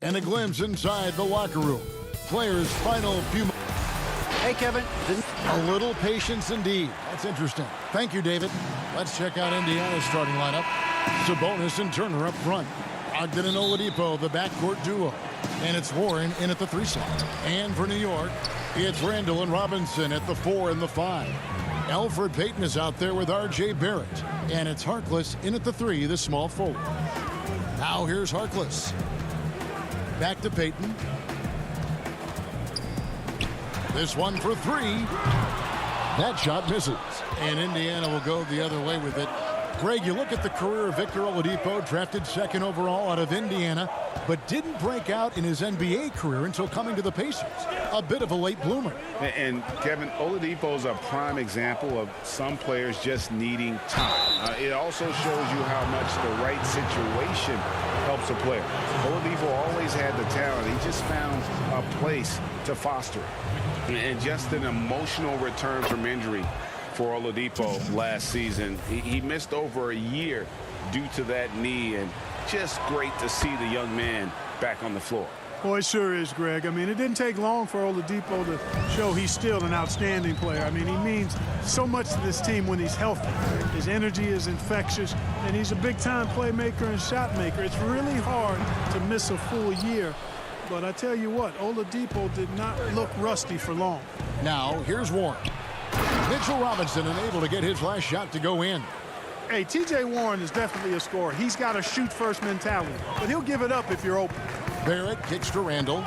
And a glimpse inside the locker room. Players' final few. Hey, Kevin. A little patience indeed. That's interesting. Thank you, David. Let's check out Indiana's starting lineup. Sabonis and Turner up front. Ogden and Oladipo, the backcourt duo. And it's Warren in at the 3 slot. And for New York, it's Randall and Robinson at the 4 and the 5. Elfrid Payton is out there with R.J. Barrett. And it's Harkless in at the 3, the small forward. Now here's Harkless. Back to Payton. This one for 3. That shot misses. And Indiana will go the other way with it. Greg, you look at the career of Victor Oladipo, drafted 2nd overall out of Indiana, but didn't break out in his NBA career until coming to the Pacers. A bit of a late bloomer. And Kevin, Oladipo is a prime example of some players just needing time. It also shows you how much the right situation helps a player. Oladipo always had the talent. He just found a place to foster it. And just an emotional return from injury for Oladipo last season. He missed over a year due to that knee, and just great to see the young man back on the floor. Boy, it sure is, Greg. I mean, it didn't take long for Oladipo to show he's still an outstanding player. I mean, he means so much to this team when he's healthy. His energy is infectious, and he's a big-time playmaker and shot maker. It's really hard to miss a full year. But I tell you what, Oladipo did not look rusty for long. Now, here's Warren. Mitchell Robinson unable to get his last shot to go in. Hey, T.J. Warren is definitely a scorer. He's got a shoot-first mentality, but he'll give it up if you're open. Barrett kicks to Randall.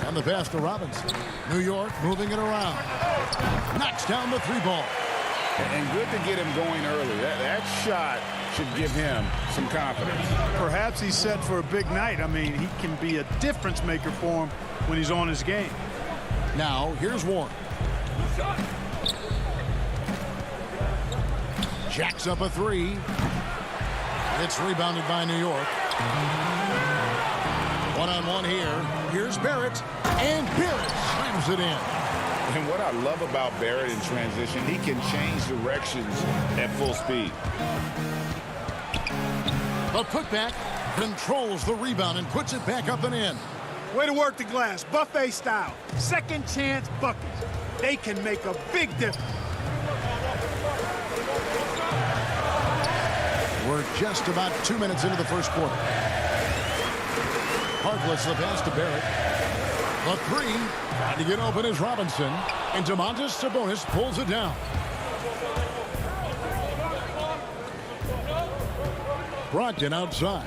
And the pass to Robinson. New York moving it around. Knocks down the 3 ball. And good to get him going early. That shot should give him some confidence. Perhaps he's set for a big night. I mean, he can be a difference maker for him when he's on his game. Now, here's Warren. Jacks up a 3. It's rebounded by New York. One-on-one here. Here's Barrett. And Barrett slams it in. And what I love about Barrett in transition, he can change directions at full speed. The putback controls the rebound and puts it back up and in. Way to work the glass, buffet style. Second chance buckets. They can make a big difference. We're just about 2 minutes into the first quarter. Harkless the pass to Barrett. The 3. Trying to get open is Robinson. And Domantas Sabonis pulls it down. Brogdon outside.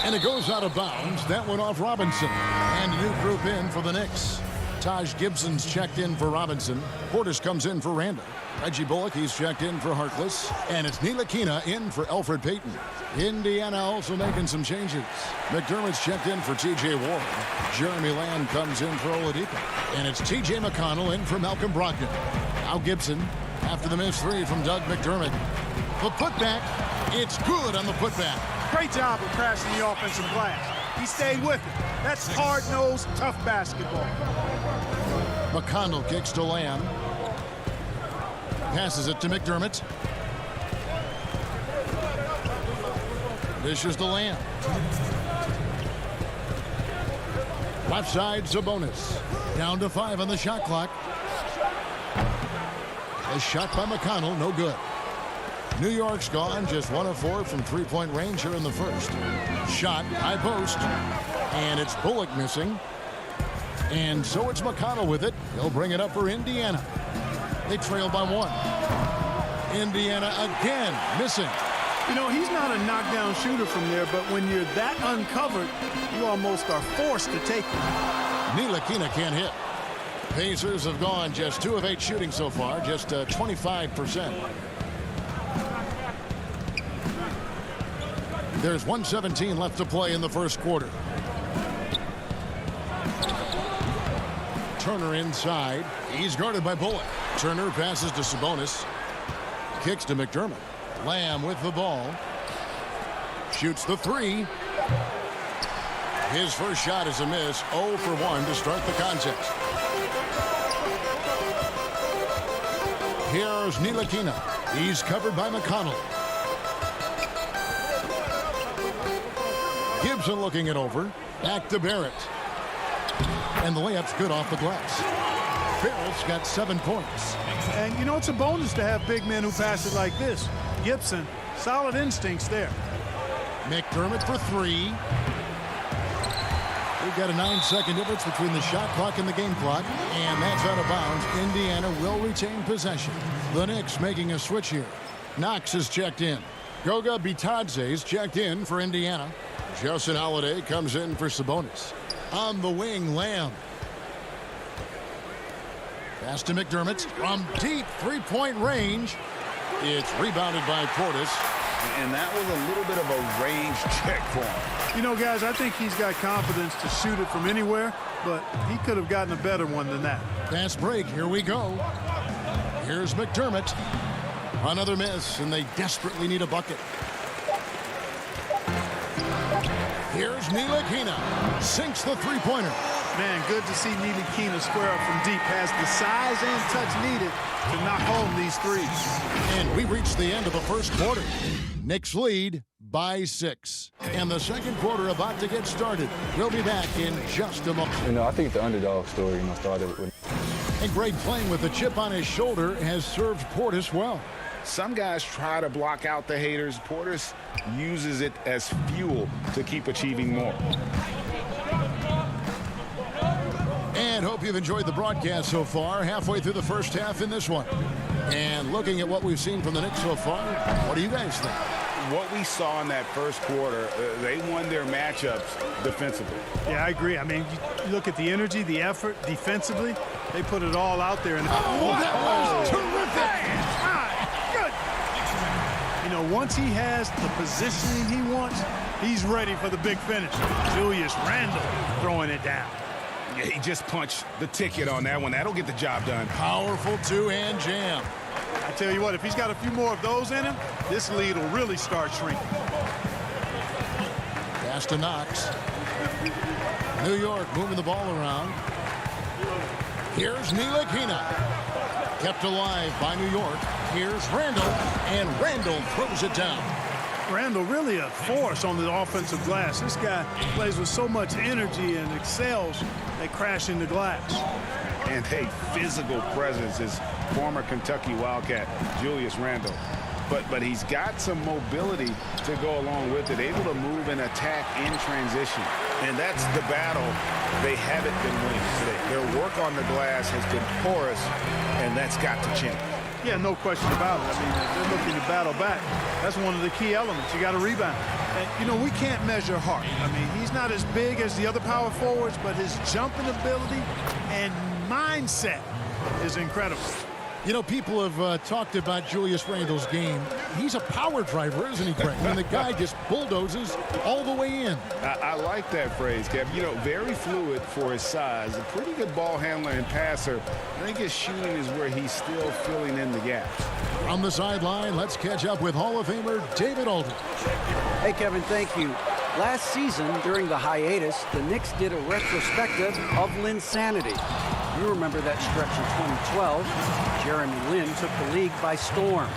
And it goes out of bounds. That went off Robinson. And a new group in for the Knicks. Taj Gibson's checked in for Robinson. Portis comes in for Randall. Reggie Bullock, he's checked in for Harkless. And it's Ntilikina in for Elfrid Payton. Indiana also making some changes. McDermott's checked in for T.J. Warren. Jeremy Lamb comes in for Oladipo. And it's T.J. McConnell in for Malcolm Brogdon. Now Gibson after the missed 3 from Doug McDermott. The putback, it's good on the putback. Great job of crashing the offensive glass. He stayed with it. That's hard-nosed, tough basketball. McConnell kicks to Lamb. Passes it to McDermott. Dishes to Lamb. Left side, Sabonis. Down to 5 on the shot clock. A shot by McConnell, no good. New York's gone just 1 of 4 from 3-point range here in the first. Shot, high post. And it's Bullock missing. And so it's McConnell with it. He'll bring it up for Indiana. They trail by 1. Indiana again missing. You know, he's not a knockdown shooter from there, but when you're that uncovered, you almost are forced to take it. Ntilikina can't hit. Pacers have gone just 2 of 8 shooting so far, just 25%. There's 1:17 left to play in the first quarter. Turner inside. He's guarded by Bullock. Turner passes to Sabonis. Kicks to McDermott. Lamb with the ball. Shoots the 3. His first shot is a miss. 0 for 1 to start the contest. Here's Ntilikina. He's covered by McConnell. Gibson looking it over. Back to Barrett. And the layup's good off the glass. Barrett's got 7 points. And, you know, it's a bonus to have big men who pass it like this. Gibson, solid instincts there. McDermott for 3. We've got a 9-second difference between the shot clock and the game clock. And that's out of bounds. Indiana will retain possession. The Knicks making a switch here. Knox is checked in. Goga Bitadze is checked in for Indiana. Justin Holiday comes in for Sabonis. On the wing, Lamb. Pass to McDermott from deep three-point range. It's rebounded by Portis. And that was a little bit of a range check for him. You know, guys, I think he's got confidence to shoot it from anywhere, but he could have gotten a better one than that. Fast break. Here we go. Here's McDermott. Another miss, and they desperately need a bucket. Here's Ntilikina. Sinks the three-pointer. Man, good to see Ntilikina square up from deep. Has the size and touch needed to knock home these threes. And we reached the end of the first quarter. Knicks lead by 6. And the second quarter about to get started. We'll be back in just a moment. You know, I think the underdog story, started with. And Greg, playing with a chip on his shoulder, has served Portis well. Some guys try to block out the haters. Portis uses it as fuel to keep achieving more. And hope you've enjoyed the broadcast so far. Halfway through the first half in this one. And looking at what we've seen from the Knicks so far, what do you guys think? What we saw in that first quarter, they won their matchups defensively. Yeah, I agree. I mean, you look at the energy, the effort defensively. They put it all out there. And that was terrific! You know, once he has the positioning he wants, he's ready for the big finish. Julius Randle throwing it down. Yeah, he just punched the ticket on that one. That'll get the job done. Powerful two-hand jam. I tell you what, if he's got a few more of those in him, this lead will really start shrinking. Pass to Knox. New York moving the ball around. Here's Ntilikina. Kept alive by New York. Here's Randle, and Randle throws it down. Randle really a force on the offensive glass. This guy plays with so much energy and excels at crashing the glass. And a physical presence is former Kentucky Wildcat Julius Randle. But he's got some mobility to go along with it, able to move and attack in transition. And that's the battle they haven't been winning today. Their work on the glass has been porous, and that's got to change. Yeah, no question about it. I mean, they're looking to battle back. That's one of the key elements. You got to rebound. And, you know, we can't measure Hart. I mean, he's not as big as the other power forwards, but his jumping ability and mindset is incredible. You know, people have talked about Julius Randle's game. He's a power driver, isn't he, Greg? I mean, the guy just bulldozes all the way in. I like that phrase, Kev. You know, very fluid for his size. A pretty good ball handler and passer. I think his shooting is where he's still filling in the gaps. From the sideline, let's catch up with Hall of Famer David Aldridge. Hey, Kevin, thank you. Last season, during the hiatus, the Knicks did a retrospective of Linsanity. You remember that stretch in 2012. Jeremy Lin took the league by storm.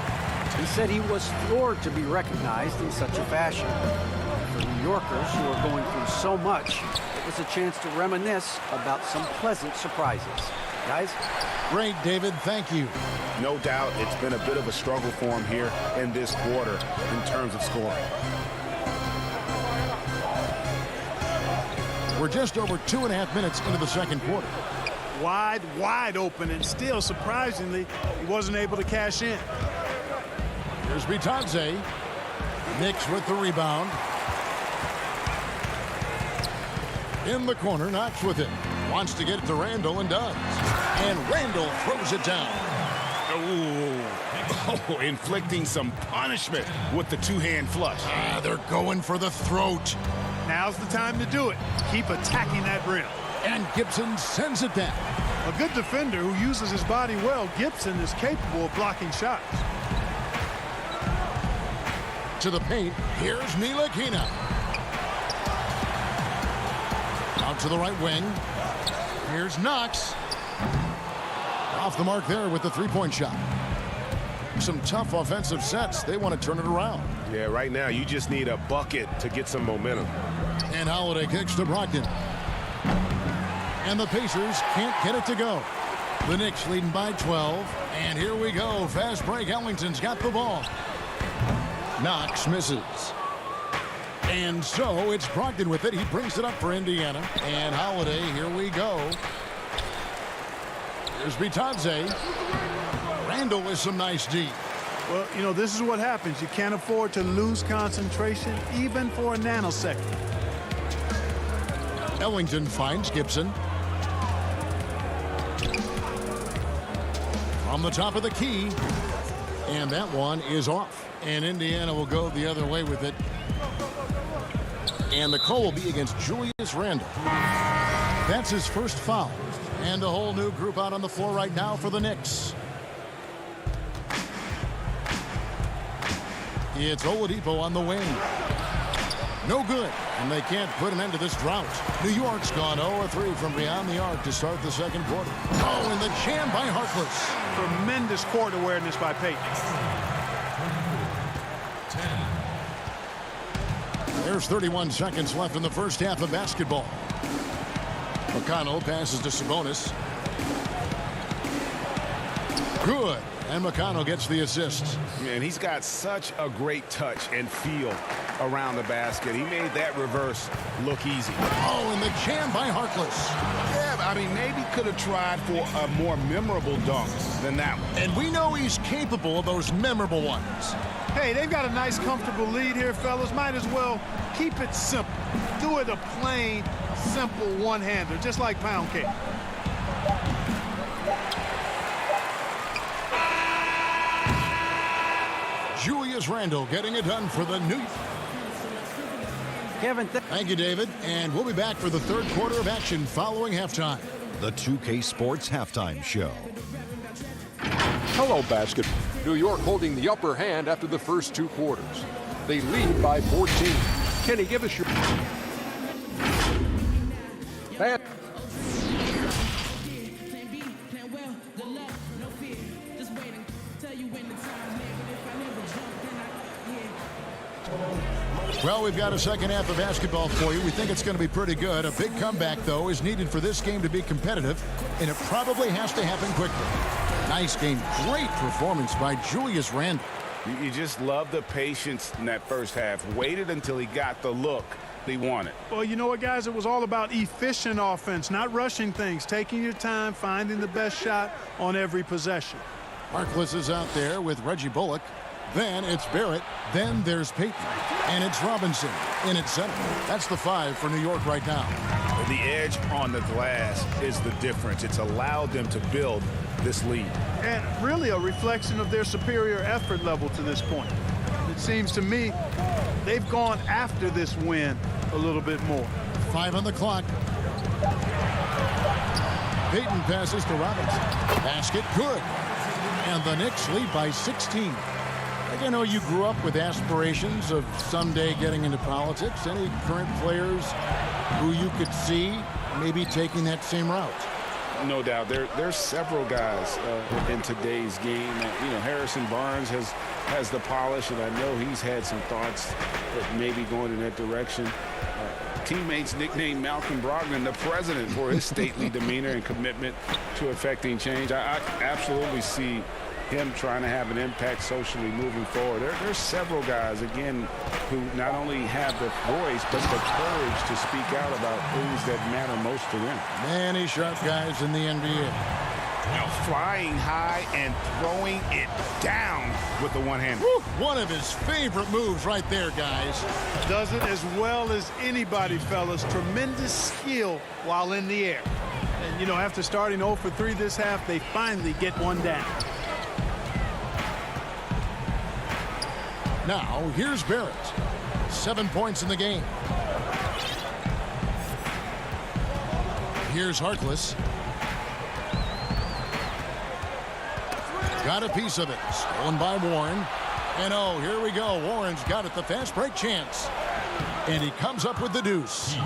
He said he was floored to be recognized in such a fashion. For New Yorkers who are going through so much, it was a chance to reminisce about some pleasant surprises. Guys? Great, David. Thank you. No doubt it's been a bit of a struggle for him here in this quarter in terms of scoring. We're just over 2.5 minutes into the second quarter. Wide open, and still, surprisingly, he wasn't able to cash in. Here's Bitadze. Knicks with the rebound. In the corner, Knox with it. Wants to get it to Randle and does. And Randle throws it down. Oh, inflicting some punishment with the two-hand flush. They're going for the throat. Now's the time to do it. Keep attacking that rim. And Gibson sends it back. A good defender who uses his body well, Gibson is capable of blocking shots. To the paint, here's Ntilikina. Out to the right wing. Here's Knox. Off the mark there with the three-point shot. some tough offensive sets. They want to turn it around. Yeah, right now you just need a bucket to get some momentum. And Holiday kicks to Brogdon. And the Pacers can't get it to go. The Knicks leading by 12. And here we go. Fast break. Ellington's got the ball. Knox misses. And so it's Brogdon with it. He brings it up for Indiana. And Holiday, here we go. Here's Bitadze. Randall with some nice D. Well, you know, this is what happens. You can't afford to lose concentration even for a nanosecond. Ellington finds Gibson. From the top of the key. And that one is off. And Indiana will go the other way with it. And the call will be against Julius Randle. That's his first foul. And a whole new group out on the floor right now for the Knicks. It's Oladipo on the wing. No good. And they can't put an end to this drought. New York's gone 0-3 from beyond the arc to start the second quarter. Oh, and the jam by Harkless. Tremendous court awareness by Payton. There's 31 seconds left in the first half of basketball. McConnell passes to Sabonis. Good. And McConnell gets the assist. Man, he's got such a great touch and feel around the basket. He made that reverse look easy. Oh, and the jam by Harkless. Yeah, I mean, maybe could have tried for a more memorable dunk than that one. And we know he's capable of those memorable ones. Hey, they've got a nice, comfortable lead here, fellas. Might as well keep it simple. Do it a plain, simple one-hander, just like pound cake. Julius Randle getting it done for the New York. Kevin, Thank you, David. And we'll be back for the third quarter of action following halftime. The 2K Sports Halftime Show. Hello, basketball. New York holding the upper hand after the first two quarters. They lead by 14. Kenny, give us your... That... Well, we've got a second half of basketball for you. We think it's going to be pretty good. A big comeback, though, is needed for this game to be competitive, and it probably has to happen quickly. Nice game. Great performance by Julius Randle. You just love the patience in that first half. Waited until he got the look he wanted. Well, you know what, guys? It was all about efficient offense, not rushing things, taking your time, finding the best shot on every possession. Harkless is out there with Reggie Bullock. Then it's Barrett. Then there's Payton. And it's Robinson in at center. That's the 5 for New York right now. The edge on the glass is the difference. It's allowed them to build this lead. And really a reflection of their superior effort level to this point. It seems to me they've gone after this win a little bit more. 5 on the clock. Payton passes to Robinson. Basket good. And the Knicks lead by 16. I know you grew up with aspirations of someday getting into politics. Any current players who you could see maybe taking that same route? No doubt. There's several guys in today's game. Harrison Barnes has the polish, and I know he's had some thoughts that maybe going in that direction. Teammates nicknamed Malcolm Brogdon the president for his stately demeanor and commitment to affecting change. I absolutely see him trying to have an impact socially moving forward. There's several guys, again, who not only have the voice, but the courage to speak out about things that matter most to them. Many sharp guys in the NBA. Flying high and throwing it down with the one hand. One of his favorite moves right there, guys. Does it as well as anybody, fellas. Tremendous skill while in the air. And, after starting 0 for 3 this half, they finally get one down. Now, here's Barrett. 7 points in the game. Here's Harkless. Got a piece of it. Stolen by Warren. And here we go. Warren's got it. The fast break chance. And he comes up with the deuce.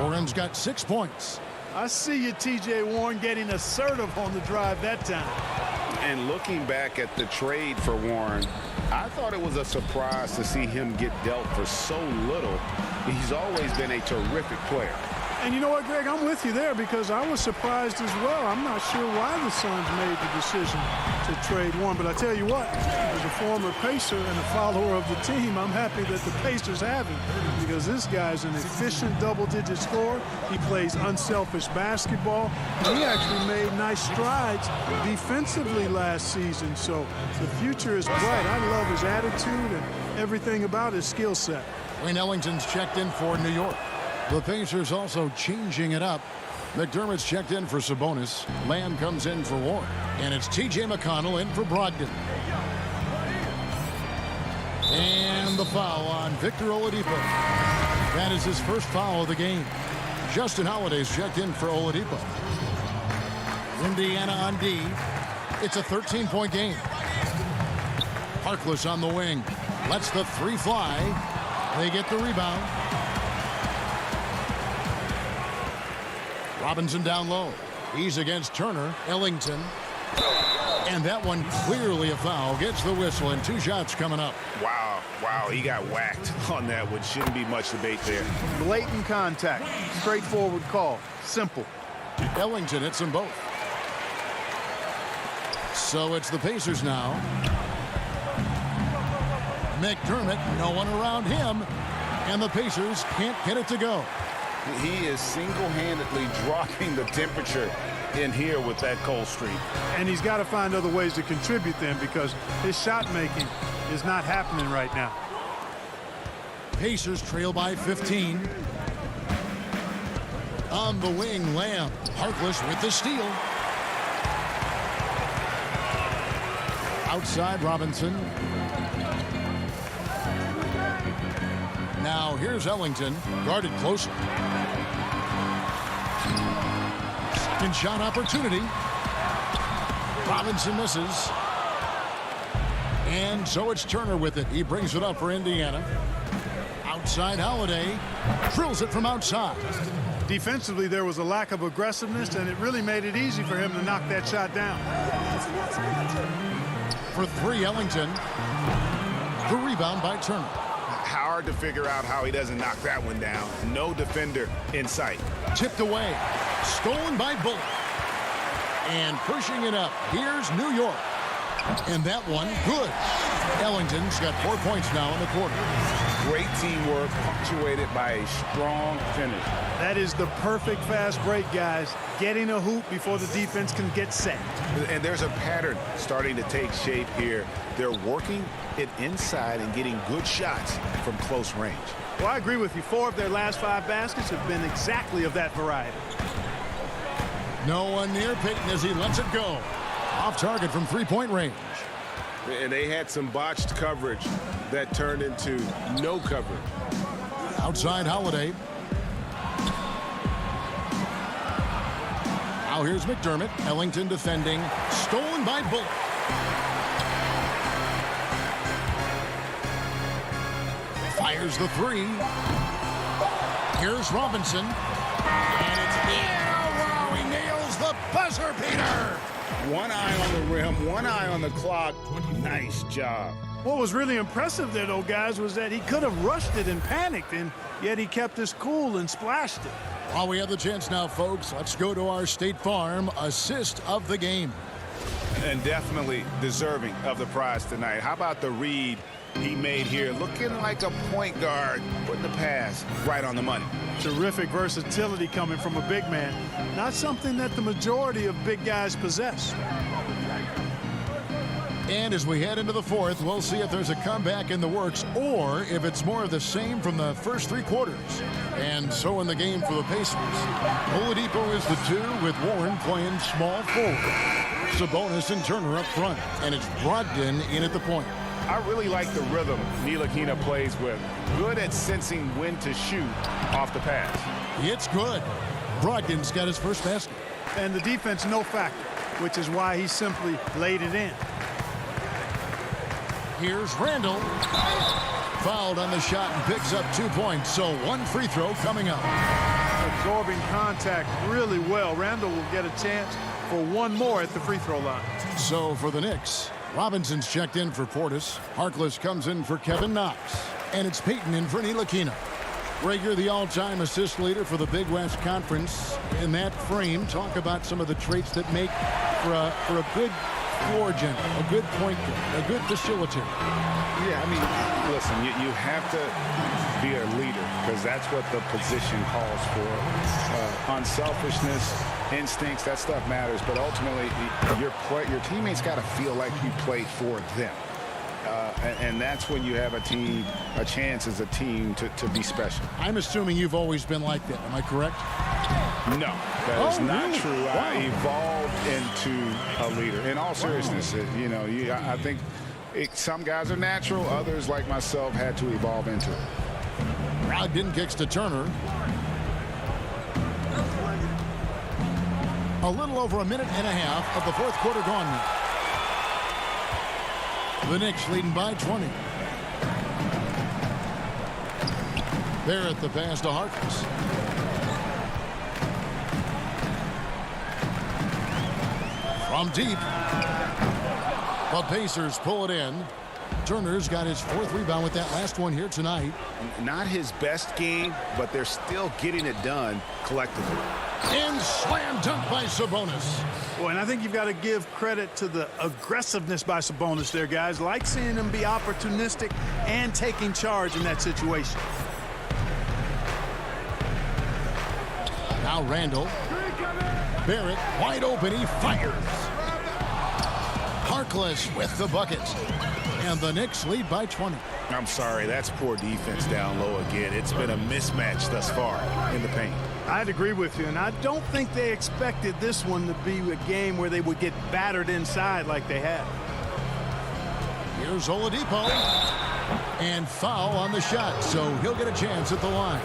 Warren's got 6 points. I see you, T.J. Warren, getting assertive on the drive that time. And looking back at the trade for Warren, I thought it was a surprise to see him get dealt for so little. He's always been a terrific player. And you know what, Greg? I'm with you there because I was surprised as well. I'm not sure why the Suns made the decision to trade Warren. But I tell you what, as a former Pacer and a follower of the team, I'm happy that the Pacers have him because this guy's an efficient double-digit scorer. He plays unselfish basketball. And he actually made nice strides defensively last season. So the future is bright. I love his attitude and everything about his skill set. Wayne Ellington's checked in for New York. The Pacers also changing it up. McDermott's checked in for Sabonis. Lamb comes in for Warren. And it's T.J. McConnell in for Brogdon. And the foul on Victor Oladipo. That is his first foul of the game. Justin Holiday's checked in for Oladipo. Indiana on D. It's a 13-point game. Harkless on the wing. Lets the three fly. They get the rebound. Robinson down low. He's against Turner. Ellington. And that one clearly a foul. Gets the whistle and 2 shots coming up. Wow, he got whacked on that one. Shouldn't be much debate there. Blatant contact. Straightforward call. Simple. Ellington hits them both. So it's the Pacers now. McDermott, no one around him. And the Pacers can't get it to go. He is single-handedly dropping the temperature in here with that cold streak. And he's got to find other ways to contribute then because his shot making is not happening right now. Pacers trail by 15. On the wing, Lamb. Harkless with the steal. Outside, Robinson. Now here's Ellington, guarded closer. Second shot opportunity. Robinson misses. And so it's Turner with it. He brings it up for Indiana. Outside, Holiday drills it from outside. Defensively, there was a lack of aggressiveness, and it really made it easy for him to knock that shot down. For 3, Ellington. The rebound by Turner. Hard to figure out how he doesn't knock that one down. No defender in sight. Tipped away. Stolen by Bullock. And pushing it up. Here's New York. And that one, good. Ellington's got 4 points now in the quarter. Great teamwork, punctuated by a strong finish. That is the perfect fast break, guys. Getting a hoop before the defense can get set. And there's a pattern starting to take shape here. They're working it inside and getting good shots from close range. Well, I agree with you. 4 of their last 5 baskets have been exactly of that variety. No one near Payton as he lets it go. Off target from 3-point range. And they had some botched coverage that turned into no coverage. Outside, Holiday. Now here's McDermott. Ellington defending. Stolen by Bullock. Fires the 3. Here's Robinson. And it's wow, he nails the buzzer beater. One eye on the rim, one eye on the clock. Nice job. What was really impressive there, though, guys, was that he could have rushed it and panicked, and yet he kept his cool and splashed it. While we have the chance now, folks, let's go to our State Farm assist of the game. And definitely deserving of the prize tonight. How about the read he made here? Looking like a point guard, putting the pass right on the money. Terrific versatility coming from a big man. Not something that the majority of big guys possess. And as we head into the 4th, we'll see if there's a comeback in the works or if it's more of the same from the first 3 quarters. And so in the game for the Pacers, Oladipo is the 2 with Warren playing small forward. Sabonis and Turner up front. And it's Brogdon in at the point. I really like the rhythm Ntilikina plays with. Good at sensing when to shoot off the pass. It's good. Brogdon's got his first basket. And the defense no factor, which is why he simply laid it in. Here's Randall. Fouled on the shot and picks up 2 points. So 1 free throw coming up. absorbing contact really well. Randall will get a chance for one more at the free throw line. So for the Knicks, Robinson's checked in for Portis. Harkless comes in for Kevin Knox. And it's Payton in for Ntilikina. Greg, you're the all-time assist leader for the Big West Conference. In that frame, talk about some of the traits that make for a good floor general, a good point guard, a good facilitator. Yeah, I mean, listen, you have to be a leader because that's what the position calls for. Unselfishness, instincts, that stuff matters. But ultimately, your teammates got to feel like you played for them. And that's when you have a chance as a team to be special. I'm assuming you've always been like that. Am I correct? No, that is not really? true. Wow. I evolved into a leader. In all seriousness, I think some guys are natural. Others, like myself, had to evolve into it. Brogdon kicks to Turner. A little over a minute and a half of the fourth quarter gone now. The Knicks leading by 20. Barrett the pass to Harkless. From deep. The Pacers pull it in. Turner's got his fourth rebound with that last one here tonight. Not his best game, but they're still getting it done collectively. And slam dunk by Sabonis. Boy, and I think you've got to give credit to the aggressiveness by Sabonis there, guys. Like seeing him be opportunistic and taking charge in that situation. Now Randall. Barrett wide open. He fires. Harkless with the bucket. And the Knicks lead by 20. I'm sorry, that's poor defense down low again. It's been a mismatch thus far in the paint. I'd agree with you, and I don't think they expected this one to be a game where they would get battered inside like they had. Here's Oladipo. And foul on the shot, so he'll get a chance at the line.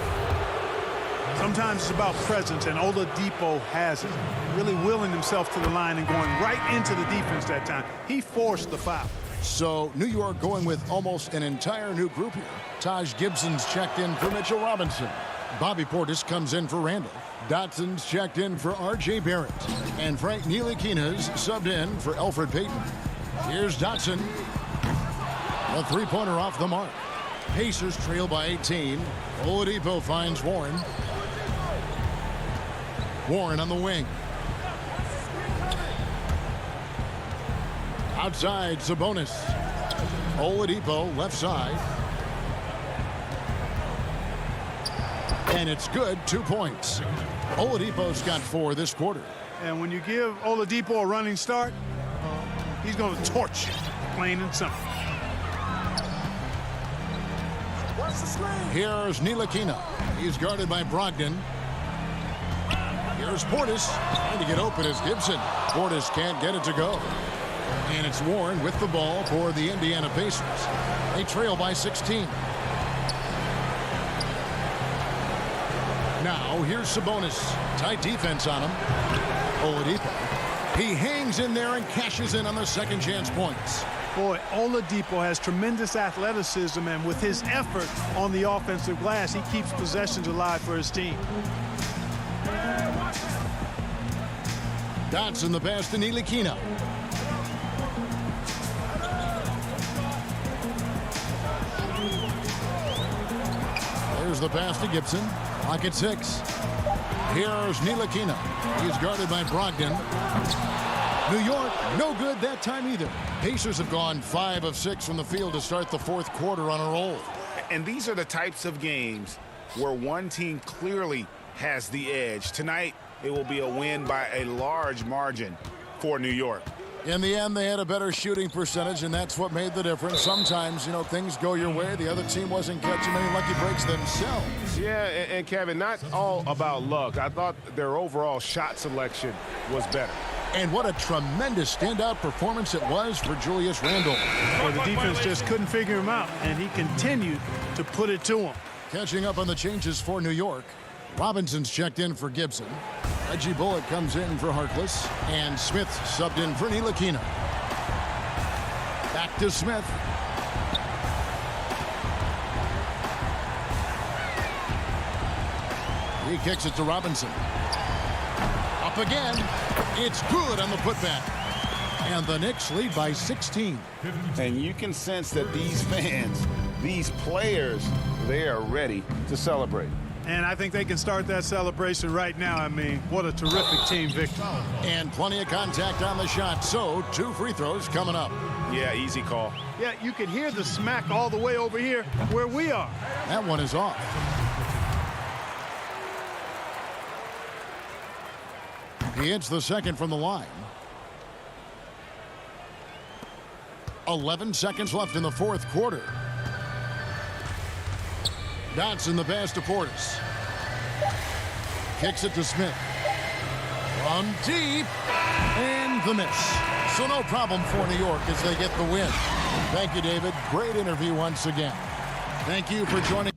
Sometimes it's about presence, and Oladipo has it. Really willing himself to the line and going right into the defense that time. He forced the foul. So New York going with almost an entire new group here. Taj Gibson's checked in for Mitchell Robinson. Bobby Portis comes in for Randall. Dotson's checked in for R.J. Barrett. And Frank Ntilikina's subbed in for Elfrid Payton. Here's Dotson. A three-pointer off the mark. Pacers trail by 18. Oladipo finds Warren. Warren on the wing. Outside, Sabonis. Oladipo, left side. And it's good, 2 points. Oladipo's got 4 this quarter. And when you give Oladipo a running start, he's going to torch you, plain and simple. Here's Ntilikina. He's guarded by Brogdon. Here's Portis. Trying to get open as Gibson. Portis can't get it to go. And it's Warren with the ball for the Indiana Pacers. They trail by 16. Now here's Sabonis. Tight defense on him. Oladipo. He hangs in there and cashes in on the second chance points. Boy, Oladipo has tremendous athleticism, and with his effort on the offensive glass, he keeps possessions alive for his team. Dotson the pass to Ntilikina. There's the pass to Gibson. Clock at 6. Here's Ntilikina. He's guarded by Brogdon. New York, no good that time either. Pacers have gone 5 of 6 from the field to start the fourth quarter on a roll. And these are the types of games where one team clearly has the edge. Tonight, it will be a win by a large margin for New York. In the end, they had a better shooting percentage, and that's what made the difference. Sometimes, things go your way. The other team wasn't catching many lucky breaks themselves. Yeah, and Kevin, not all about luck. I thought their overall shot selection was better. And what a tremendous standout performance it was for Julius Randle. Well, the defense just couldn't figure him out, and he continued to put it to him. Catching up on the changes for New York. Robinson's checked in for Gibson. Reggie Bullock comes in for Harkless. And Smith subbed in for Ntilikina. Back to Smith. He kicks it to Robinson. Up again. It's good on the putback. And the Knicks lead by 16. And you can sense that these fans, these players, they are ready to celebrate. And I think they can start that celebration right now. I mean, what a terrific team victory. And plenty of contact on the shot. So 2 free throws coming up. Yeah, easy call. Yeah, you can hear the smack all the way over here where we are. That one is off. He hits the second from the line. 11 seconds left in the 4th quarter. Dotson the pass to Portis. Kicks it to Smith. From deep. And the miss. So no problem for New York as they get the win. Thank you, David. Great interview once again. Thank you for joining.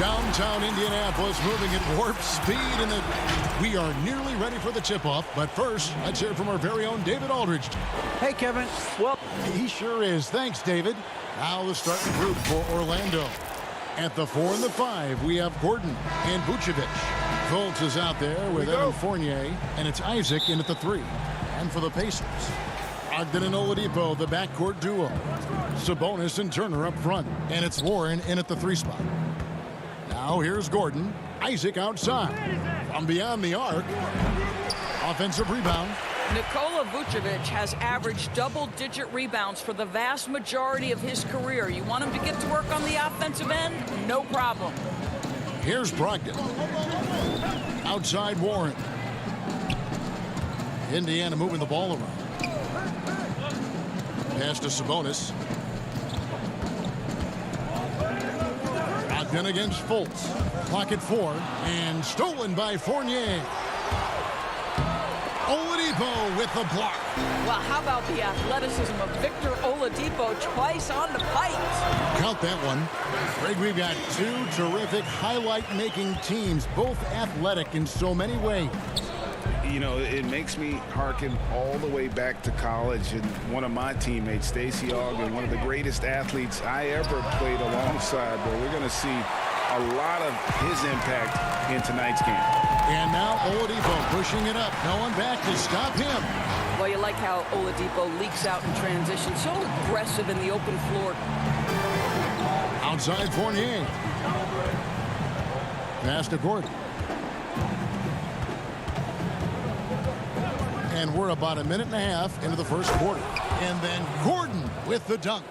Downtown Indianapolis moving at warp speed, and we are nearly ready for the tip-off. But first, let's hear from our very own David Aldridge. Hey, Kevin. Well, he sure is. Thanks, David. Now the starting group for Orlando. At the 4 and the 5, we have Gordon and Vucevic. Fultz is out there with Evan Fournier, and it's Isaac in at the 3. And for the Pacers, Ogden and Oladipo, the backcourt duo. Sabonis and Turner up front, and it's Warren in at the 3 spot. Now here's Gordon. Isaac outside. From beyond the arc. Offensive rebound. Nikola Vucevic has averaged double-digit rebounds for the vast majority of his career. You want him to get to work on the offensive end? No problem. Here's Brogdon. Outside Warren. Indiana moving the ball around. Pass to Sabonis. Ogden against Fultz. Clock at 4. And stolen by Fournier. Oladipo with the block. Well, how about the athleticism of Victor Oladipo twice on the pipes? Count that one. Greg, we've got two terrific highlight-making teams, both athletic in so many ways. You know, it makes me hearken all the way back to college, and one of my teammates, Stacey Ogden, one of the greatest athletes I ever played alongside. But we're going to see a lot of his impact in tonight's game. And now Oladipo pushing it up. No one back to stop him. Well, you like how Oladipo leaks out in transition. So aggressive in the open floor. Outside Fournier. Pass to Gordon. And we're about a minute and a half into the first quarter. And then Gordon with the dunk.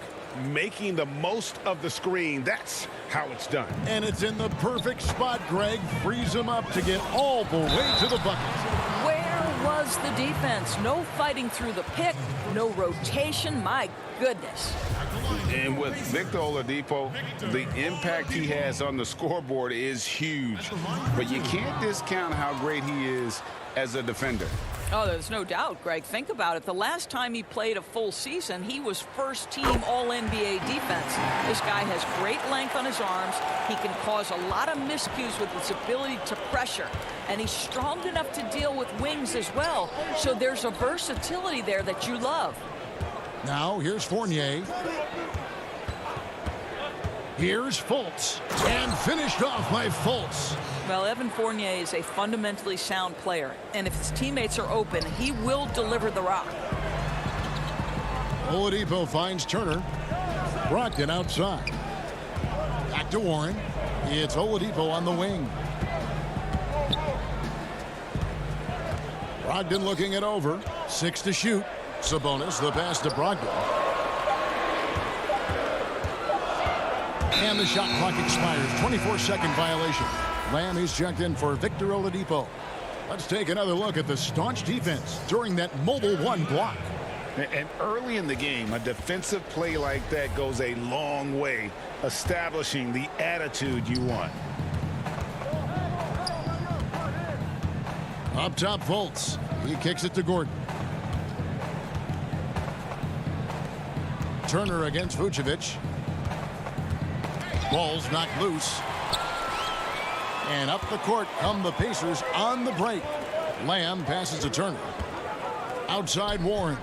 Making the most of the screen. That's how it's done. And it's in the perfect spot, Greg. Frees him up to get all the way to the bucket. Where was the defense? No fighting through the pick, no rotation. My goodness. And with Victor Oladipo, the impact he has on the scoreboard is huge. But you can't discount how great he is as a defender. Oh, there's no doubt, Greg. Think about it. The last time he played a full season, he was first-team All-NBA defense. This guy has great length on his arms. He can cause a lot of miscues with his ability to pressure. And he's strong enough to deal with wings as well. So there's a versatility there that you love. Now, here's Fournier. Here's Fultz. And finished off by Fultz. Well, Evan Fournier is a fundamentally sound player. And if his teammates are open, he will deliver the rock. Oladipo finds Turner. Brogdon outside. Back to Warren. It's Oladipo on the wing. Brogdon looking it over. 6 to shoot. Sabonis, the pass to Brogdon. And the shot clock expires. 24-second violation. Lamb is checked in for Victor Oladipo. Let's take another look at the staunch defense during that mobile 1 block. And early in the game, a defensive play like that goes a long way, establishing the attitude you want. Up top, Fultz. He kicks it to Gordon. Turner against Vucevic. Ball's knocked loose. And up the court come the Pacers on the break. Lamb passes to Turner. Outside Warren.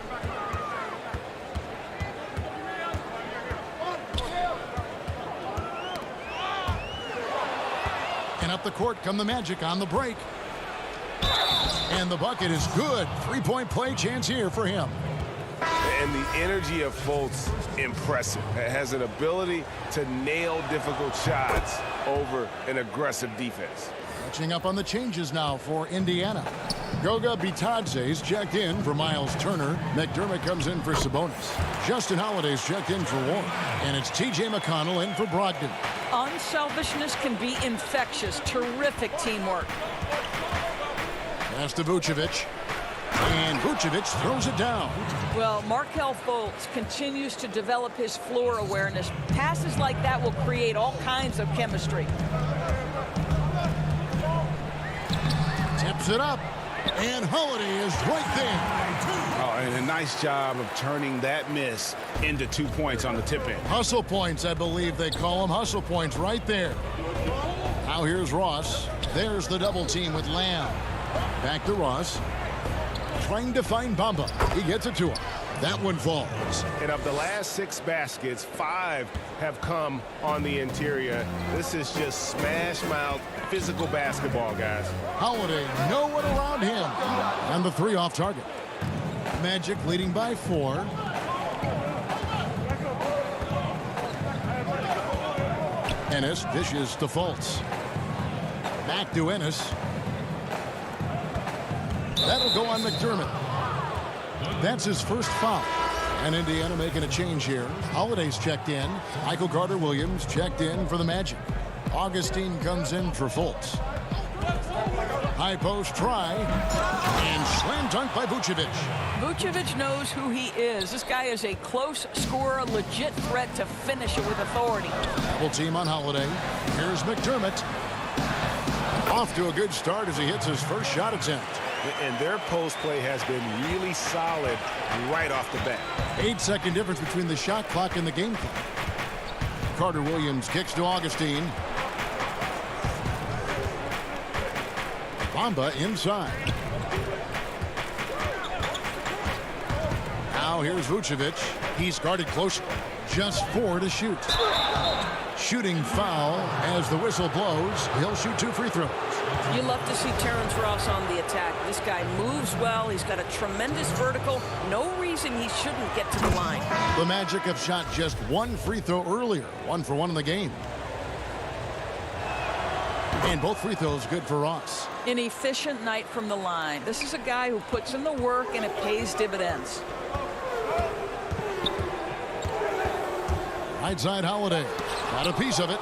And up the court come the Magic on the break. And the bucket is good. 3-point play chance here for him. And the energy of Fultz, impressive. It has an ability to nail difficult shots over an aggressive defense. Catching up on the changes now for Indiana. Goga Bitadze is checked in for Miles Turner. McDermott comes in for Sabonis. Justin Holiday's checked in for Warren. And it's T.J. McConnell in for Brogdon. Unselfishness can be infectious. Terrific teamwork. Pass to Vucevic. And Vucevic throws it down. Well, Markelle Fultz continues to develop his floor awareness. Passes like that will create all kinds of chemistry. Tips it up. And Holiday is right there. Oh, and a nice job of turning that miss into 2 points on the tip in. Hustle points, I believe they call them. Hustle points right there. Now here's Ross. There's the double team with Lamb. Back to Ross. Trying to find Bamba. He gets it to him. That one falls. And of the last 6 baskets, 5 have come on the interior. This is just smash mouth physical basketball, guys. Holiday, no one around him. And the 3 off target. Magic leading by 4. Ennis dishes to Fultz. Back to Ennis. That'll go on McDermott. That's his first foul. And Indiana making a change here. Holiday's checked in. Michael Carter-Williams checked in for the Magic. Augustine comes in for Fultz. High post try. And slam dunk by Vucevic. Vucevic knows who he is. This guy is a close scorer, legit threat to finish it with authority. Double team on Holiday. Here's McDermott. Off to a good start as he hits his first shot attempt. And their post play has been really solid right off the bat. 8-second difference between the shot clock and the game clock. Carter-Williams kicks to Augustine. Bamba inside. Now here's Vucevic. He's guarded closely. Just 4 to shoot. Shooting foul as the whistle blows. He'll shoot 2 free throws. You love to see Terrence Ross on the attack. This guy moves well. He's got a tremendous vertical. No reason he shouldn't get to the line. The Magic have shot just 1 free throw earlier. 1 for 1 in the game. And both free throws good for Ross. An efficient night from the line. This is a guy who puts in the work and it pays dividends. Right side Holiday. Got a piece of it.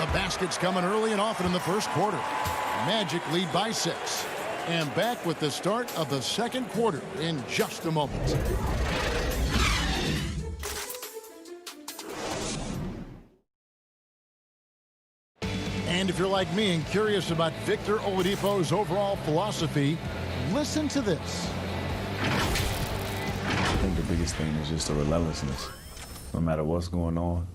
The basket's coming early and often in the first quarter. Magic lead by 6. And back with the start of the second quarter in just a moment. And if you're like me and curious about Victor Oladipo's overall philosophy, listen to this. I think the biggest thing is just the relentlessness. No matter what's going on.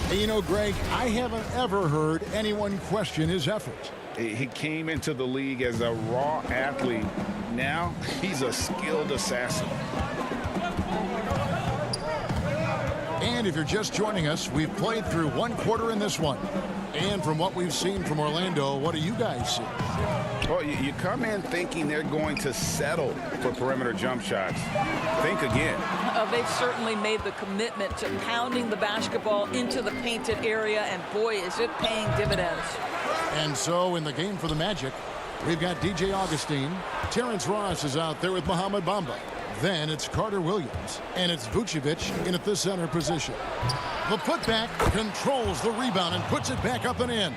Hey, you know, Greg, I haven't ever heard anyone question his effort. He came into the league as a raw athlete. Now he's a skilled assassin. And if you're just joining us, we've played through 1 quarter in this one. And from what we've seen from Orlando, what do you guys see? Well, you come in thinking they're going to settle for perimeter jump shots. Think again. They've certainly made the commitment to pounding the basketball into the painted area, and boy, is it paying dividends. And so in the game for the Magic, we've got DJ Augustine. Terrence Ross is out there with Mohamed Bamba. Then it's Carter-Williams, and it's Vucevic in at the center position. The putback controls the rebound and puts it back up and in.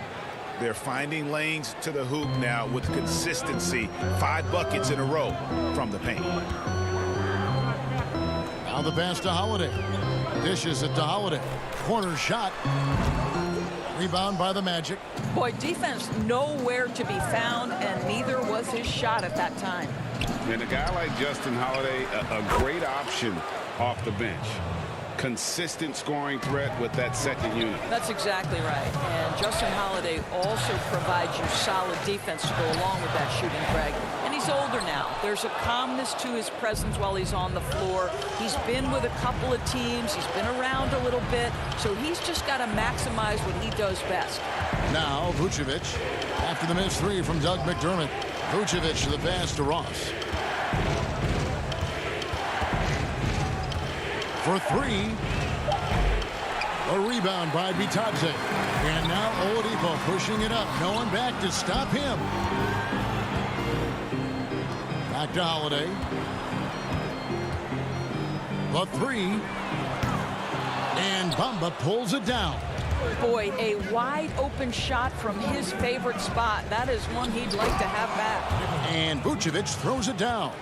They're finding lanes to the hoop now with consistency. 5 buckets in a row from the paint. Now the pass to Holiday. Dishes it to Holiday. Corner shot. Rebound by the Magic. Boy, defense nowhere to be found, and neither was his shot at that time. And a guy like Justin Holiday, a great option off the bench. Consistent scoring threat with that second unit. That's exactly right. And Justin Holiday also provides you solid defense to go along with that shooting, Greg. And he's older now. There's a calmness to his presence while he's on the floor. He's been with a couple of teams. He's been around a little bit. So he's just got to maximize what he does best. Now Vucevic after the missed 3 from Doug McDermott. Vucevic to the pass to Ross. For 3. A rebound by Bitadze. And now Oladipo pushing it up. No one back to stop him. Back to Holiday. The 3. And Bamba pulls it down. Boy, a wide open shot from his favorite spot. That is one he'd like to have back. And Vucevic throws it down.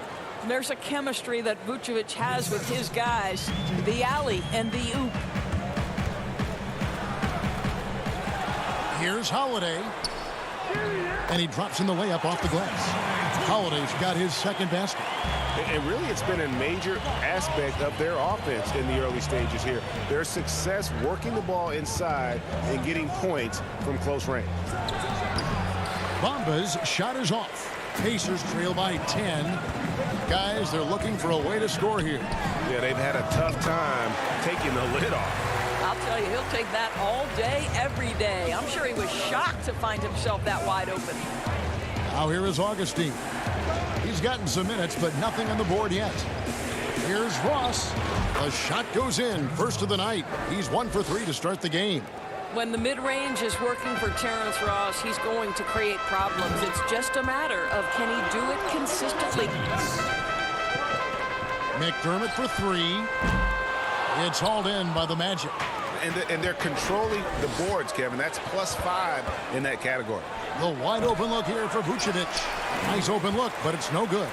There's a chemistry that Vucevic has with his guys. The alley and the oop. Here's Holiday. And he drops in the layup off the glass. Holiday's got his second basket. And really, it's been a major aspect of their offense in the early stages here. Their success working the ball inside and getting points from close range. Bamba's shot is off. Pacers trail by 10. Guys, they're looking for a way to score here. Yeah, they've had a tough time taking the lid off. I'll tell you, he'll take that all day, every day. I'm sure he was shocked to find himself that wide open. Now here is Augustine. He's gotten some minutes, but nothing on the board yet. Here's Ross. The shot goes in. First of the night. He's 1 for 3 to start the game. When the mid-range is working for Terrence Ross, he's going to create problems. It's just a matter of can he do it consistently. McDermott for 3. It's hauled in by the Magic. And they're controlling the boards, Kevin. That's +5 in that category. The wide open look here for Vucevic. Nice open look, but it's no good.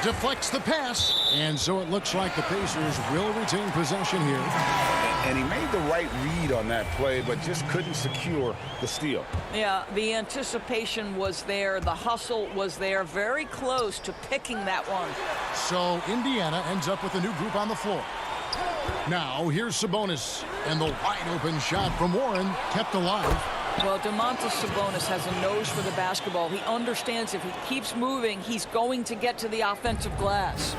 Deflects the pass, and so it looks like the Pacers will retain possession here. And he made the right read on that play, but just couldn't secure the steal. Yeah, the anticipation was there. The hustle was there. Very close to picking that one. So Indiana ends up with a new group on the floor. Now here's Sabonis, and the wide open shot from Warren kept alive. Well, Domantas Sabonis has a nose for the basketball. He understands if he keeps moving, he's going to get to the offensive glass.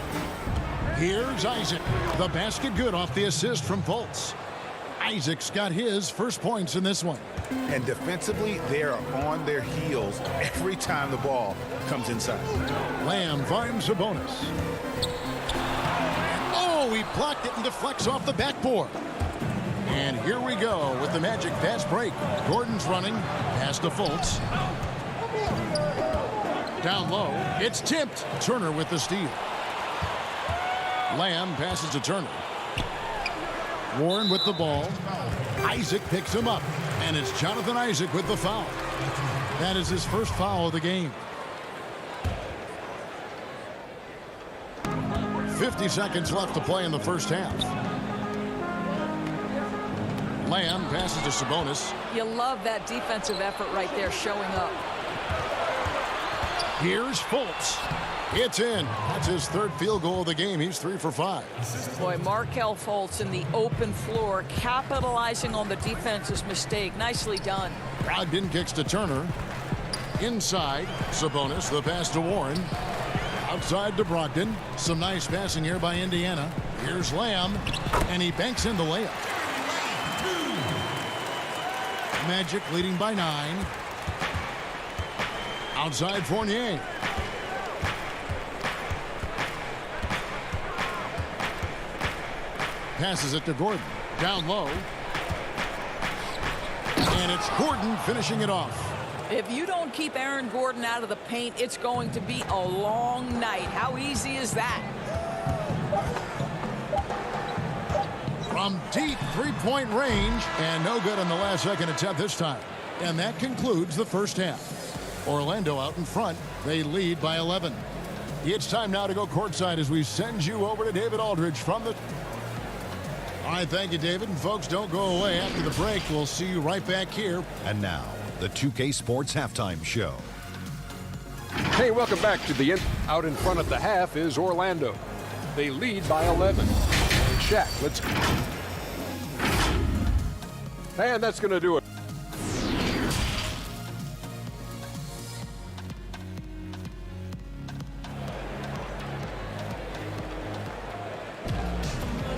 Here's Isaac. The basket good off the assist from Fultz. Isaac's got his first points in this one. And defensively, they are on their heels every time the ball comes inside. Lamb finds Sabonis. Oh, he blocked it and deflects off the backboard. And here we go with the Magic fast break. Gordon's running. Pass to Fultz. Down low. It's tipped. Turner with the steal. Lamb passes to Turner. Warren with the ball. Isaac picks him up. And it's Jonathan Isaac with the foul. That is his first foul of the game. 50 seconds left to play in the first half. Lamb passes to Sabonis. You love that defensive effort right there showing up. Here's Fultz. It's in. That's his third field goal of the game. He's 3 for 5. Boy, Markelle Fultz in the open floor, capitalizing on the defense's mistake. Nicely done. Brogdon kicks to Turner. Inside, Sabonis, the pass to Warren. Outside to Brogdon. Some nice passing here by Indiana. Here's Lamb, and he banks in the layup. Magic leading by 9. Outside Fournier. Passes it to Gordon. Down low. And it's Gordon finishing it off. If you don't keep Aaron Gordon out of the paint, it's going to be a long night. How easy is that? From deep three-point range, and no good on the last second attempt this time. And that concludes the first half. Orlando out in front. They lead by 11. It's time now to go courtside as we send you over to David Aldridge from the... All right, thank you, David. And folks, don't go away. After the break, we'll see you right back here. And now, the 2K Sports Halftime Show. Hey, welcome back to the out in front at the half is Orlando. They lead by 11. Shaq, let's... And that's going to do it.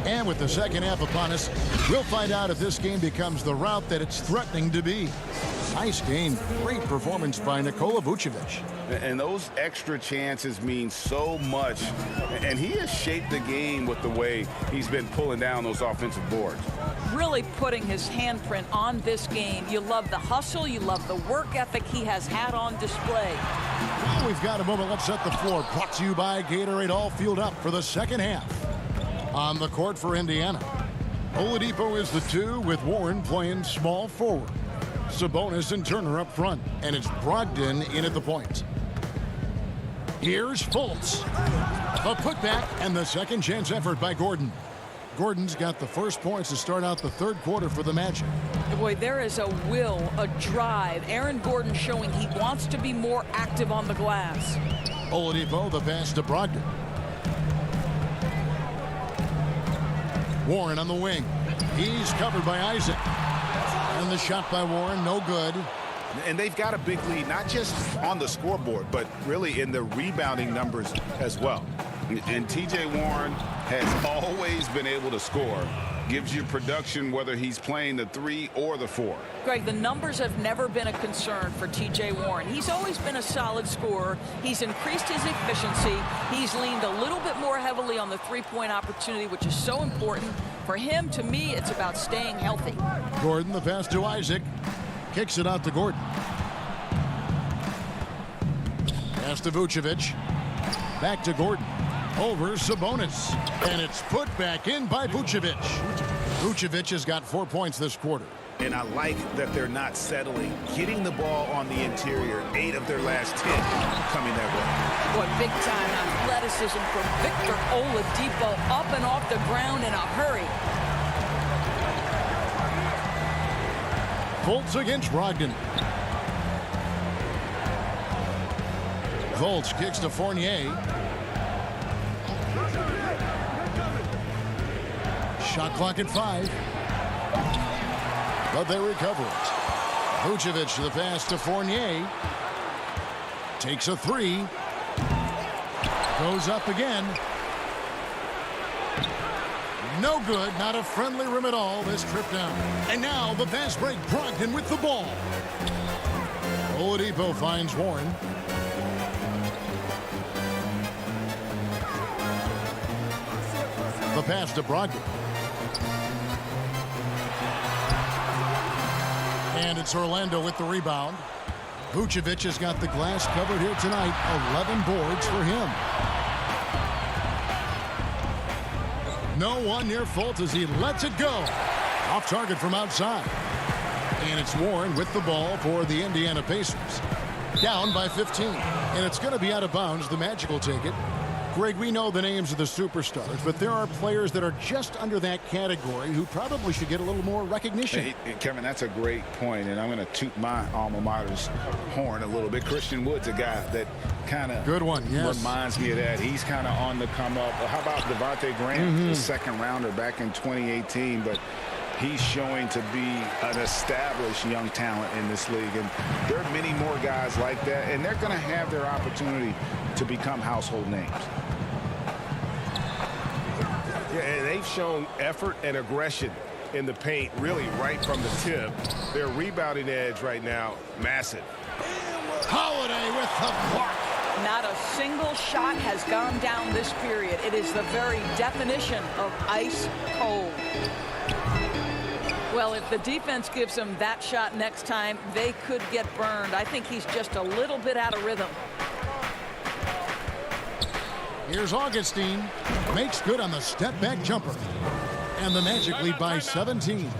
And with the second half upon us, we'll find out if this game becomes the route that it's threatening to be. Nice game. Great performance by Nikola Vucevic. And those extra chances mean so much. And he has shaped the game with the way he's been pulling down those offensive boards. Really putting his handprint on this game. You love the hustle. You love the work ethic he has had on display. Well, we've got a moment. Let's set the floor. Brought to you by Gatorade. All fueled up for the second half. On the court for Indiana, Oladipo is the 2 with Warren playing small forward. Sabonis and Turner up front, and it's Brogdon in at the point. Here's Fultz. A putback and the second chance effort by Gordon. Gordon's got the first points to start out the third quarter for the Magic. Boy, there is a will, a drive. Aaron Gordon showing he wants to be more active on the glass. Oladipo, the pass to Brogdon. Warren on the wing. He's covered by Isaac. And the shot by Warren, no good. And they've got a big lead, not just on the scoreboard, but really in the rebounding numbers as well. And T.J. Warren has always been able to score. Gives you production whether he's playing the 3 or the 4. Greg, the numbers have never been a concern for T.J. Warren. He's always been a solid scorer. He's increased his efficiency. He's leaned a little bit more heavily on the three-point opportunity, which is so important. For him, to me, it's about staying healthy. Gordon, the pass to Isaac. Kicks it out to Gordon. Pass to Vucevic. Back to Gordon. Over Sabonis. And it's put back in by Vucevic. Vucevic has got 4 points this quarter. And I like that they're not settling. Getting the ball on the interior, 8 of their last 10 coming their way. Boy, big-time athleticism from Victor Oladipo, up and off the ground in a hurry. Fultz against Brogdon. Fultz kicks to Fournier. Shot clock at 5. But they recover it. Vucevic the pass to Fournier. Takes a 3. Goes up again. No good. Not a friendly rim at all this trip down. And now the fast break. Brogdon with the ball. Oladipo finds Warren. The pass to Brogdon. And it's Orlando with the rebound. Vucevic has got the glass covered here tonight. 11 boards for him. No one near Fultz as he lets it go. Off target from outside. And it's Warren with the ball for the Indiana Pacers. Down by 15. And it's going to be out of bounds. The Magic will take it. Greg, we know the names of the superstars, but there are players that are just under that category who probably should get a little more recognition. Hey, Kevin, that's a great point, and I'm going to toot my alma mater's horn a little bit. Christian Wood's a guy that kind of reminds me of that. He's kind of on the come up. How about Devontae Graham, the second rounder back in 2018, but he's showing to be an established young talent in this league, and there are many more guys like that, and they're going to have their opportunity to become household names. Yeah, and they've shown effort and aggression in the paint really right from the tip. Their rebounding edge right now, massive. Holiday with the block. Not a single shot has gone down this period. It is the very definition of ice cold. Well, if the defense gives him that shot next time, they could get burned. I think he's just a little bit out of rhythm. Here's Augustine. Makes good on the step-back jumper. And the Magic lead by 17.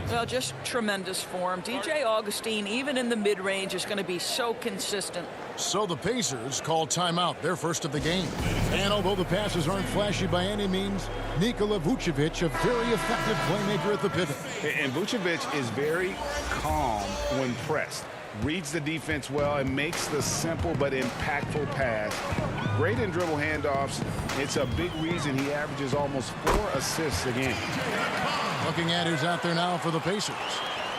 Well, just tremendous form. DJ Augustine, even in the mid-range, is going to be so consistent. So the Pacers call timeout, their first of the game. And although the passes aren't flashy by any means, Nikola Vucevic, a very effective playmaker at the pivot. And Vucevic is very calm when pressed. Reads the defense well and makes the simple but impactful pass. Great in dribble handoffs. It's a big reason he averages almost 4 assists a game. Looking at who's out there now for the Pacers.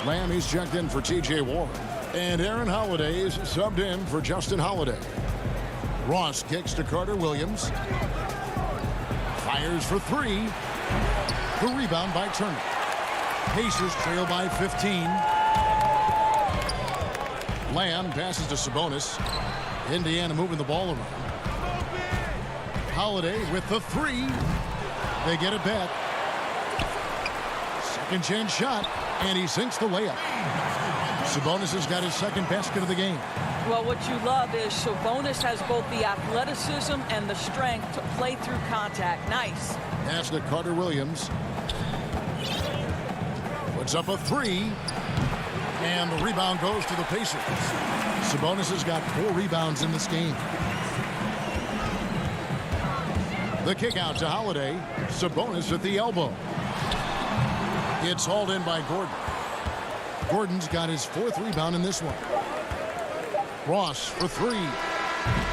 Lamb, he's checked in for T.J. Warren. And Aaron Holiday is subbed in for Justin Holiday. Ross kicks to Carter Williams. Fires for 3. The rebound by Turner. Pacers trail by 15. Lamb passes to Sabonis. Indiana moving the ball around. Holiday with the 3. They get it back. Second chance shot, and he sinks the layup. Sabonis has got his second basket of the game. Well, what you love is Sabonis has both the athleticism and the strength to play through contact. Nice. Pass to Carter Williams. Puts up a 3. And the rebound goes to the Pacers. Sabonis has got 4 rebounds in this game. The kick out to Holiday. Sabonis at the elbow. It's hauled in by Gordon. Gordon's got his 4th rebound in this one. Ross for 3.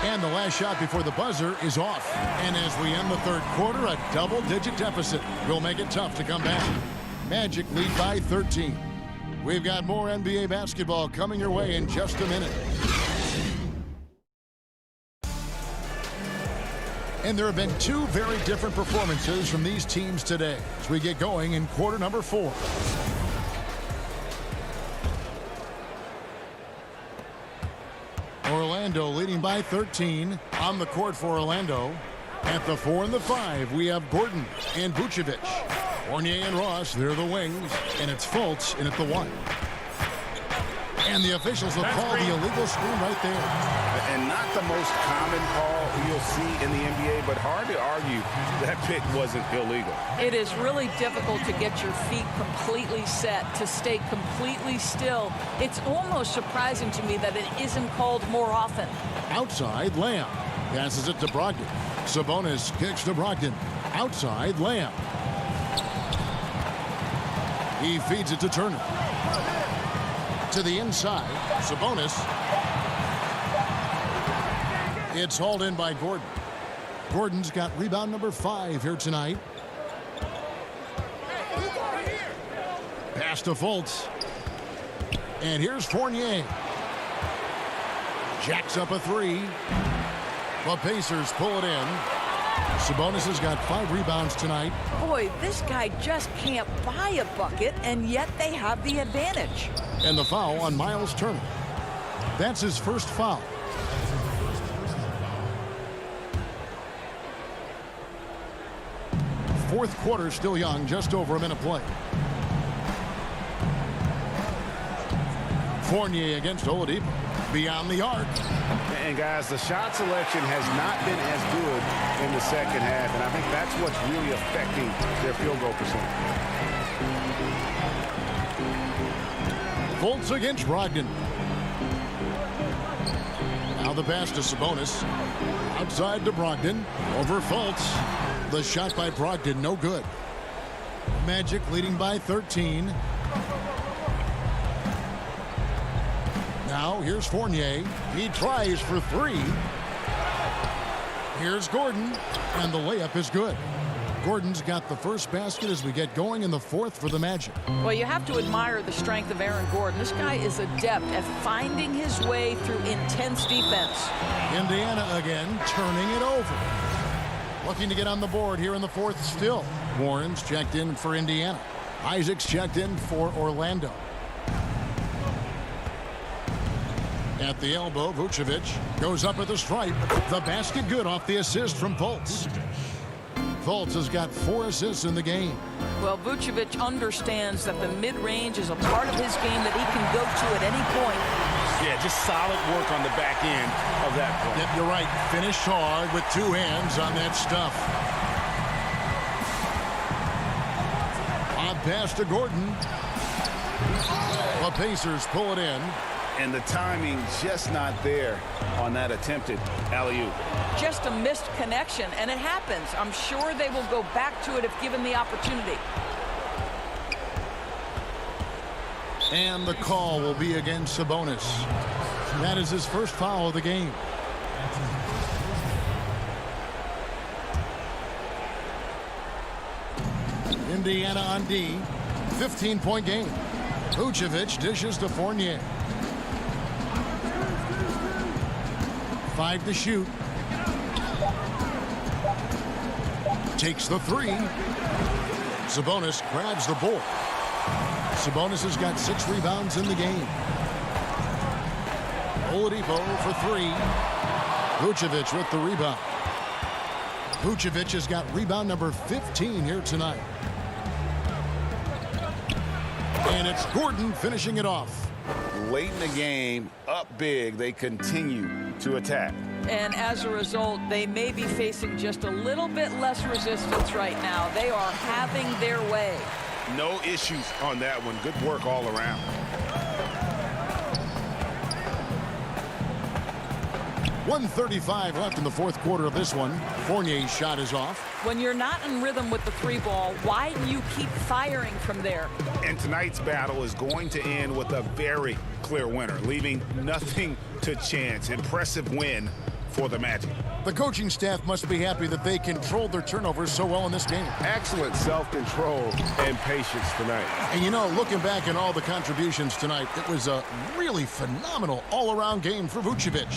And the last shot before the buzzer is off. And as we end the third quarter, a double-digit deficit will make it tough to come back. Magic lead by 13. We've got more NBA basketball coming your way in just a minute. And there have been two very different performances from these teams today as we get going in quarter number 4. Orlando leading by 13 on the court for Orlando. At the 4 and the 5, we have Gordon and Vucevic. Fournier and Ross, they're the wings, and it's Fultz in at the 1. And the officials will call the illegal screen right there. And not the most common call you'll see in the NBA, but hard to argue that pick wasn't illegal. It is really difficult to get your feet completely set, to stay completely still. It's almost surprising to me that it isn't called more often. Outside, Lamb passes it to Brogdon. Sabonis kicks to Brogdon. Outside, Lamb. He feeds it to Turner. To the inside, Sabonis. It's hauled in by Gordon. Gordon's got rebound number 5 here tonight. Pass to Fultz. And here's Fournier. Jacks up a 3. The Pacers pull it in. Sabonis has got 5 rebounds tonight. Boy, this guy just can't buy a bucket, and yet they have the advantage. And the foul on Miles Turner. That's his first foul. Fourth quarter still young, just over a minute play. Fournier against Oladipo. Beyond the arc. And guys, the shot selection has not been as good in the second half, and I think that's what's really affecting their field goal percentage. Fultz against Brogdon. Now the pass to Sabonis. Outside to Brogdon. Over Fultz. The shot by Brogdon, no good. Magic leading by 13. Now here's Fournier. He tries for 3. Here's Gordon. And the layup is good. Gordon's got the first basket as we get going in the fourth for the Magic. Well, you have to admire the strength of Aaron Gordon. This guy is adept at finding his way through intense defense. Indiana again, turning it over. Looking to get on the board here in the fourth still. Warren's checked in for Indiana. Isaac's checked in for Orlando. At the elbow, Vucevic goes up at the stripe. The basket good off the assist from Fultz. Fultz has got 4 assists in the game. Well, Vucevic understands that the mid-range is a part of his game that he can go to at any point. Yeah, just solid work on the back end of that play. Yep, you're right. Finish hard with 2 hands on that stuff. On pass to Gordon. The Pacers pull it in. And the timing just not there on that attempted alley-oop. Just a missed connection, and it happens. I'm sure they will go back to it if given the opportunity. And the call will be against Sabonis. That is his first foul of the game. Indiana on D. 15-point game. Vucevic dishes to Fournier. 5 to shoot. Takes the 3. Sabonis grabs the board. Sabonis has got 6 rebounds in the game. Oladipo for 3. Vucevic with the rebound. Vucevic has got rebound number 15 here tonight. And it's Gordon finishing it off. Late in the game, up big, they continue to attack. And as a result, they may be facing just a little bit less resistance right now. They are having their way. No issues on that one. Good work all around. .135 left in the fourth quarter of this one. Fournier's shot is off. When you're not in rhythm with the 3 ball, why do you keep firing from there? And tonight's battle is going to end with a very clear winner, leaving nothing to chance. Impressive win for the Magic. The coaching staff must be happy that they controlled their turnovers so well in this game. Excellent self-control and patience tonight. And you know, looking back at all the contributions tonight, it was a really phenomenal all-around game for Vucevic.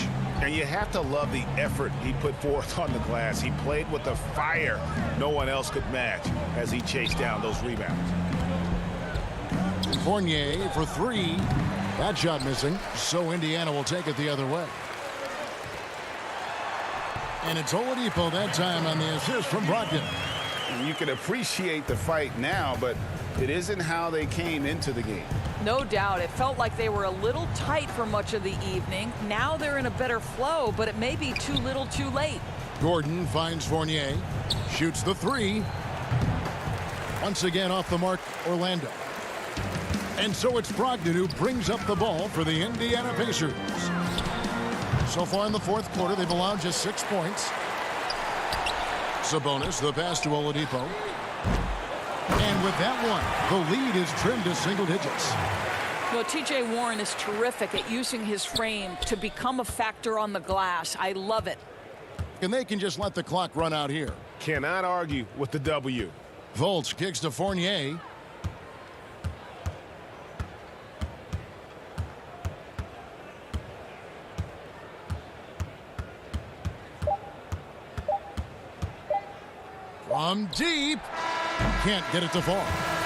And you have to love the effort he put forth on the glass. He played with a fire no one else could match as he chased down those rebounds. Fournier for three. That shot missing, so Indiana will take it the other way. And it's Oladipo that time on the assist from Brogdon. You can appreciate the fight now, but it isn't how they came into the game. No doubt. It felt like they were a little tight for much of the evening. Now they're in a better flow, but it may be too little too late. Gordon finds Fournier. Shoots the three. Once again off the mark, Orlando. And so it's Brogdon who brings up the ball for the Indiana Pacers. So far in the fourth quarter, they've allowed just 6 points. Sabonis, the pass to Oladipo. And with that one, the lead is trimmed to single digits. You know, T.J. Warren is terrific at using his frame to become a factor on the glass. I love it. And they can just let the clock run out here. Cannot argue with the W. Fultz kicks to Fournier. From deep. Can't get it to fall.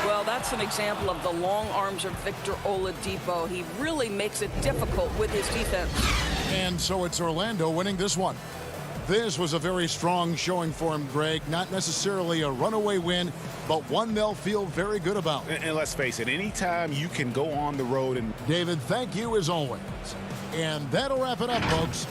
Well, that's an example of the long arms of Victor Oladipo. He really makes it difficult with his defense. And so it's Orlando winning this one. This was a very strong showing for him, Greg. Not necessarily a runaway win, but one they'll feel very good about. And let's face it, anytime you can go on the road and... David, thank you as always. And that'll wrap it up, folks.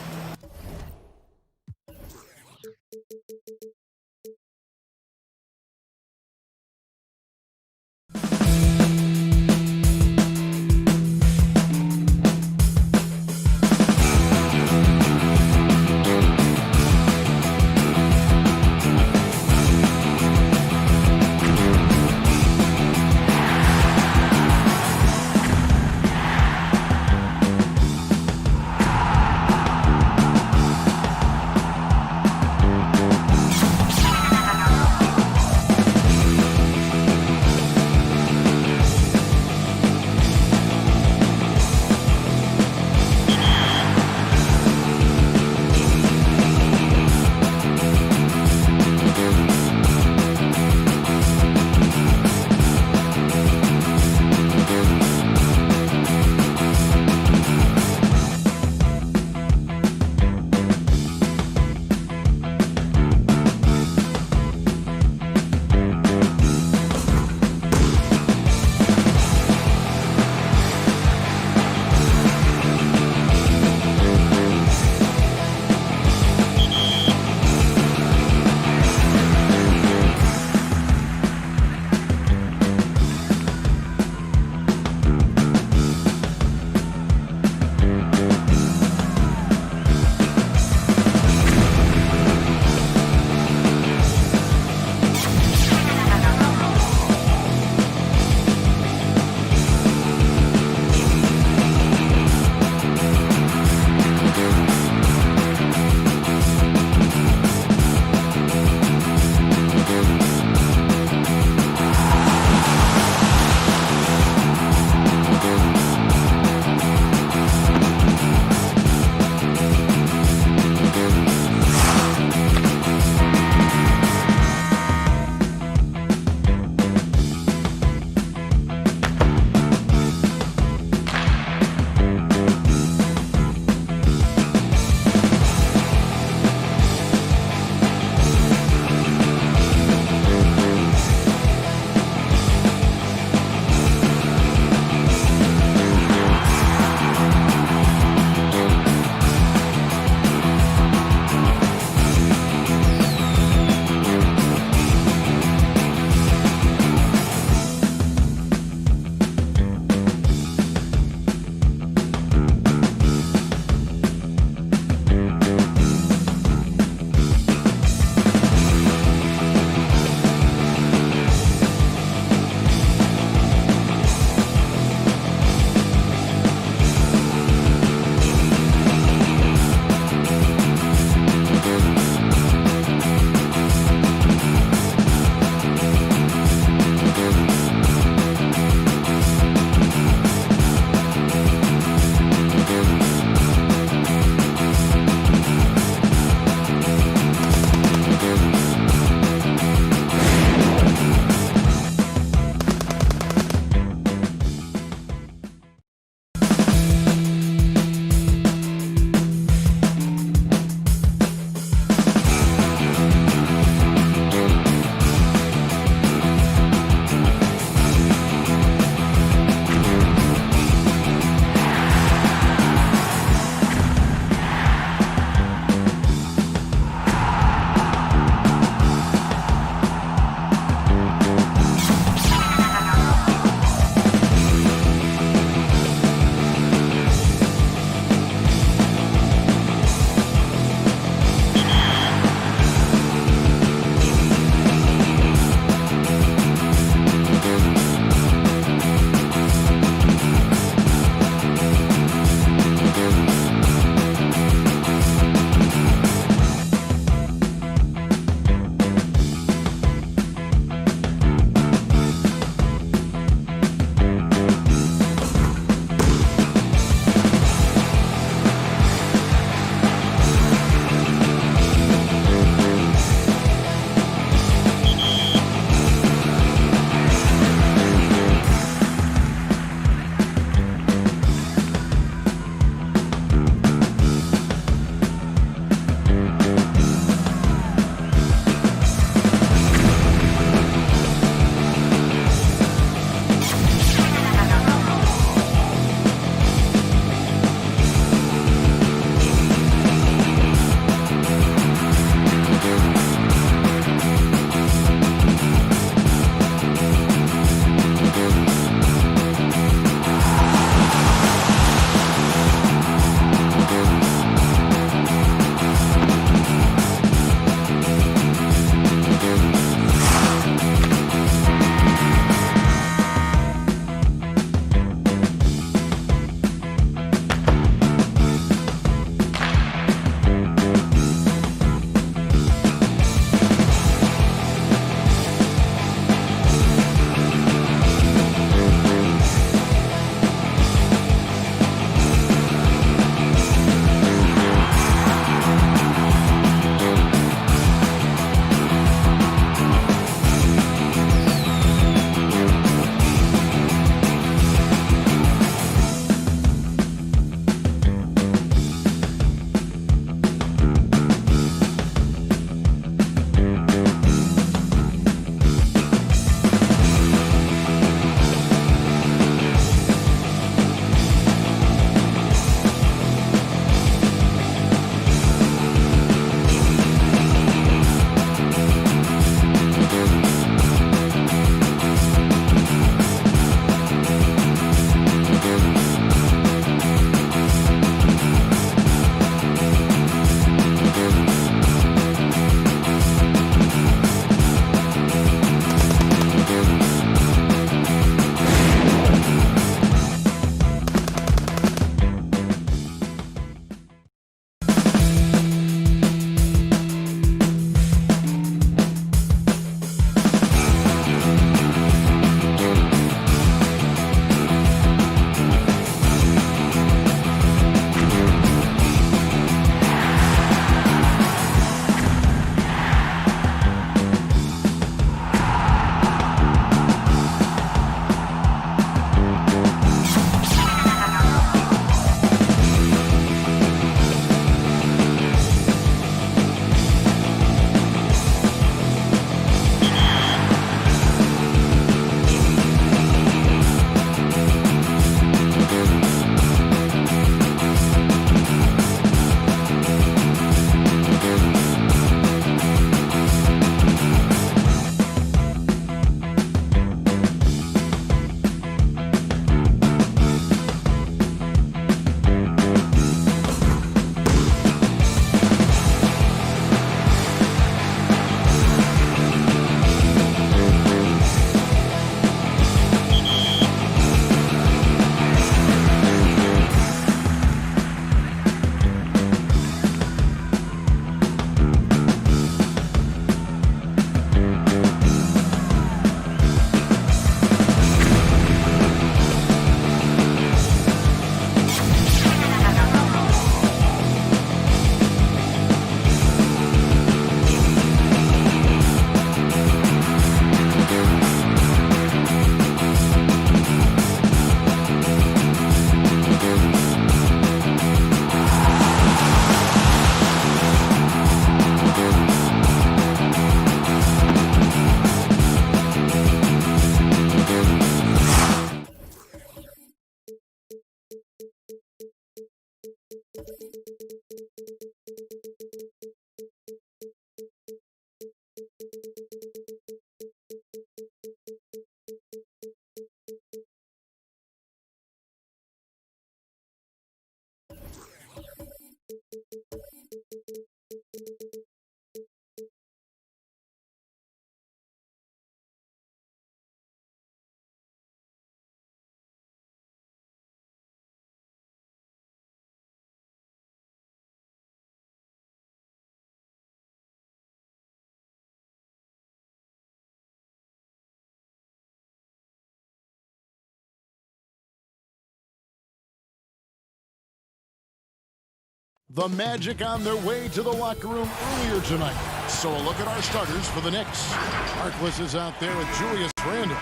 The Magic on their way to the locker room earlier tonight. So a look at our starters for the Knicks. Harkless is out there with Julius Randle.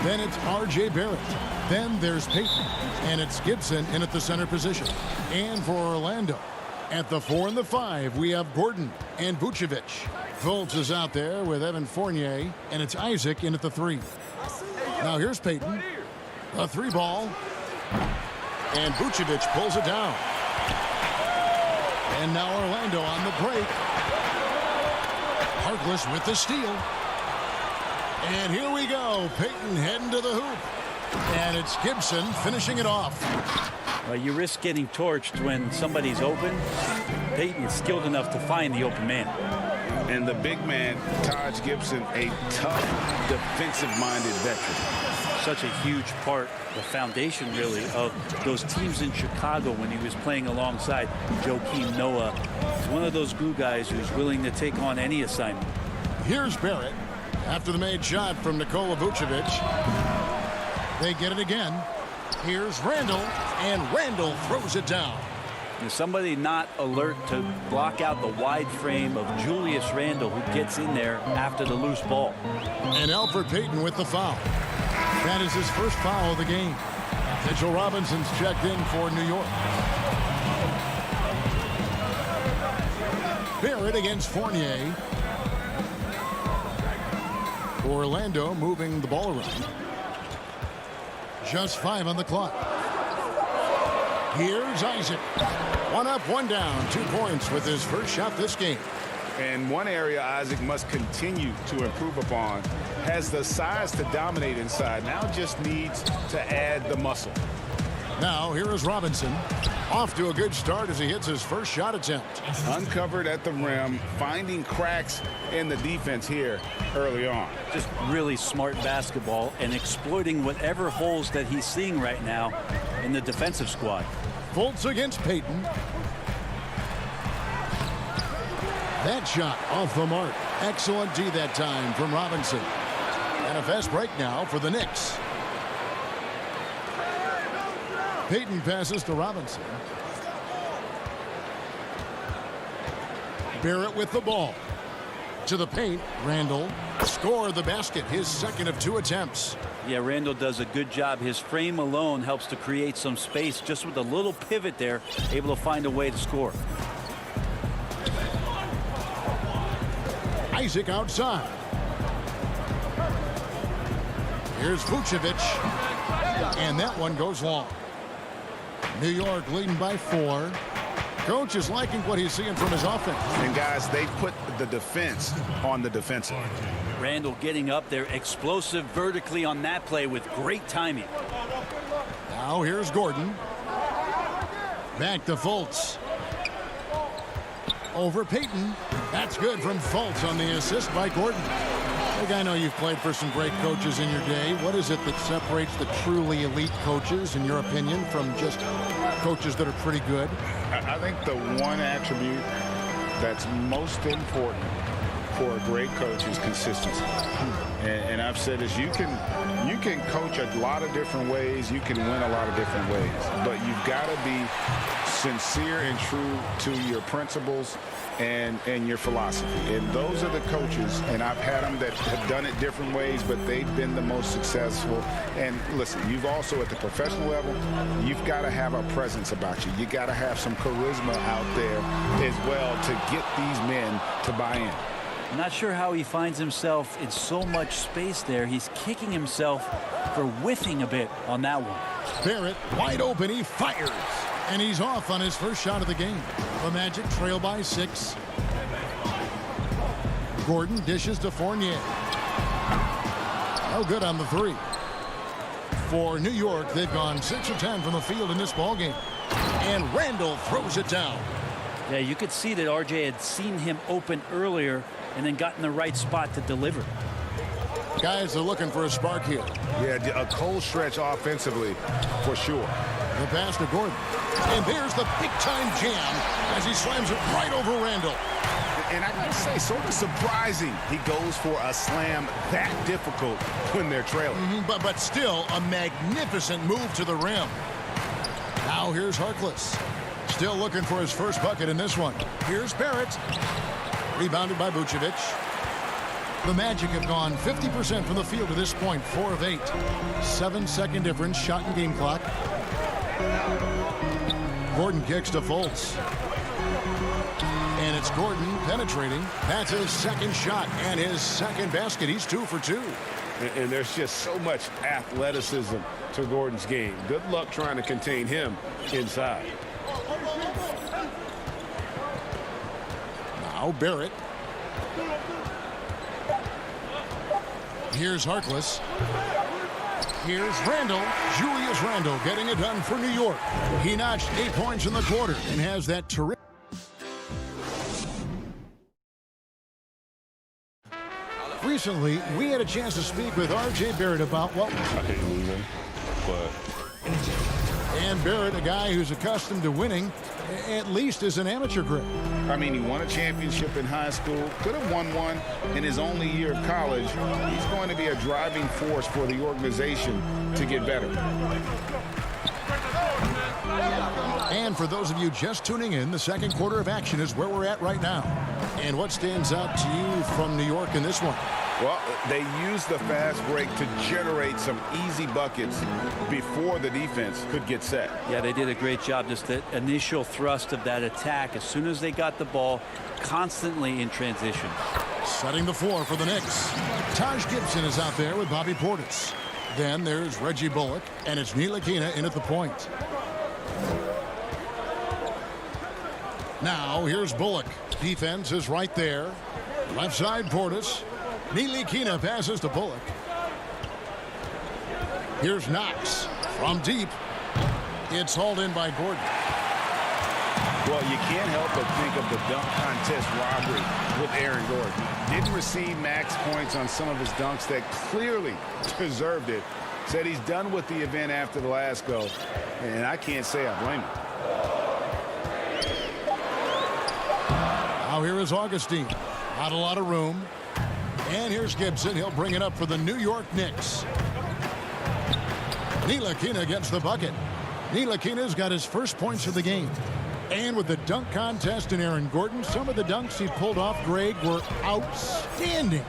Then it's R.J. Barrett. Then there's Payton. And it's Gibson in at the center position. And for Orlando, at the 4 and the 5, we have Gordon and Vucevic. Fultz is out there with Evan Fournier. And it's Isaac in at the 3. Now here's Payton. A 3 ball. And Vucevic pulls it down. And now Orlando on the break. Harkless with the steal. And here we go. Payton heading to the hoop. And it's Gibson finishing it off. You risk getting torched when somebody's open. Payton is skilled enough to find the open man. And the big man, Taj Gibson, a tough, defensive-minded veteran. Such a huge part, the foundation really, of those teams in Chicago when he was playing alongside Joakim Noah. He's one of those glue guys who's willing to take on any assignment. Here's Barrett after the made shot from Nikola Vucevic. They get it again. Here's Randle, and Randle throws it down. There's somebody not alert to block out the wide frame of Julius Randle, who gets in there after the loose ball. And Elfrid Payton with the foul. That is his first foul of the game. Mitchell Robinson's checked in for New York. Barrett against Fournier. Orlando moving the ball around. Just 5 on the clock. Here's Isaac. 1 up, 1 down. 2 points with his first shot this game. And one area Isaac must continue to improve upon. Has the size to dominate inside. Now just needs to add the muscle. Now here is Robinson. Off to a good start as he hits his first shot attempt. Uncovered at the rim, finding cracks in the defense here early on. Just really smart basketball and exploiting whatever holes that he's seeing right now in the defensive squad. Fultz against Payton. That shot off the mark. Excellent D that time from Robinson. And a fast break now for the Knicks. Payton passes to Robinson. Barrett with the ball. To the paint. Randle scored the basket. His second of 2 attempts. Yeah, Randle does a good job. His frame alone helps to create some space. Just with a little pivot there, able to find a way to score. Isaac outside. Here's Vucevic. And that one goes long. New York leading by 4. Coach is liking what he's seeing from his offense. And guys, they put the defense on the defensive. Randle getting up there, explosive vertically on that play with great timing. Now here's Gordon. Back to Fultz. Over Payton. That's good from Fultz on the assist by Gordon. Look, I know you've played for some great coaches in your day. What is it that separates the truly elite coaches, in your opinion, from just coaches that are pretty good? I think the one attribute that's most important for a great coach is consistency. And I've said this, you can coach a lot of different ways, you can win a lot of different ways, but you've got to be sincere and true to your principles and your philosophy. And those are the coaches, and I've had them that have done it different ways, but they've been the most successful. And listen, you've also at the professional level, you've got to have a presence about you. You got to have some charisma out there as well to get these men to buy in. I'm not sure how he finds himself in so much space there. He's kicking himself for whiffing a bit on that one. Barrett wide open. He fires. And he's off on his first shot of the game. The Magic trail by 6. Gordon dishes to Fournier. No good on the 3. For New York, they've gone 6 of 10 from the field in this ballgame. And Randle throws it down. Yeah, you could see that RJ had seen him open earlier and then got in the right spot to deliver. Guys are looking for a spark here. Yeah, a cold stretch offensively for sure. The pass to Gordon. And there's the big-time jam as he slams it right over Randle. And I got to say, sort of surprising he goes for a slam that difficult when they're trailing. But still a magnificent move to the rim. Now here's Harkless. Still looking for his first bucket in this one. Here's Barrett. Rebounded by Vucevic. The Magic have gone 50% from the field to this point, 4 of 8. 7-second difference, shot and game clock. Gordon kicks to Fultz. And it's Gordon penetrating. That's his second shot and his second basket. He's 2 for 2. And there's just so much athleticism to Gordon's game. Good luck trying to contain him inside. Now Barrett. Here's Harkless. Here's Randle. Julius Randle getting it done for New York. He notched 8 points in the quarter and has that terrific. Recently, we had a chance to speak with R.J. Barrett about what... I hate losing, but... And Barrett, a guy who's accustomed to winning, at least as an amateur grade. I mean, he won a championship in high school, could have won one in his only year of college. He's going to be a driving force for the organization to get better. And for those of you just tuning in, the second quarter of action is where we're at right now. And what stands out to you from New York in this one? Well, they used the fast break to generate some easy buckets before the defense could get set. Yeah, they did a great job. Just the initial thrust of that attack, as soon as they got the ball, constantly in transition. Setting the floor for the Knicks. Taj Gibson is out there with Bobby Portis. Then there's Reggie Bullock, and it's Ntilikina in at the point. Now here's Bullock. Defense is right there. Left side Portis. Ntilikina passes to Bullock. Here's Knox from deep. It's hauled in by Gordon. Well, you can't help but think of the dunk contest robbery with Aaron Gordon. Didn't receive max points on some of his dunks that clearly deserved it. Said he's done with the event after the last go, and I can't say I blame him. Now here is Augustine. Not a lot of room. And here's Gibson. He'll bring it up for the New York Knicks. Ntilikina gets the bucket. Ntilikina's got his first points of the game. And with the dunk contest in Aaron Gordon, some of the dunks he pulled off, Greg, were outstanding.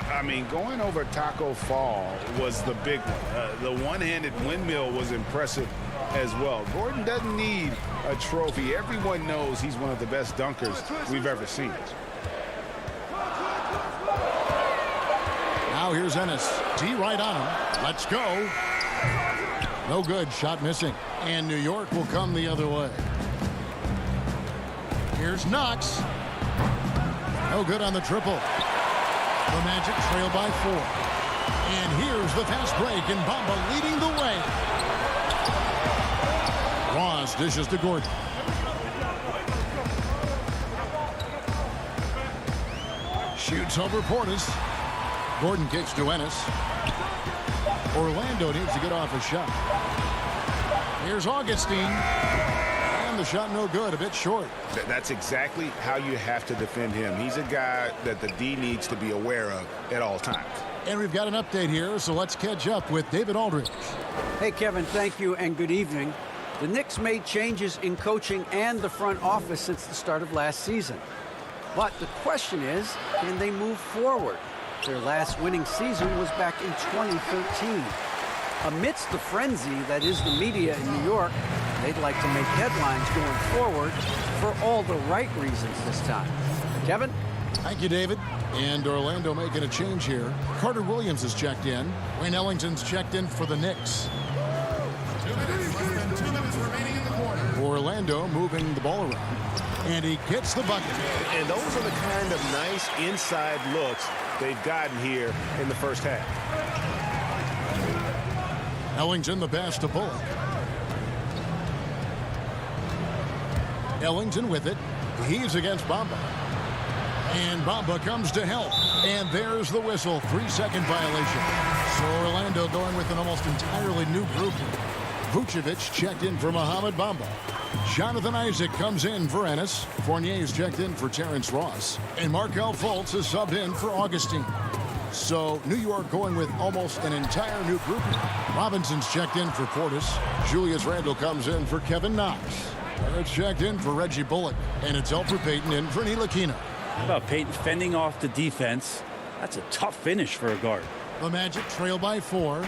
I mean, going over Taco Fall was the big one. The one-handed windmill was impressive as well. Gordon doesn't need a trophy. Everyone knows he's one of the best dunkers we've ever seen. Now here's Ennis. D right on him. Let's go. No good. Shot missing. And New York will come the other way. Here's Knox. No good on the triple. The Magic trail by 4. And here's the fast break, and Bamba leading the way. Ross dishes to Gordon. Shoots over Portis. Gordon kicks to Ennis. Orlando needs to get off a shot. Here's Augustine. And the shot no good, a bit short. That's exactly how you have to defend him. He's a guy that the D needs to be aware of at all times. And we've got an update here, so let's catch up with David Aldridge. Hey, Kevin, thank you and good evening. The Knicks made changes in coaching and the front office since the start of last season. But the question is, can they move forward? Their last winning season was back in 2013. Amidst the frenzy that is the media in New York, they'd like to make headlines going forward for all the right reasons this time. Kevin? Thank you, David. And Orlando making a change here. Carter Williams has checked in. Wayne Ellington's checked in for the Knicks. 2 minutes, less than 2 minutes remaining in the quarter. Orlando moving the ball around. And he gets the bucket. And those are the kind of nice inside looks they've gotten here in the first half. Ellington the pass to Bullock. Ellington with it. He's against Bamba. And Bamba comes to help. And there's the whistle. 3-second violation. So Orlando going with an almost entirely new group. Vucevic checked in for Mohamed Bamba. Jonathan Isaac comes in for Ennis. Fournier's checked in for Terrence Ross. And Markelle Fultz is subbed in for Augustine. So New York going with almost an entire new group. Robinson's checked in for Portis. Julius Randle comes in for Kevin Knox. It's checked in for Reggie Bullock, and it's Elfrid Payton in for Ntilikina. How about Payton fending off the defense? That's a tough finish for a guard. The Magic trail by 4.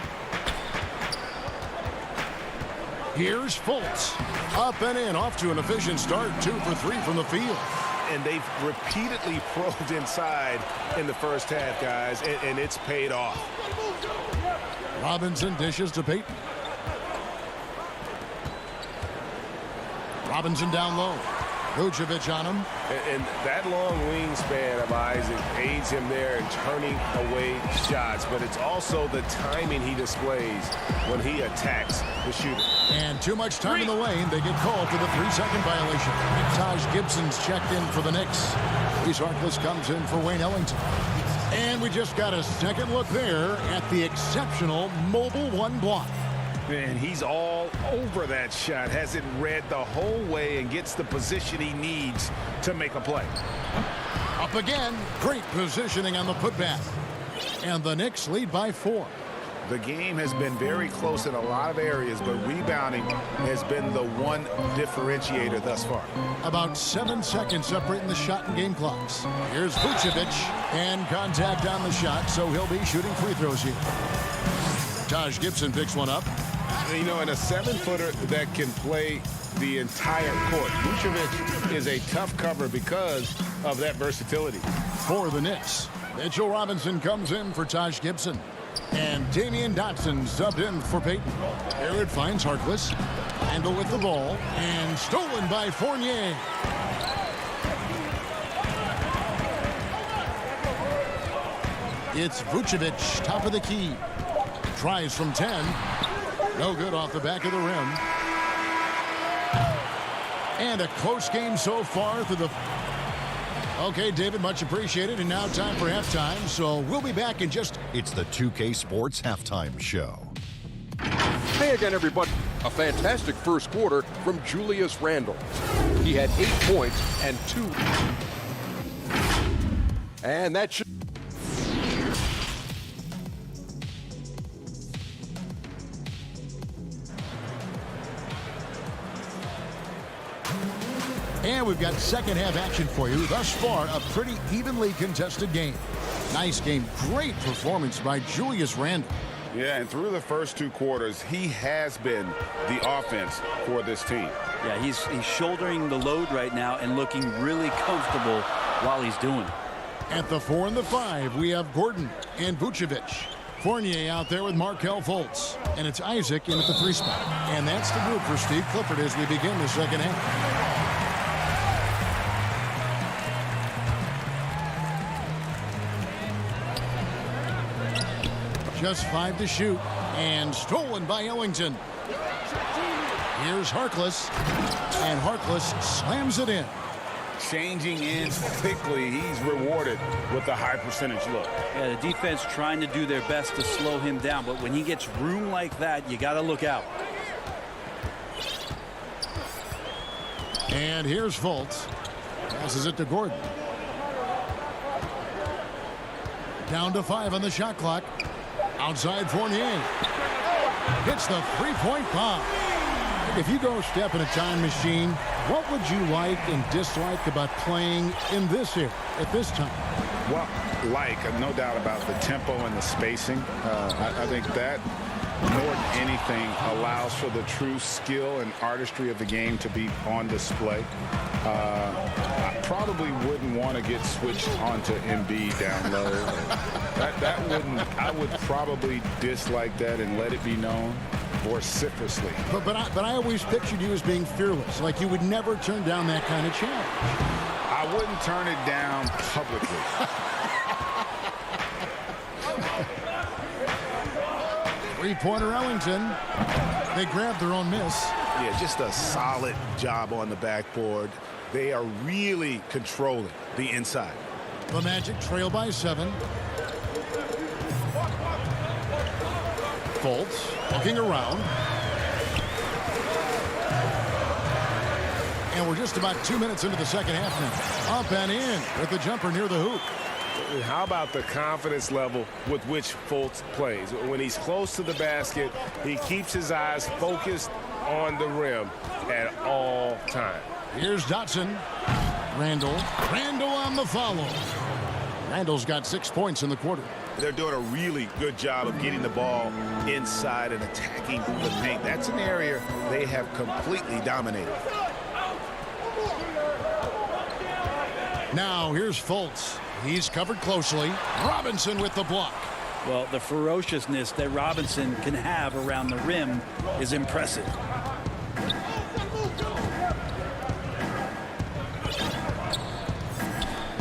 Here's Fultz. Up and in, off to an efficient start. 2 for 3 from the field. And they've repeatedly probed inside in the first half, guys, and it's paid off. Robinson dishes to Payton. Robinson down low. Vucevic on him. And that long wingspan of Isaac aids him there in turning away shots, but it's also the timing he displays when he attacks the shooter. And too much time in the lane. They get called for the 3-second violation. Taj Gibson's checked in for the Knicks. Reese Harkless comes in for Wayne Ellington. And we just got a second look there at the exceptional mobile 1 block. And he's all over that shot, has it read the whole way and gets the position he needs to make a play. Up again. Great positioning on the putback. And the Knicks lead by 4. The game has been very close in a lot of areas, but rebounding has been the one differentiator thus far. About 7 seconds separating the shot and game clocks. Here's Vucevic, and contact on the shot, so he'll be shooting free throws here. Taj Gibson picks one up. You know, and a 7-footer that can play the entire court. Vucevic is a tough cover because of that versatility. For the Knicks, Mitchell Robinson comes in for Taj Gibson. And Damian Dotson subbed in for Payton. Here it finds Harkless. Handle with the ball. And stolen by Fournier. It's Vucevic, top of the key. Tries from 10. No good off the back of the rim. And a close game so far through the... Okay, David, much appreciated. And now time for halftime. So we'll be back in just... It's the 2K Sports Halftime Show. Hey again, everybody. A fantastic first quarter from Julius Randle. He had 8 points and 2. And that should... And we've got second half action for you. Thus far, a pretty evenly contested game. Nice game. Great performance by Julius Randle. Yeah, and through the first 2 quarters, he has been the offense for this team. Yeah, he's shouldering the load right now and looking really comfortable while he's doing it. At the 4 and the 5, we have Gordon and Vucevic. Fournier out there with Markelle Fultz. And it's Isaac in at the 3 spot. And that's the group for Steve Clifford as we begin the second half. Just 5 to shoot, and stolen by Ellington. Here's Harkless, and Harkless slams it in. Changing ends quickly, he's rewarded with a high percentage look. Yeah, the defense trying to do their best to slow him down, but when he gets room like that, you got to look out. And here's Fultz. Passes it to Gordon. Down to 5 on the shot clock. Outside Fournier. Hits the 3-point bomb. If you go step in a time machine, what would you like and dislike about playing in this era at this time? Well, no doubt about the tempo and the spacing. I think that more than anything allows for the true skill and artistry of the game to be on display. I probably wouldn't want to get switched onto Embiid down low. I would probably dislike that and let it be known vociferously. But I always pictured you as being fearless, like you would never turn down that kind of challenge. I wouldn't turn it down publicly. Three-pointer Ellington. They grabbed their own miss. Yeah, just a solid job on the backboard. They are really controlling the inside. The Magic trail by 7. Fultz looking around. And we're just about 2 minutes into the second half now. Up and in with the jumper near the hoop. How about the confidence level with which Fultz plays? When he's close to the basket, he keeps his eyes focused on the rim at all times. Here's Dotson. Randall on the follow. Randall's got 6 points in the quarter. They're doing a really good job of getting the ball inside and attacking the paint. That's an area they have completely dominated. Now here's Fultz. He's covered closely. Robinson with the block. Well, the ferociousness that Robinson can have around the rim is impressive.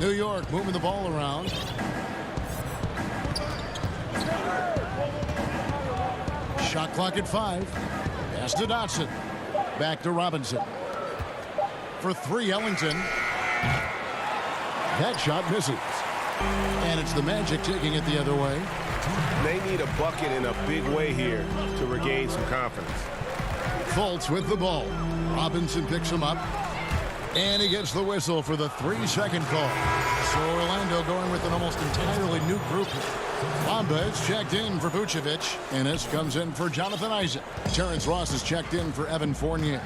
New York moving the ball around. Shot clock at 5. Pass to Dotson. Back to Robinson. For 3, Ellington. That shot misses. And it's the Magic taking it the other way. They need a bucket in a big way here to regain some confidence. Fultz with the ball. Robinson picks him up. And he gets the whistle for the 3-second call. So Orlando going with an almost entirely new group. Bamba is checked in for Vucevic. Ennis comes in for Jonathan Isaac. Terrence Ross is checked in for Evan Fournier.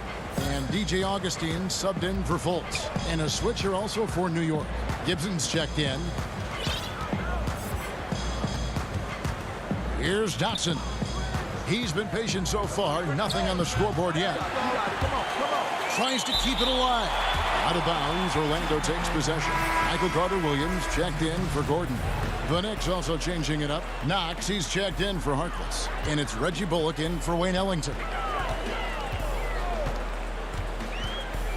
And DJ Augustine subbed in for Fultz. And a switcher also for New York. Gibson's checked in. Here's Dotson. He's been patient so far. Nothing on the scoreboard yet. Tries to keep it alive. Out of bounds, Orlando takes possession. Michael Carter-Williams checked in for Gordon. The Knicks also changing it up. Knox, he's checked in for Harkless. And it's Reggie Bullock in for Wayne Ellington.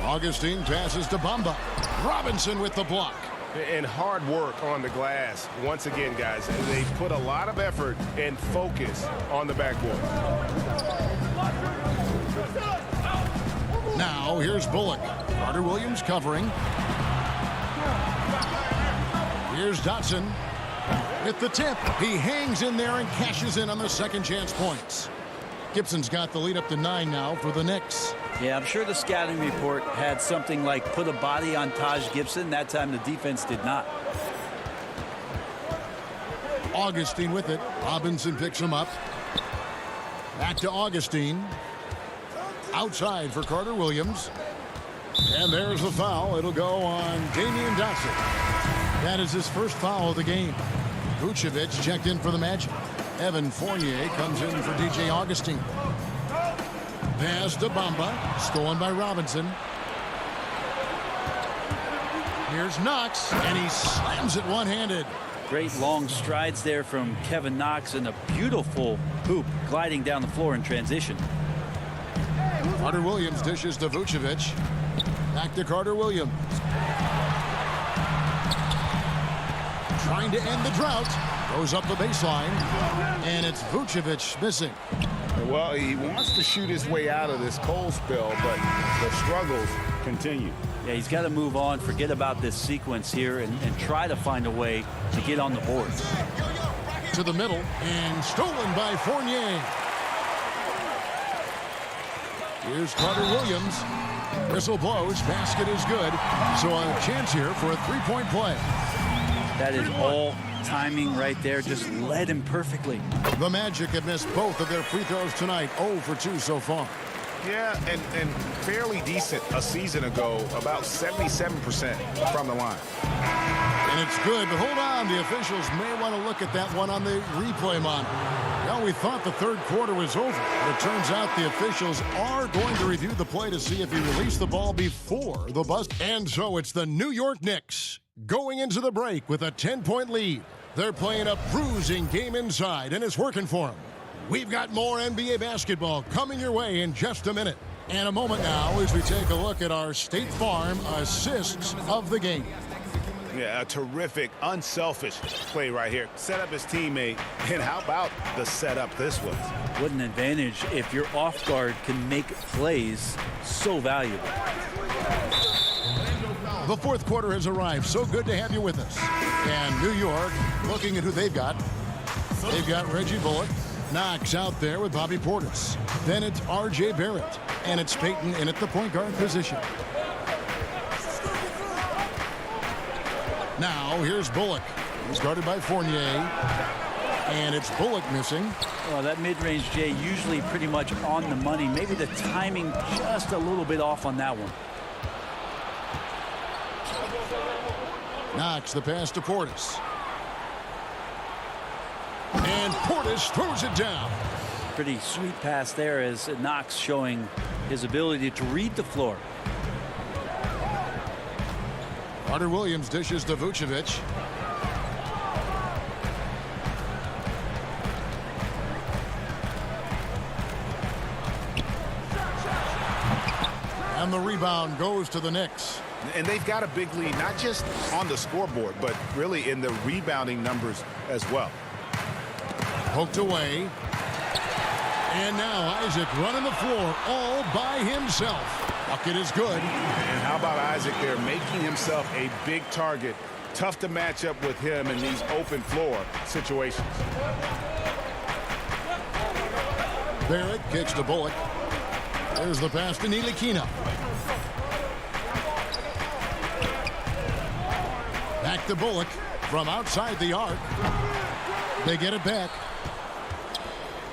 Augustine passes to Bamba. Robinson with the block. And hard work on the glass. Once again, guys, they put a lot of effort and focus on the backboard. Now, here's Bullock. Carter-Williams covering. Here's Dotson with the tip. He hangs in there and cashes in on the second chance points. Gibson's got the lead up to 9 now for the Knicks. Yeah, I'm sure the scouting report had something like put a body on Taj Gibson. That time the defense did not. Augustine with it. Robinson picks him up. Back to Augustine. Outside for Carter-Williams. And there's the foul. It'll go on Damian Dotson. That is his first foul of the game. Vucevic checked in for the Magic. Evan Fournier comes in for DJ Augustine. Pass to Bamba. Stolen by Robinson. Here's Knox. And he slams it one-handed. Great long strides there from Kevin Knox and a beautiful hoop gliding down the floor in transition. Carter-Williams dishes to Vucevic. Back to Carter-Williams. Trying to end the drought. Goes up the baseline. And it's Vucevic missing. Well, he wants to shoot his way out of this cold spell, but the struggles continue. Yeah, he's got to move on, forget about this sequence here, and try to find a way to get on the boards. To the middle, and stolen by Fournier. Here's Carter-Williams. Whistle blows, basket is good. So a chance here for a three-point play. That is all timing right there, just led him perfectly. The Magic have missed both of their free throws tonight, 0 for 2 so far. Yeah, and fairly decent a season ago, about 77% from the line. And it's good, but hold on, the officials may want to look at that one on the replay monitor. Well, we thought the third quarter was over, but it turns out the officials are going to review the play to see if he released the ball before the buzzer. And so it's the New York Knicks going into the break with a 10-point lead. They're playing a bruising game inside, and it's working for them. We've got more NBA basketball coming your way in just a minute. And a moment now as we take a look at our State Farm assists of the game. Yeah, a terrific, unselfish play right here. Set up his teammate, and how about the setup this was? What an advantage if your off guard can make plays so valuable. The fourth quarter has arrived. So good to have you with us. And New York, looking at who they've got. They've got Reggie Bullock. Knox out there with Bobby Portis. Then it's R.J. Barrett. And it's Peyton in at the point guard position. Now, here's Bullock. He's guarded by Fournier. And It's Bullock missing. Well, that mid-range, Jay, usually pretty much on the money. Maybe the timing just a little bit off on that one. Knox the pass to Portis. And Portis throws it down. Pretty sweet pass there as Knox showing his ability to read the floor. Carter Williams dishes to Vucevic. And the rebound goes to the Knicks. And they've got a big lead, not just on the scoreboard, but really in the rebounding numbers as well. Poked away. And now Isaac running the floor all by himself. Bucket is good. And how about Isaac there making himself a big target. Tough to match up with him in these open floor situations. Barrett kicks to Bullock. There's the pass to Ntilikina. Back to Bullock from outside the arc. They get it back.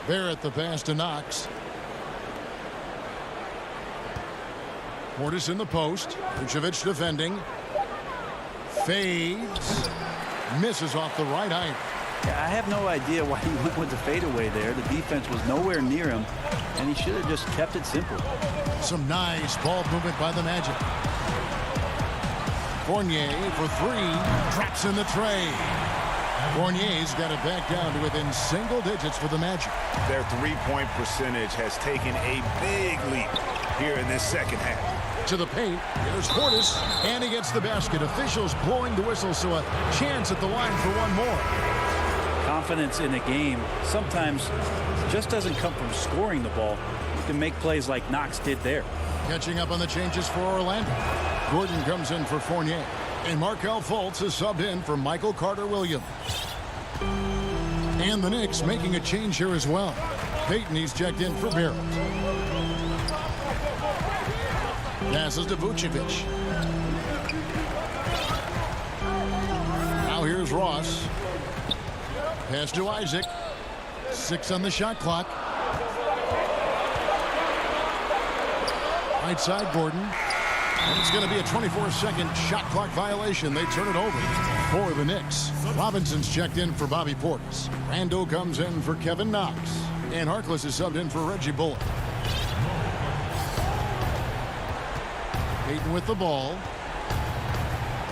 Barrett the pass to Knox. Portis in the post. Vucevic defending. Fades. Misses off the right eye. Yeah, I have no idea why he went with the fadeaway there. The defense was nowhere near him, and he should have just kept it simple. Some nice ball movement by the Magic. Fournier for three. Drops in the tray. Fournier's got it back down to within single digits for the Magic. Their three-point percentage has taken a big leap here in this second half. To the paint. There's Portis, and he gets the basket. Officials blowing the whistle, so a chance at the line for one more. Confidence in a game sometimes just doesn't come from scoring the ball. You can make plays like Knox did there. Catching up on the changes for Orlando. Gordon comes in for Fournier. And Markelle Fultz is subbed in for Michael Carter-Williams. And the Knicks making a change here as well. Payton, he's checked in for Barrett. Passes to Vucevic. Now here's Ross. Pass to Isaac. 6 on the shot clock. Right side, Gordon. And it's going to be a 24-second shot clock violation. They turn it over for the Knicks. Robinson's checked in for Bobby Portis. Randall comes in for Kevin Knox. And Harkless is subbed in for Reggie Bullock. Payton with the ball.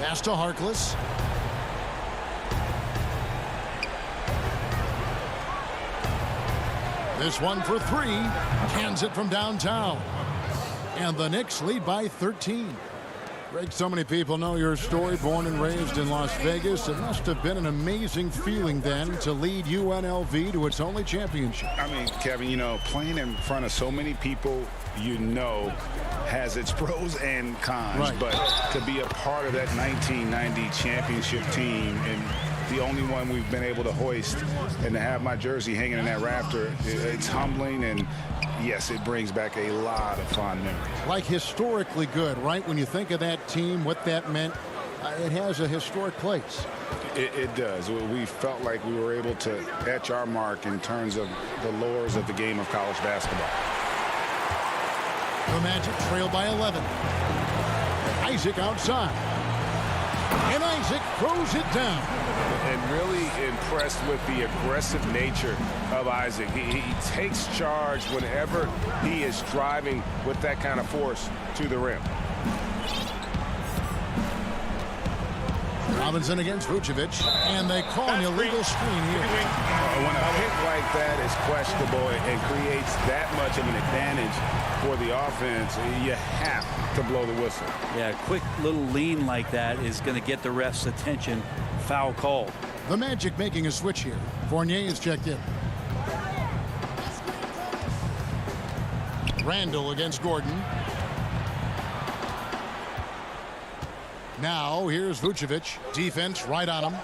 Pass to Harkless. This one for three. Cans it from downtown. And the Knicks lead by 13. Greg, so many people know your story. Born and raised in Las Vegas. It must have been an amazing feeling then to lead UNLV to its only championship. I mean, Kevin, you know, playing in front of so many people, you know, has its pros and cons. Right. But to be a part of that 1990 championship team and the only one we've been able to hoist and to have my jersey hanging in that rafter, it's humbling, and yes, it brings back a lot of fond memories. Like historically good, right? When you think of that team, what that meant, it has a historic place. It does. We felt like we were able to etch our mark in terms of the lures of the game of college basketball. The Magic trail by 11. Isaac outside. And Isaac throws it down. And really impressed with the aggressive nature of Isaac. He takes charge whenever he is driving with that kind of force to the rim. Robinson against Vucevic, and they call an illegal screen here. When a hit like that is questionable and creates that much of an advantage for the offense, you have to blow the whistle. Yeah, a quick little lean like that is going to get the ref's attention. Foul called. The Magic making a switch here. Fournier is checked in. Randall against Gordon. Now here's Vucevic. Defense right on him.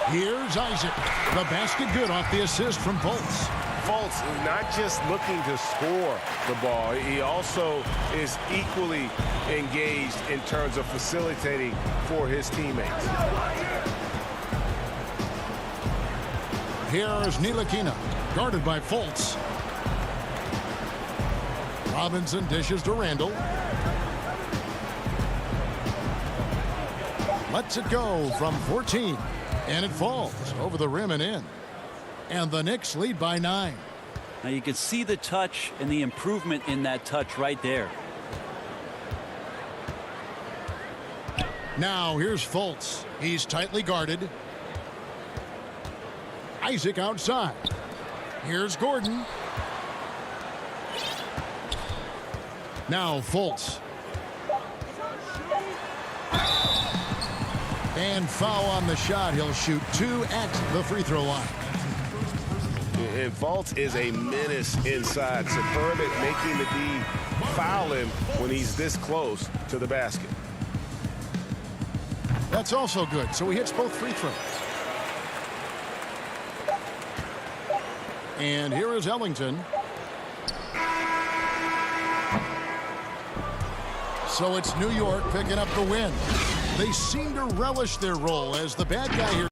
Here's Isaac. The basket good off the assist from Fultz. Fultz is not just looking to score the ball. He also is equally engaged in terms of facilitating for his teammates. Here's Ntilikina, guarded by Fultz. Robinson dishes to Randall. Lets it go from 14. And it falls over the rim and in. And the Knicks lead by 9. Now you can see the touch and the improvement in that touch right there. Now here's Fultz. He's tightly guarded. Isaac outside. Here's Gordon. Now Fultz. And foul on the shot. He'll shoot 2 at the free throw line. And Fultz is a menace inside. Superb at making the D foul him when he's this close to the basket. That's also good. So he hits both free throws. And here is Ellington. So it's New York picking up the win. They seem to relish their role as the bad guy here.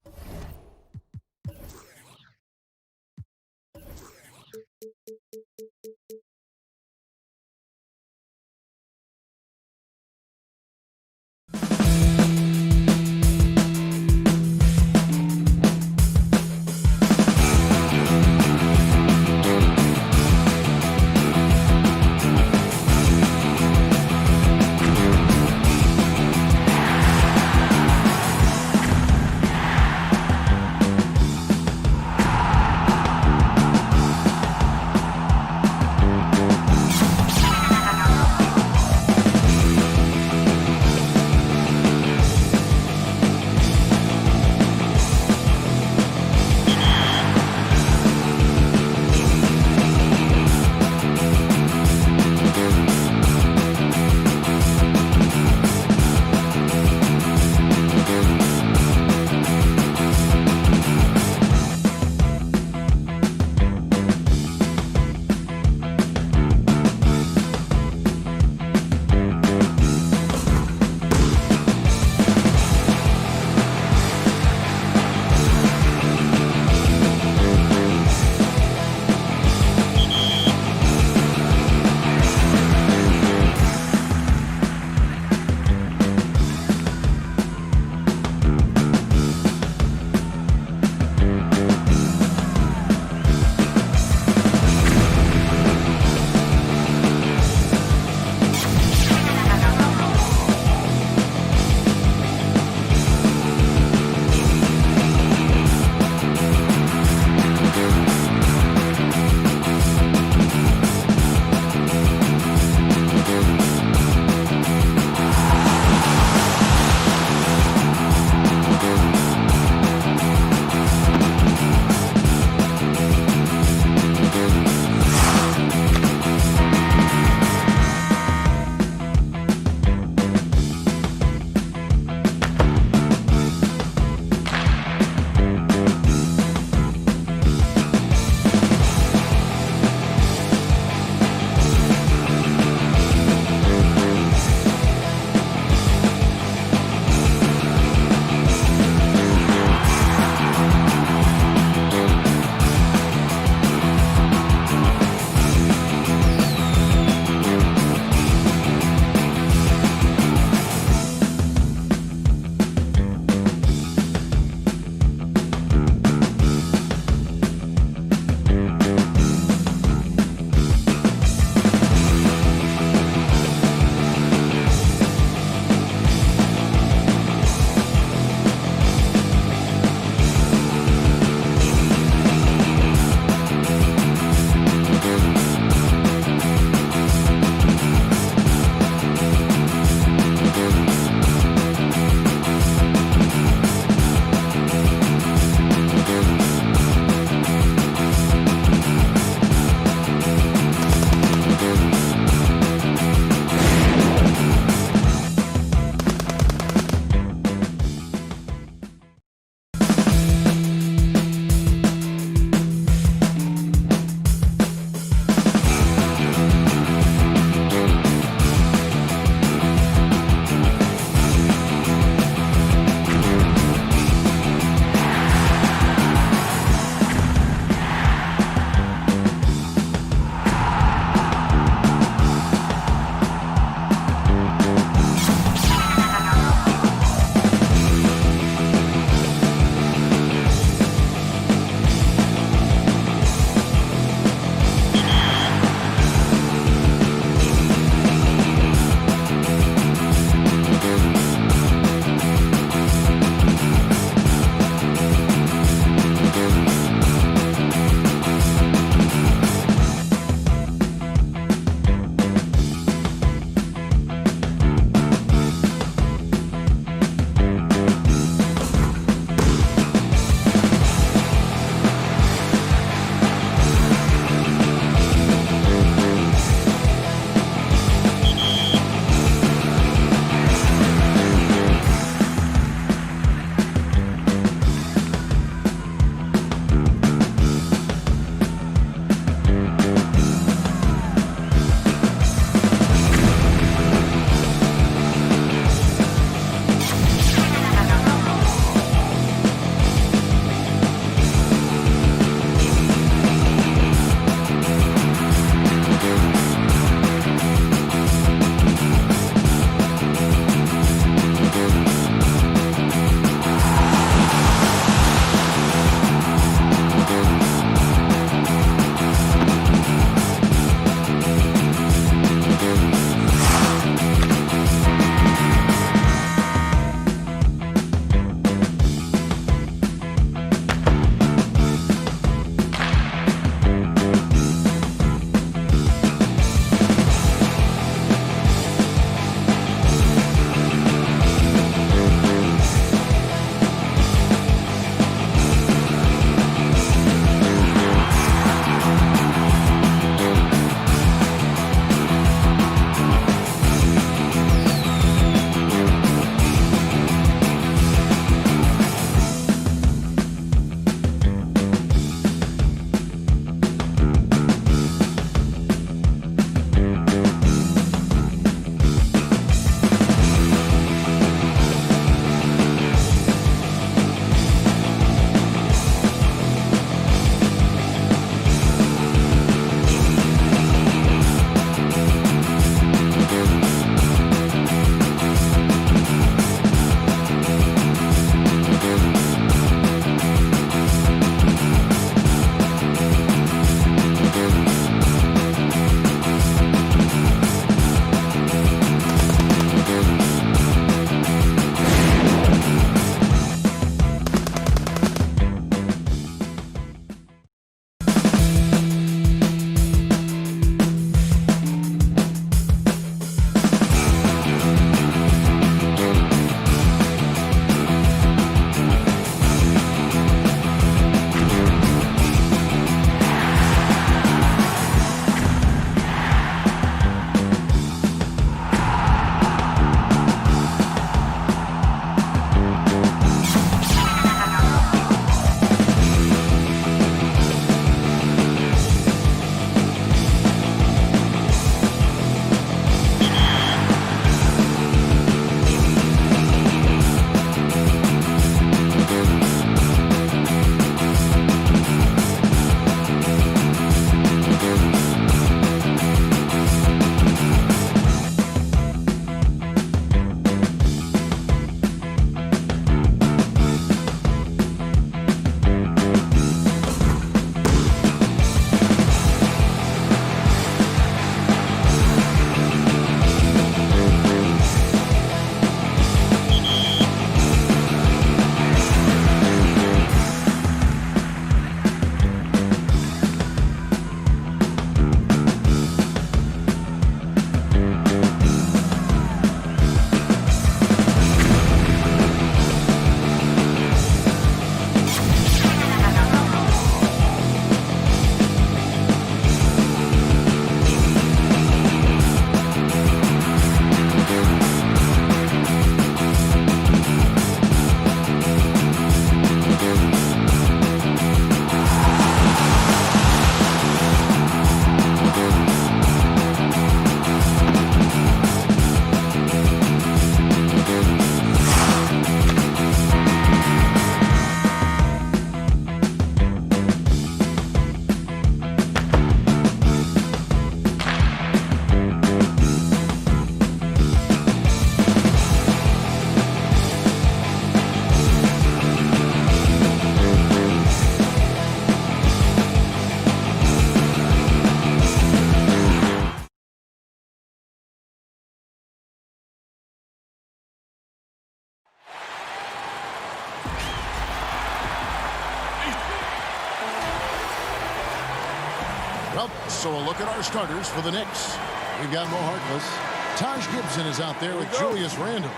Well, so a look at our starters for the Knicks. We've got Mo Harkless. Taj Gibson is out there with Julius Randle.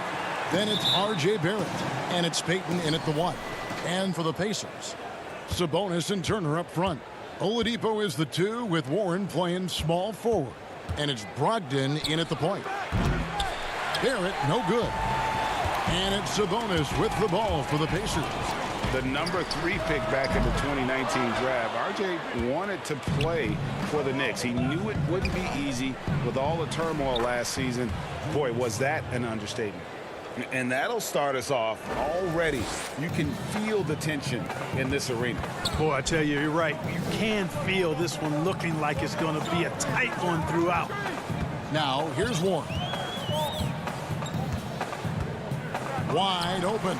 Then it's R.J. Barrett. And it's Payton in at the 1. And for the Pacers, Sabonis and Turner up front. Oladipo is the 2 with Warren playing small forward. And it's Brogdon in at the point. Barrett, no good. And it's Sabonis with the ball for the Pacers. The number 3 pick back in the 2019 draft. RJ wanted to play for the Knicks. He knew it wouldn't be easy with all the turmoil last season. Boy, was that an understatement. And that'll start us off already. You can feel the tension in this arena. Boy, I tell you, you're right. You can feel this one looking like it's going to be a tight one throughout. Now, here's Warren. Wide open.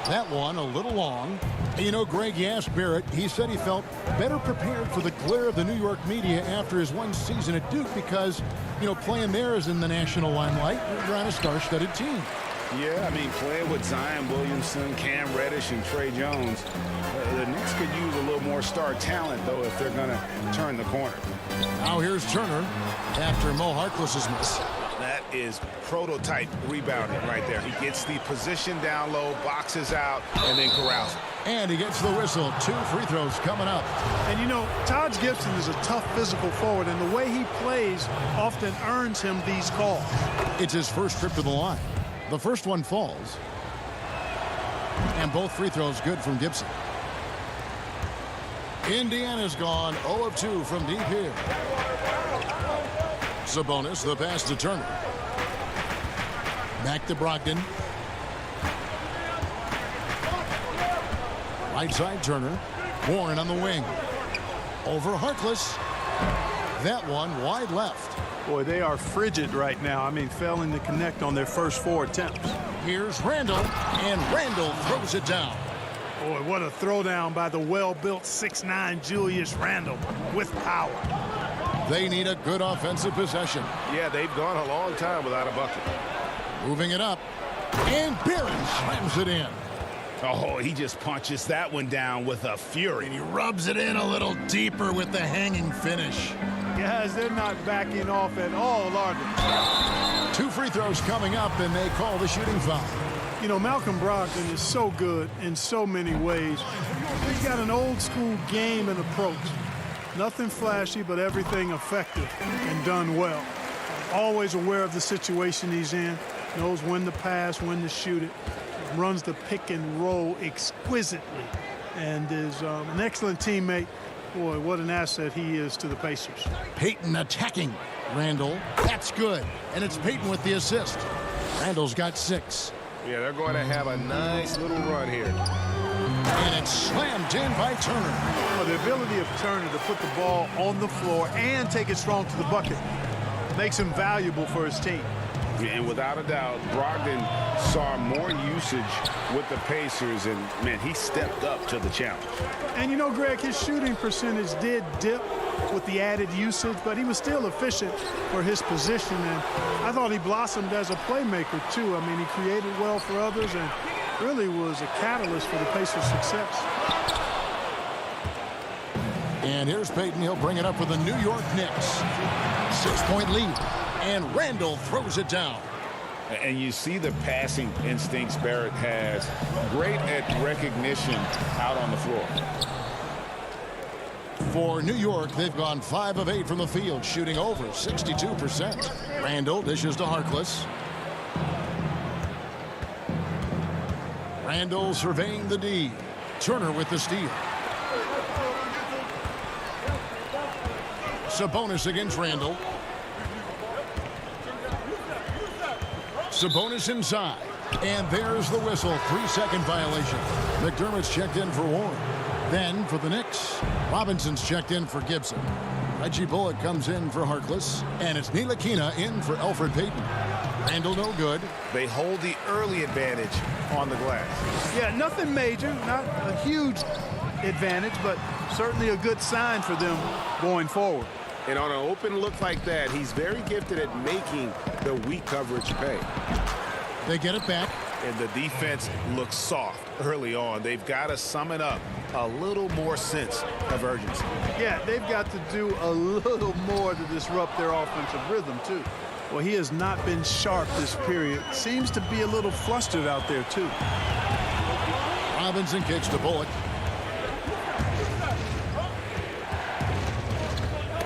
That one a little long. You know, Greg, you asked Barrett. He said he felt better prepared for the glare of the New York media after his one season at Duke because, you know, playing there is in the national limelight. You're on a star-studded team. Yeah, I mean, playing with Zion Williamson, Cam Reddish, and Trey Jones, the Knicks could use a little more star talent, though, if they're going to turn the corner. Now here's Turner after Mo Harkless's miss. That is prototype rebounding right there. He gets the position down low, boxes out, and then corrals it. And he gets the whistle. 2 free throws coming up. And, you know, Taj Gibson is a tough physical forward, and the way he plays often earns him these calls. It's his first trip to the line. The first one falls. And both free throws good from Gibson. Indiana's gone 0 of 2 from deep here. Sabonis, the pass to Turner. Back to Brogdon. Right side Turner. Warren on the wing. Over Harkless. That one wide left. Boy, they are frigid right now. I mean, failing to connect on their first 4 attempts. Here's Randle, and Randle throws it down. Boy, what a throwdown by the well-built 6'9" Julius Randle with power. They need a good offensive possession. Yeah, they've gone a long time without a bucket. Moving it up, and Barrett slams it in. Oh, he just punches that one down with a fury. And he rubs it in a little deeper with the hanging finish. Guys, they're not backing off at all, are they? 2 free throws coming up, and they call the shooting foul. You know, Malcolm Brogdon is so good in so many ways. He's got an old-school game and approach. Nothing flashy, but everything effective and done well. Always aware of the situation he's in. Knows when to pass, when to shoot it. Runs the pick and roll exquisitely. And is an excellent teammate. Boy, what an asset he is to the Pacers. Payton attacking Randle. That's good. And it's Payton with the assist. Randle's got 6. Yeah, they're going to have a nice little run here. And it's slammed in by Turner. Well, the ability of Turner to put the ball on the floor and take it strong to the bucket makes him valuable for his team. And without a doubt, Brogdon saw more usage with the Pacers, and, man, he stepped up to the challenge. And, you know, Greg, his shooting percentage did dip with the added usage, but he was still efficient for his position, and I thought he blossomed as a playmaker, too. I mean, he created well for others and really was a catalyst for the Pacers' success. And here's Payton. He'll bring it up for the New York Knicks. 6-point lead. And Randle throws it down. And you see the passing instincts Barrett has. Great at recognition out on the floor. For New York, they've gone 5 of 8 from the field, shooting over 62%. Randle dishes to Harkless. Randle surveying the D. Turner with the steal. Sabonis against Randle. Sabonis inside. And there's the whistle. 3-second violation. McDermott's checked in for Warren. Then for the Knicks, Robinson's checked in for Gibson. Reggie Bullock comes in for Harkless. And it's Ntilikina in for Elfrid Payton. Randle no good. They hold the early advantage on the glass. Yeah, nothing major, not a huge advantage, but certainly a good sign for them going forward. And on an open look like that, he's very gifted at making the weak coverage pay. They get it back. and the defense looks soft early on. They've got to summon up a little more sense of urgency. Yeah, they've got to do a little more to disrupt their offensive rhythm, too. Well, he has not been sharp this period. Seems to be a little flustered out there, too. Robinson kicks to Bullock.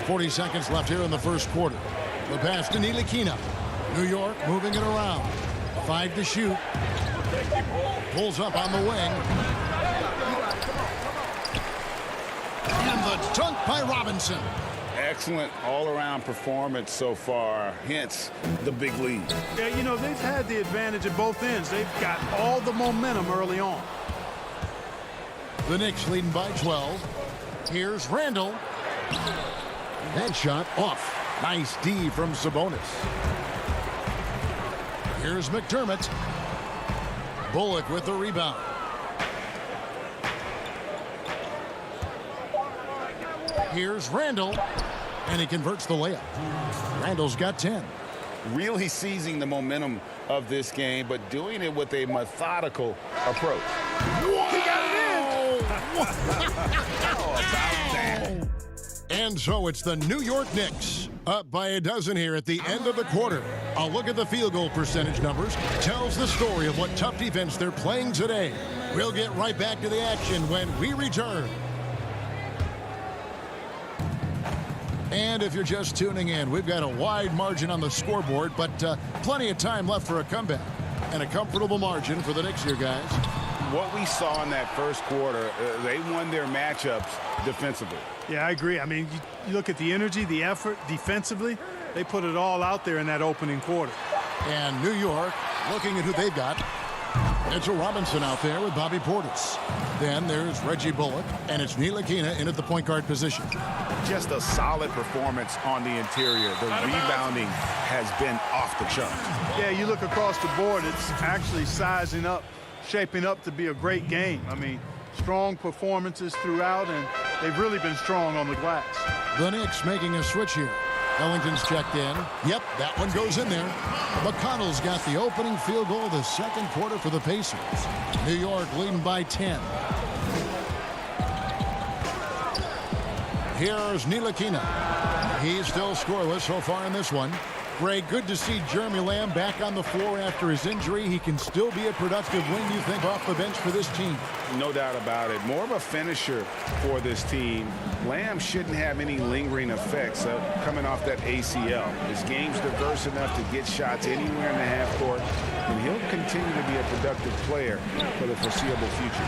40 seconds left here in the first quarter. The pass to Ntilikina. New York moving it around. 5 to shoot. Pulls up on the wing. And the dunk by Robinson. Excellent all-around performance so far, hence the big lead. Yeah, you know, they've had the advantage at both ends. They've got all the momentum early on. The Knicks leading by 12. Here's Randall. That shot off. Nice D from Sabonis. Here's McDermott. Bullock with the rebound. Here's Randall. And he converts the layup. Randall's got 10. Really seizing the momentum of this game, but doing it with a methodical approach. He got it in! How about that? And so it's the New York Knicks up by a dozen here at the end of the quarter. A look at the field goal percentage numbers tells the story of what tough defense they're playing today. We'll get right back to the action when we return. And if you're just tuning in, we've got a wide margin on the scoreboard, but plenty of time left for a comeback. And a comfortable margin for the Knicks here, guys. What we saw in that first quarter, they won their matchups defensively. Yeah, I agree. I mean, you look at the energy, the effort defensively, they put it all out there in that opening quarter. And New York looking at who they've got. Mitchell Robinson out there with Bobby Portis. Then there's Reggie Bullock, and it's Ntilikina in at the point guard position. Just a solid performance on the interior. The rebounding has been off the charts. Yeah, you look across the board, it's actually sizing up, shaping up to be a great game. I mean, strong performances throughout, and they've really been strong on the glass. The Knicks making a switch here. Ellington's checked in. Yep, that one goes in there. McConnell's got the opening field goal of the second quarter for the Pacers. New York leading by 10. Here's Ntilikina. He's still scoreless so far in this one. Greg, good to see Jeremy Lamb back on the floor after his injury. He can still be a productive wing, you think, off the bench for this team? No doubt about it. More of a finisher for this team. Lamb shouldn't have any lingering effects coming off that ACL. His game's diverse enough to get shots anywhere in the half court, and he'll continue to be a productive player for the foreseeable future.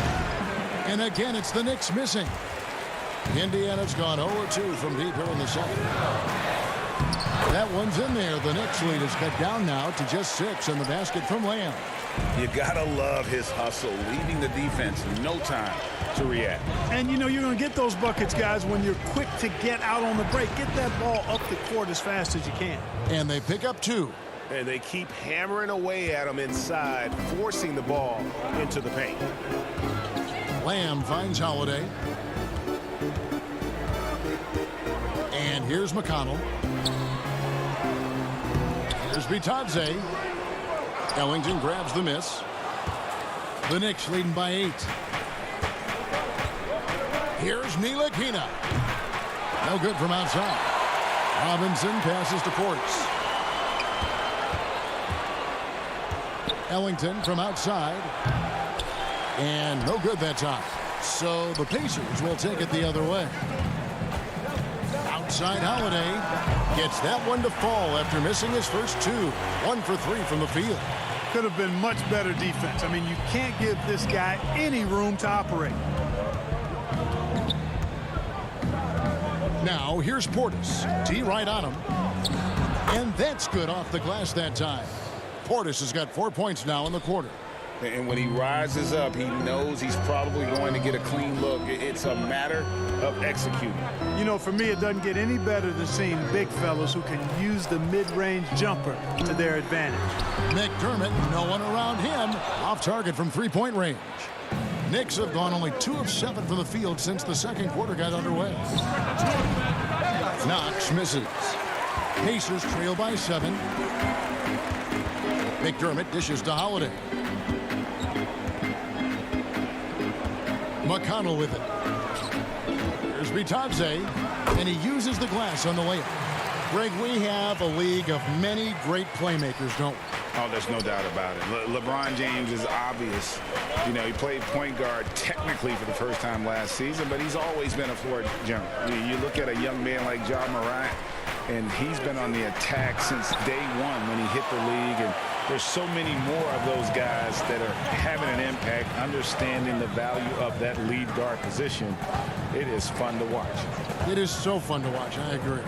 And again, it's the Knicks missing. Indiana's gone 0-2 from deep here in the second. That one's in there. The Knicks lead is cut down now to just 6 in the basket from Lamb. You gotta love his hustle, leaving the defense no time to react. And you know you're going to get those buckets, guys, when you're quick to get out on the break. Get that ball up the court as fast as you can. And they pick up 2. And they keep hammering away at him inside, forcing the ball into the paint. Lamb finds Holiday. And here's McConnell. Here's Bitadze. Ellington grabs the miss. The Knicks leading by 8. Here's Ntilikina. No good from outside. Robinson passes to Portis. Ellington from outside. And no good that time. So the Pacers will take it the other way. Outside Holiday gets that one to fall after missing his first 2. 1 for 3 from the field. Could have been much better defense. I mean, you can't give this guy any room to operate. Now here's Portis. D right on him. And that's good off the glass that time. Portis has got 4 points now in the quarter. And when he rises up, he knows he's probably going to get a clean look. It's a matter of executing. You know, for me, it doesn't get any better than seeing big fellas who can use the mid-range jumper to their advantage. McDermott, no one around him. Off target from three-point range. Knicks have gone only 2 of 7 from the field since the second quarter got underway. Knox misses. Pacers trail by 7. McDermott dishes to Holiday. McConnell with it. Here's Bitadze, and he uses the glass on the layup. Greg, we have a league of many great playmakers, don't we? Oh, there's no doubt about it. LeBron James is obvious. You know, he played point guard technically for the first time last season, but he's always been a floor general. You look at a young man like Ja Morant, and he's been on the attack since day one when he hit the league. And there's so many more of those guys that are having an impact, understanding the value of that lead guard position. It is fun to watch. It is so fun to watch. I agree.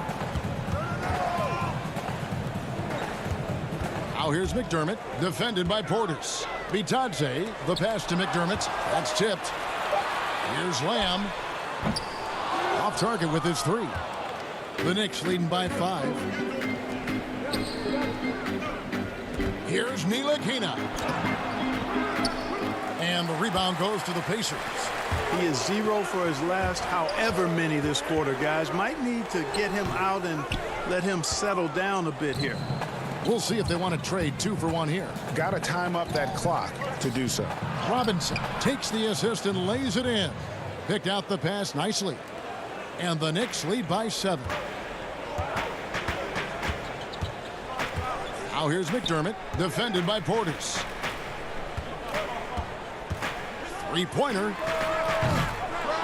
Now here's McDermott, defended by Portis. Bitadze, the pass to McDermott. That's tipped. Here's Lamb. Off target with his 3. The Knicks leading by 5. Here's Ntilikina. And the rebound goes to the Pacers. He is 0 for his last however many this quarter, guys. Might need to get him out and let him settle down a bit here. We'll see if they want to trade 2 for 1 here. Got to time up that clock to do so. Robinson takes the assist and lays it in. Picked out the pass nicely. And the Knicks lead by 7. Now here's McDermott, defended by Portis. 3-pointer.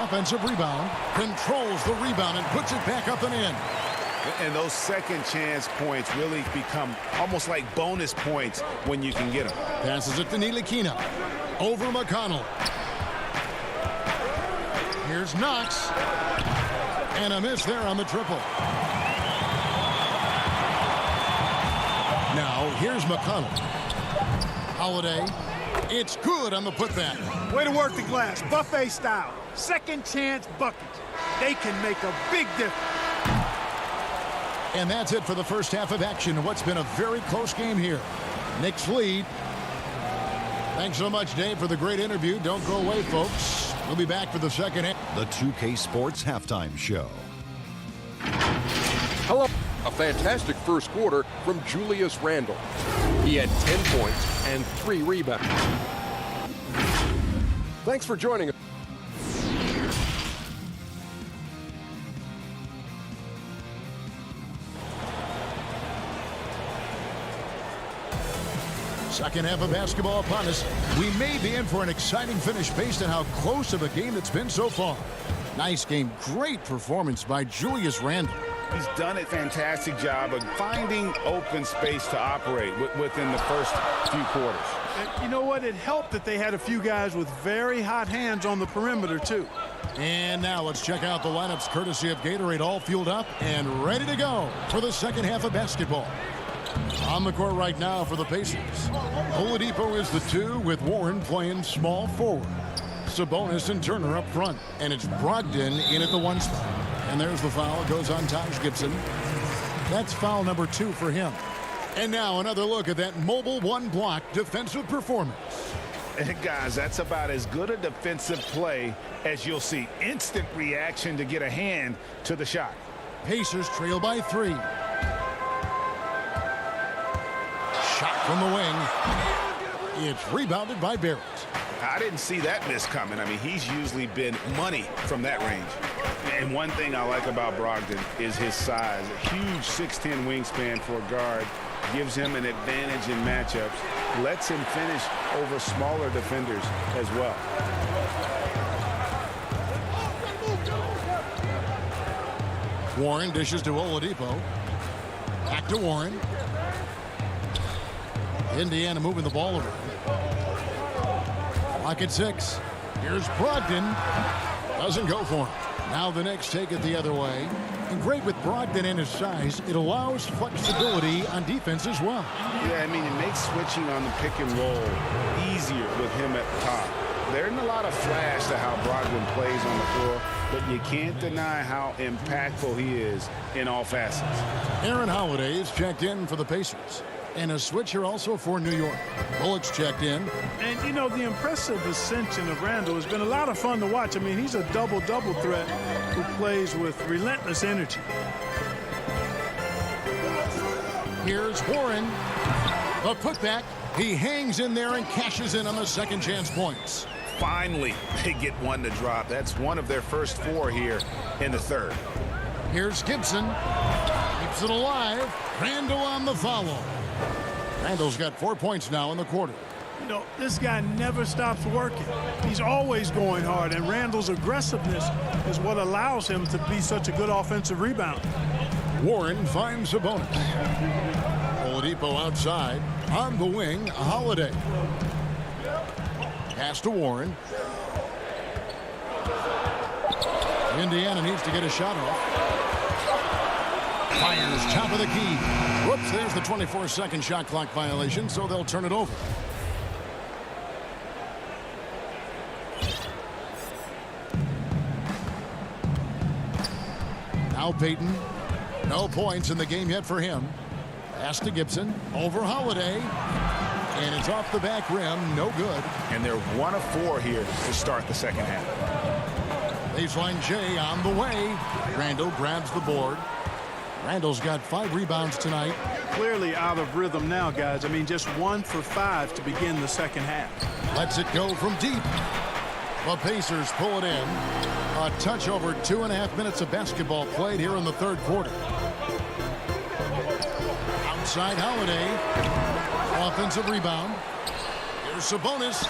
Offensive rebound. Controls the rebound and puts it back up and in. And those second chance points really become almost like bonus points when you can get them. Passes it to Ntilikina. Over McConnell. Here's Knox. And a miss there on the triple. Now here's McConnell. Holiday. It's good on the putback. Way to work the glass. Buffet style. Second chance buckets. They can make a big difference. And that's it for the first half of action in what's been a very close game here. Knicks lead. Thanks so much, Dave, for the great interview. Don't go away, folks. We'll be back for the second half. The 2K Sports Halftime Show. Hello. A fantastic first quarter from Julius Randle. He had 10 points and 3 rebounds. Thanks for joining us. Second half of basketball upon us. We may be in for an exciting finish based on how close of a game it's been so far. Nice game. Great performance by Julius Randle. He's done a fantastic job of finding open space to operate within the first few quarters. And you know what? It helped that they had a few guys with very hot hands on the perimeter, too. And now let's check out the lineups courtesy of Gatorade, all fueled up and ready to go for the second half of basketball. On the court right now for the Pacers. Oladipo is the 2 with Warren playing small forward. Sabonis and Turner up front. And it's Brogdon in at the 1 spot. And there's the foul. It goes on Taj Gibson. That's foul number 2 for him. And now another look at that mobile 1-block defensive performance. And guys, that's about as good a defensive play as you'll see. Instant reaction to get a hand to the shot. Pacers trail by 3. Shot from the wing. It's rebounded by Barrett. I didn't see that miss coming. I mean, he's usually been money from that range. And one thing I like about Brogdon is his size. A huge 6'10" wingspan for a guard. Gives him an advantage in matchups. Lets him finish over smaller defenders as well. Warren dishes to Oladipo. Back to Warren. Indiana moving the ball around. Clock at 6. Here's Brogdon. Doesn't go for him. Now the Knicks take it the other way. And great with Brogdon and his size, it allows flexibility on defense as well. Yeah, I mean, it makes switching on the pick and roll easier with him at the top. There isn't a lot of flash to how Brogdon plays on the floor, but you can't deny how impactful he is in all facets. Aaron Holiday is checked in for the Pacers. And a switch here also for New York. Bullock's checked in. And, you know, the impressive ascension of Randle has been a lot of fun to watch. I mean, he's a double-double threat who plays with relentless energy. Here's Warren. The putback. He hangs in there and cashes in on the second chance points. finally they get one to drop. That's one of their first 4 here in the third. Here's Gibson. Keeps it alive. Randall on the follow. Randall's got 4 points now in the quarter. You know, this guy never stops working. He's always going hard, and Randall's aggressiveness is what allows him to be such a good offensive rebounder. Warren finds Sabonis. Oladipo outside. On the wing, Holiday. Pass to Warren. Indiana needs to get a shot off. Fires top of the key. Whoops, there's the 24-second shot clock violation, so they'll turn it over. Now Payton. No points in the game yet for him. Pass to Gibson. Over Holiday. And it's off the back rim. No good. And they're 1 of 4 here to start the second half. Baseline J on the way. Randall grabs the board. Randall's got 5 rebounds tonight. Clearly out of rhythm now, guys. I mean, just 1 for 5 to begin the second half. Lets it go from deep. The Pacers pull it in. A touch over 2.5 minutes of basketball played here in the third quarter. Outside Holiday. Offensive rebound. Here's Sabonis.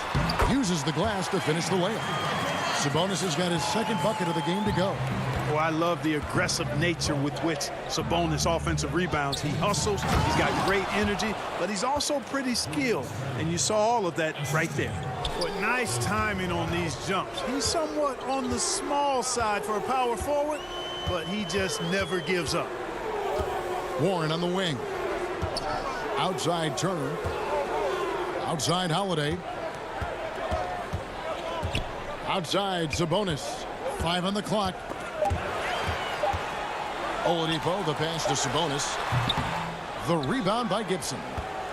Uses the glass to finish the layup. Sabonis has got his second bucket of the game to go. Oh, I love the aggressive nature with which Sabonis offensive rebounds. He hustles. He's got great energy, but he's also pretty skilled. And you saw all of that right there. But nice timing on these jumps. He's somewhat on the small side for a power forward, but he just never gives up. Warren on the wing. Outside Turner. Outside Holiday. Outside Sabonis. 5 on the clock. Oladipo, the pass to Sabonis. The rebound by Gibson.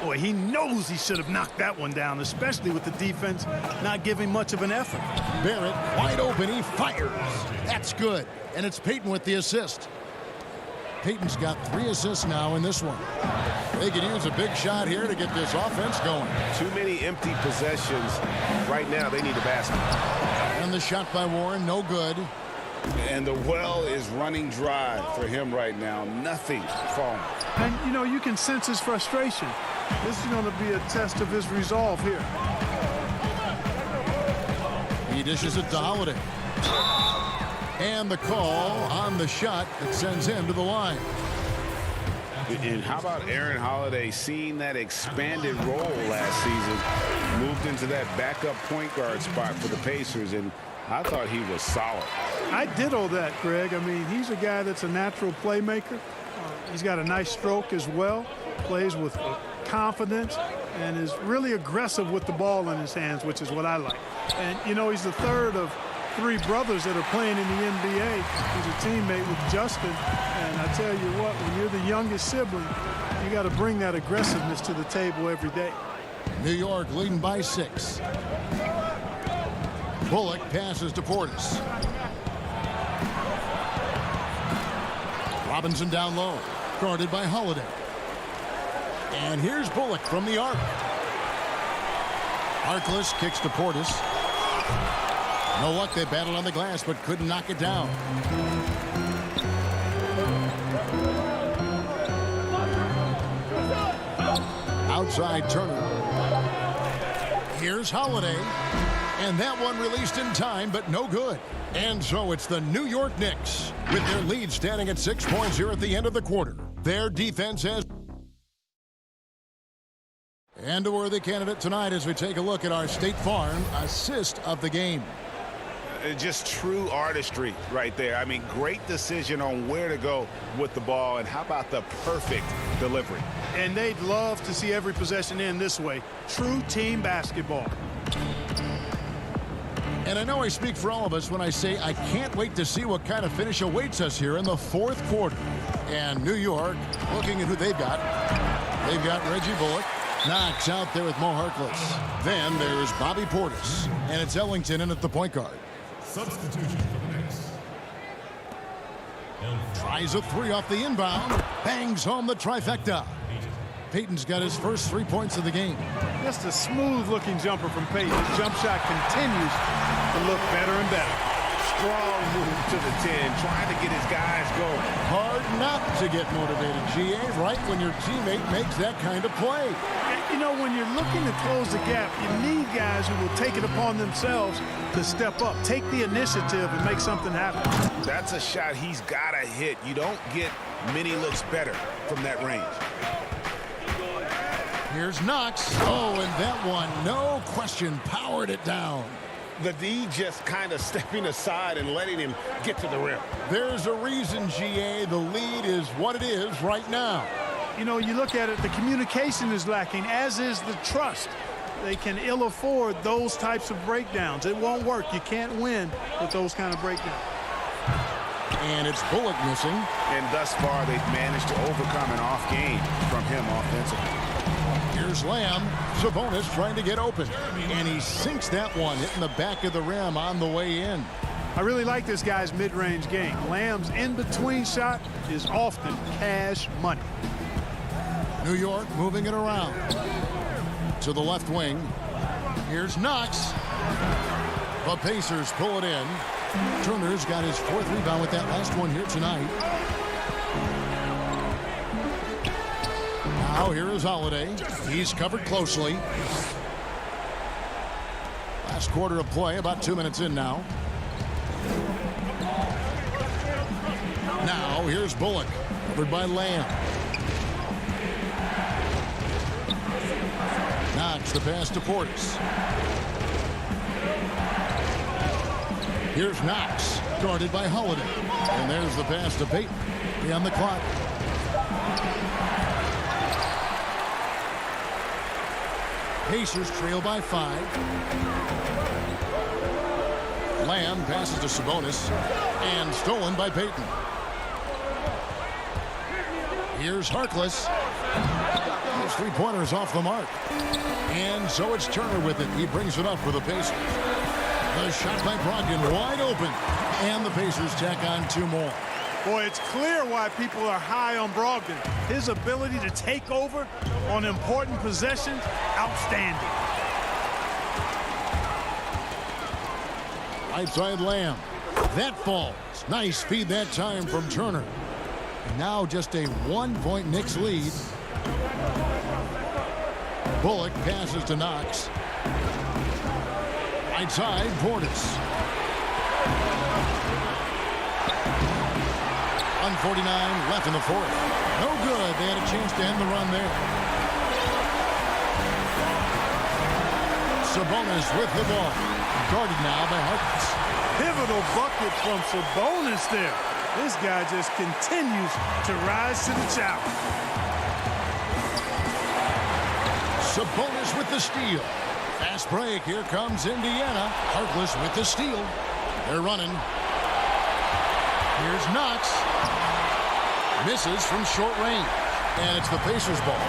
Boy, he knows he should have knocked that one down, especially with the defense not giving much of an effort. Barrett wide open. He fires. That's good. And it's Payton with the assist. Payton's got 3 assists now in this one. They could use a big shot here to get this offense going. Too many empty possessions. Right now, they need a basket. And the shot by Warren, no good. And the well is running dry for him right now. Nothing falling. And, you know, you can sense his frustration. This is going to be a test of his resolve here. He dishes it to Holiday. And the call on the shot that sends him to the line. And how about Aaron Holiday seeing that expanded role last season? Moved into that backup point guard spot for the Pacers, and I thought he was solid. I ditto that, Greg. I mean, he's a guy that's a natural playmaker. He's got a nice stroke as well. Plays with confidence and is really aggressive with the ball in his hands, which is what I like. And, you know, he's the third of 3 brothers that are playing in the NBA. He's a teammate with Justin. And I tell you what, when you're the youngest sibling, you got to bring that aggressiveness to the table every day. New York leading by 6. Bullock passes to Portis. Robinson down low, guarded by Holiday. And here's Bullock from the arc. Harkless kicks to Portis. No luck, they battled on the glass, but couldn't knock it down. Outside Turner. Here's Holiday. And that one released in time, but no good. And so it's the New York Knicks with their lead standing at 6 points here at the end of the quarter. Their defense has... And a worthy candidate tonight as we take a look at our State Farm assist of the game. Just true artistry right there. I mean, great decision on where to go with the ball, and how about the perfect delivery. And they'd love to see every possession end this way. True team basketball. And I know I speak for all of us when I say I can't wait to see what kind of finish awaits us here in the fourth quarter. And New York, looking at who they've got. They've got Reggie Bullock. Knox out there with Mo Harkless. Then there's Bobby Portis. And it's Ellington in at the point guard. Substitution for the Knicks. Tries a 3 off the inbound. Bangs home the trifecta. Peyton's got his first 3 points of the game. Just a smooth-looking jumper from Peyton. His jump shot continues to look better and better. Strong move to the 10, trying to get his guys going. Hard not to get motivated, GA, right when your teammate makes that kind of play. You know, when you're looking to close the gap, you need guys who will take it upon themselves to step up, take the initiative, and make something happen. That's a shot he's got to hit. You don't get many looks better from that range. Here's Knox. Oh, and that one, no question, powered it down. The D just kind of stepping aside and letting him get to the rim. There's a reason, GA, the lead is what it is right now. You know, you look at it, the communication is lacking, as is the trust. They can ill afford those types of breakdowns. It won't work. You can't win with those kind of breakdowns. And it's Bullock missing. And thus far, they've managed to overcome an off game from him offensively. Here's Lamb. Sabonis trying to get open. And he sinks that one, hitting the back of the rim on the way in. I really like this guy's mid-range game. Lamb's in-between shot is often cash money. New York moving it around. To the left wing. Here's Knox. The Pacers pull it in. Turner's got his 4th rebound with that last one here tonight. Now here is Holiday. He's covered closely. Last quarter of play, about 2 minutes in now. Now here's Bullock, covered by Lamb. Knox the pass to Portis. Here's Knox, guarded by Holiday. And there's the pass to Peyton. On the clock. Pacers trail by 5. Lamb passes to Sabonis. And stolen by Peyton. Here's Harkless. His 3-pointers off the mark. And so it's Turner with it. He brings it up for the Pacers. The shot by Brogdon wide open. And the Pacers tack on 2 more. Boy, it's clear why people are high on Brogdon. His ability to take over on important possessions, outstanding. Right side Lamb. That falls. Nice feed that time from Turner. And now just a 1-point Knicks lead. Bullock passes to Knox. Right side, Portis. 1:49 left in the 4th. No good. They had a chance to end the run there. Sabonis with the ball. Guarded now by Harkless. Pivotal bucket from Sabonis there. This guy just continues to rise to the challenge. Sabonis with the steal. Fast break. Here comes Indiana. Harkless with the steal. They're running. Here's Knox. Misses from short range. And it's the Pacers ball.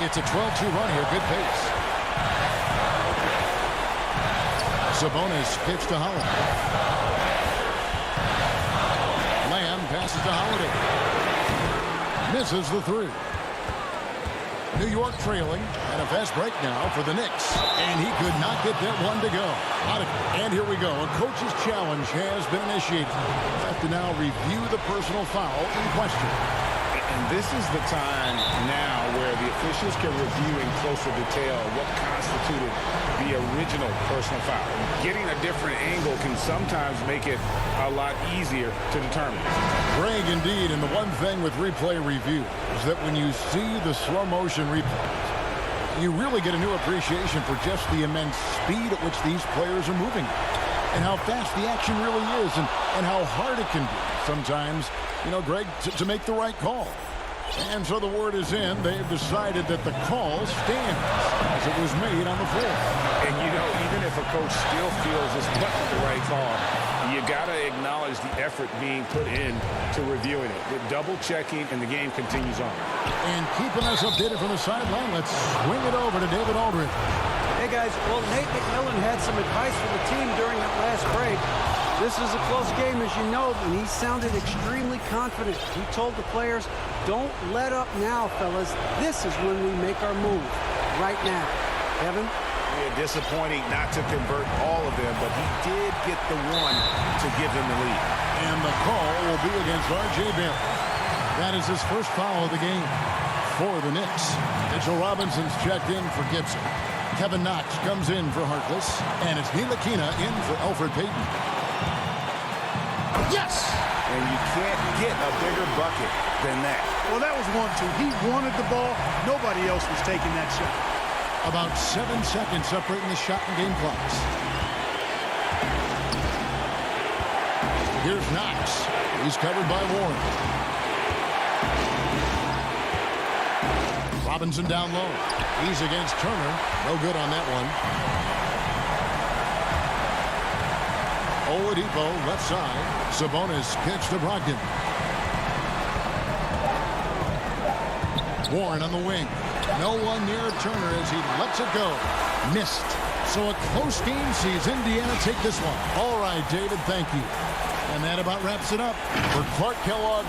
It's a 12-2 run here. Good pace. Sabonis kicks to Holiday. Lamb passes to Holiday. Misses the 3. New York trailing, and a fast break now for the Knicks. And he could not get that one to go. And here we go. A coach's challenge has been initiated. We'll have to now review the personal foul in question. And this is the time now where the officials can review in closer detail what constituted the original personal foul. Getting a different angle can sometimes make it a lot easier to determine. Greg, indeed, and the one thing with replay review is that when you see the slow motion replays, you really get a new appreciation for just the immense speed at which these players are moving and how fast the action really is and how hard it can be sometimes, you know, Greg, to make the right call. And so the word is in. They've decided that the call stands as it was made on the floor. And, you know, even if a coach still feels this wasn't the right call, you got to acknowledge the effort being put in to reviewing it. With double-checking, and the game continues on. And keeping us updated from the sideline, let's swing it over to David Aldridge. Hey, guys. Well, Nate McMillan had some advice for the team during that last break. This is a close game, as you know, and he sounded extremely confident. He told the players, don't let up now, fellas. This is when we make our move, right now. Kevin? Yeah, disappointing not to convert all of them, but he did get the one to give them the lead. And the call will be against R.J. Barrett. That is his first foul of the game for the Knicks. Mitchell Robinson's checked in for Gibson. Kevin Knox comes in for Harkless, and it's Ntilikina in for Elfrid Payton. Yes! And you can't get a bigger bucket than that. Well, that was 1-2. He wanted the ball. Nobody else was taking that shot. About 7 seconds separating the shot and game clocks. Here's Knox. He's covered by Warren. Robinson down low. He's against Turner. No good on that one. Oladipo left side. Sabonis pitch to Brogdon. Warren on the wing. No one near Turner as he lets it go. Missed. So a close game sees Indiana take this one. All right, David, thank you. And that about wraps it up for Clark Kellogg.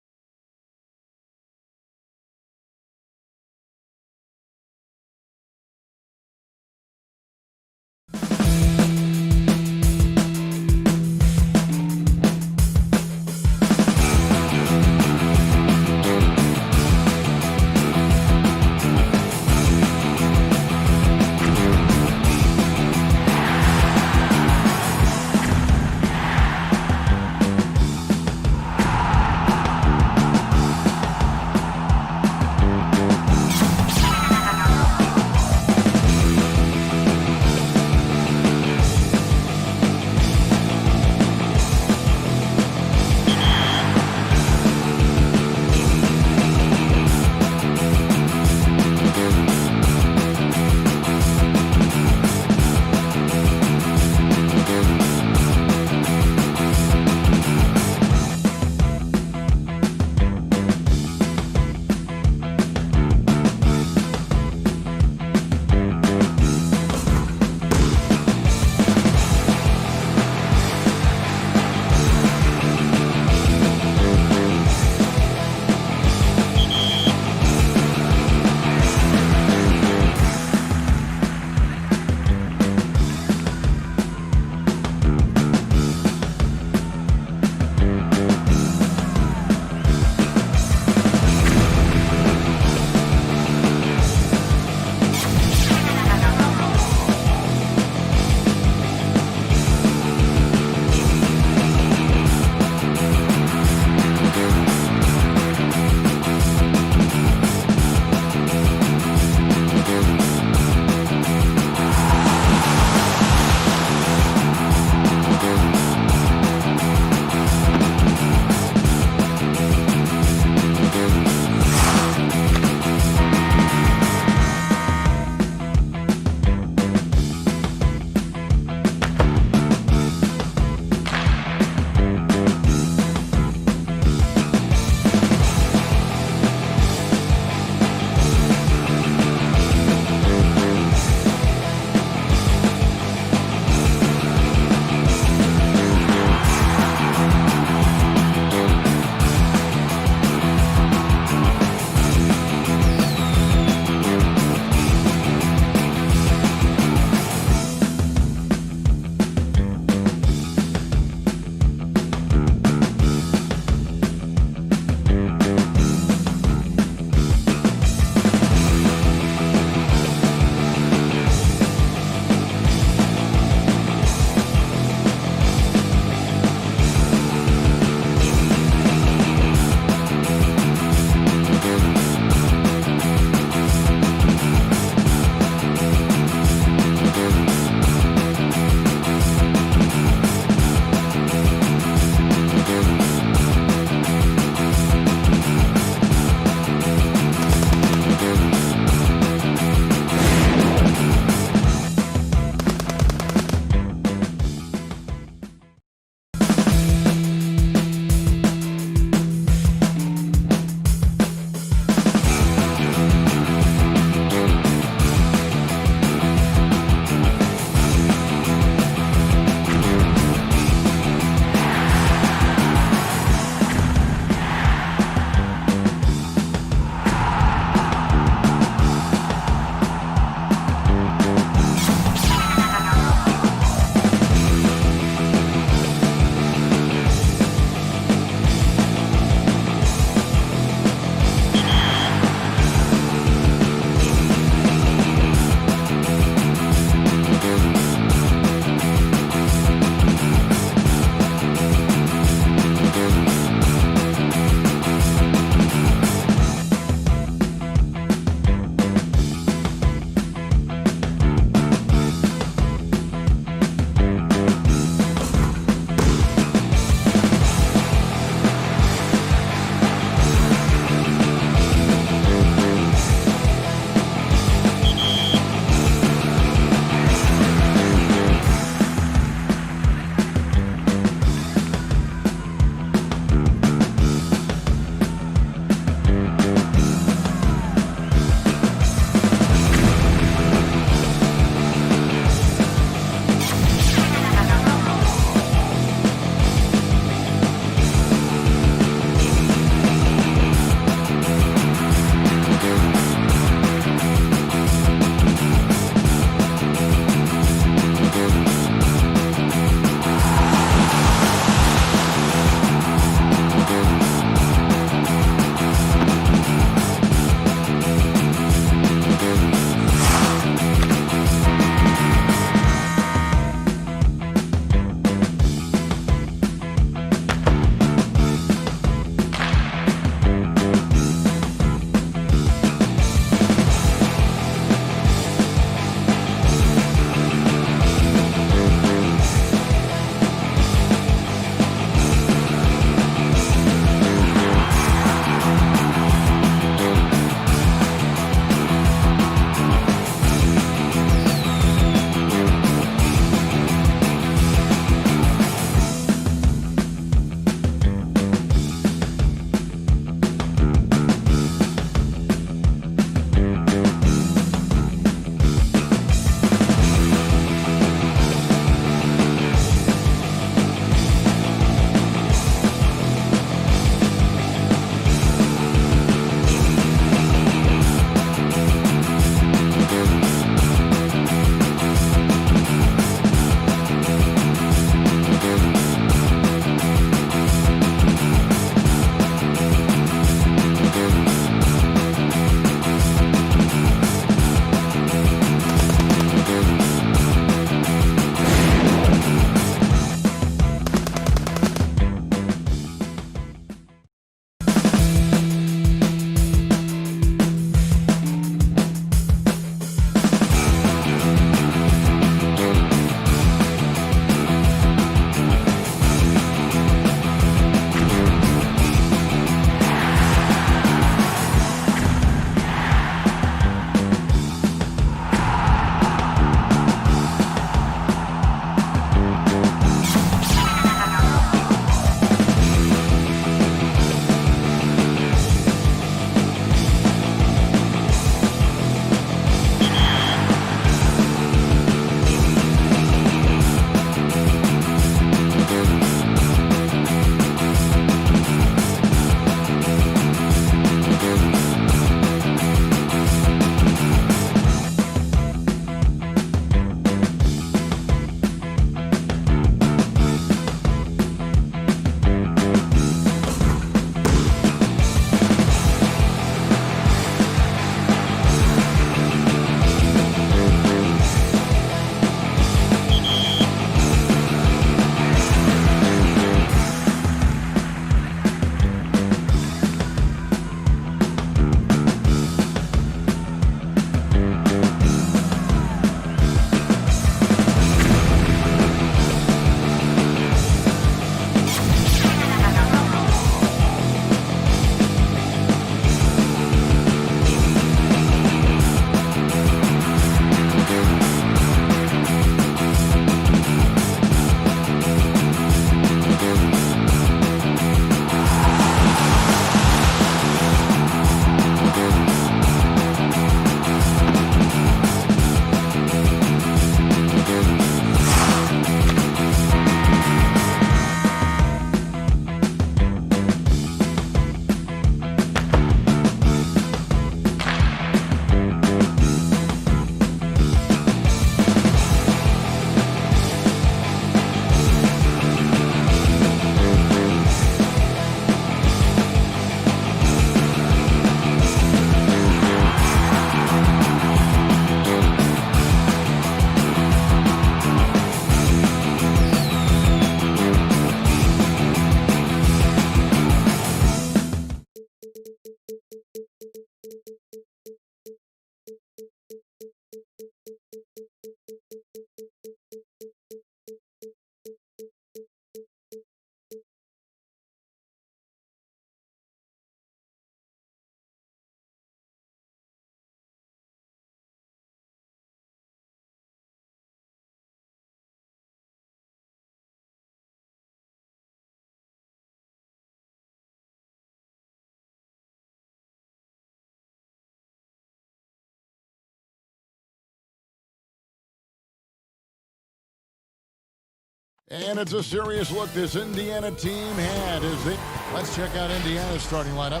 And it's a serious look this Indiana team had as they... Let's check out Indiana's starting lineup.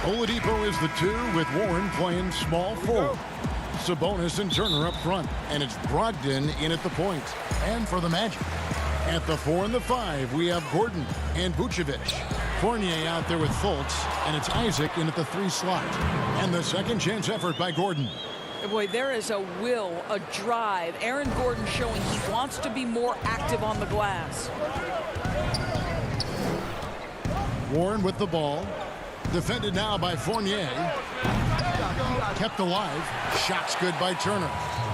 Oladipo is the 2 with Warren playing small forward. Sabonis and Turner up front. And it's Brogdon in at the point. And for the Magic, at the 4 and the 5, we have Gordon and Vucevic. Fournier out there with Fultz, and it's Isaac in at the 3 slot. And the second chance effort by Gordon. Boy, there is a will, a drive. Aaron Gordon showing he wants to be more active on the glass. Warren with the ball. Defended now by Fournier. Kept alive. Shots good by Turner.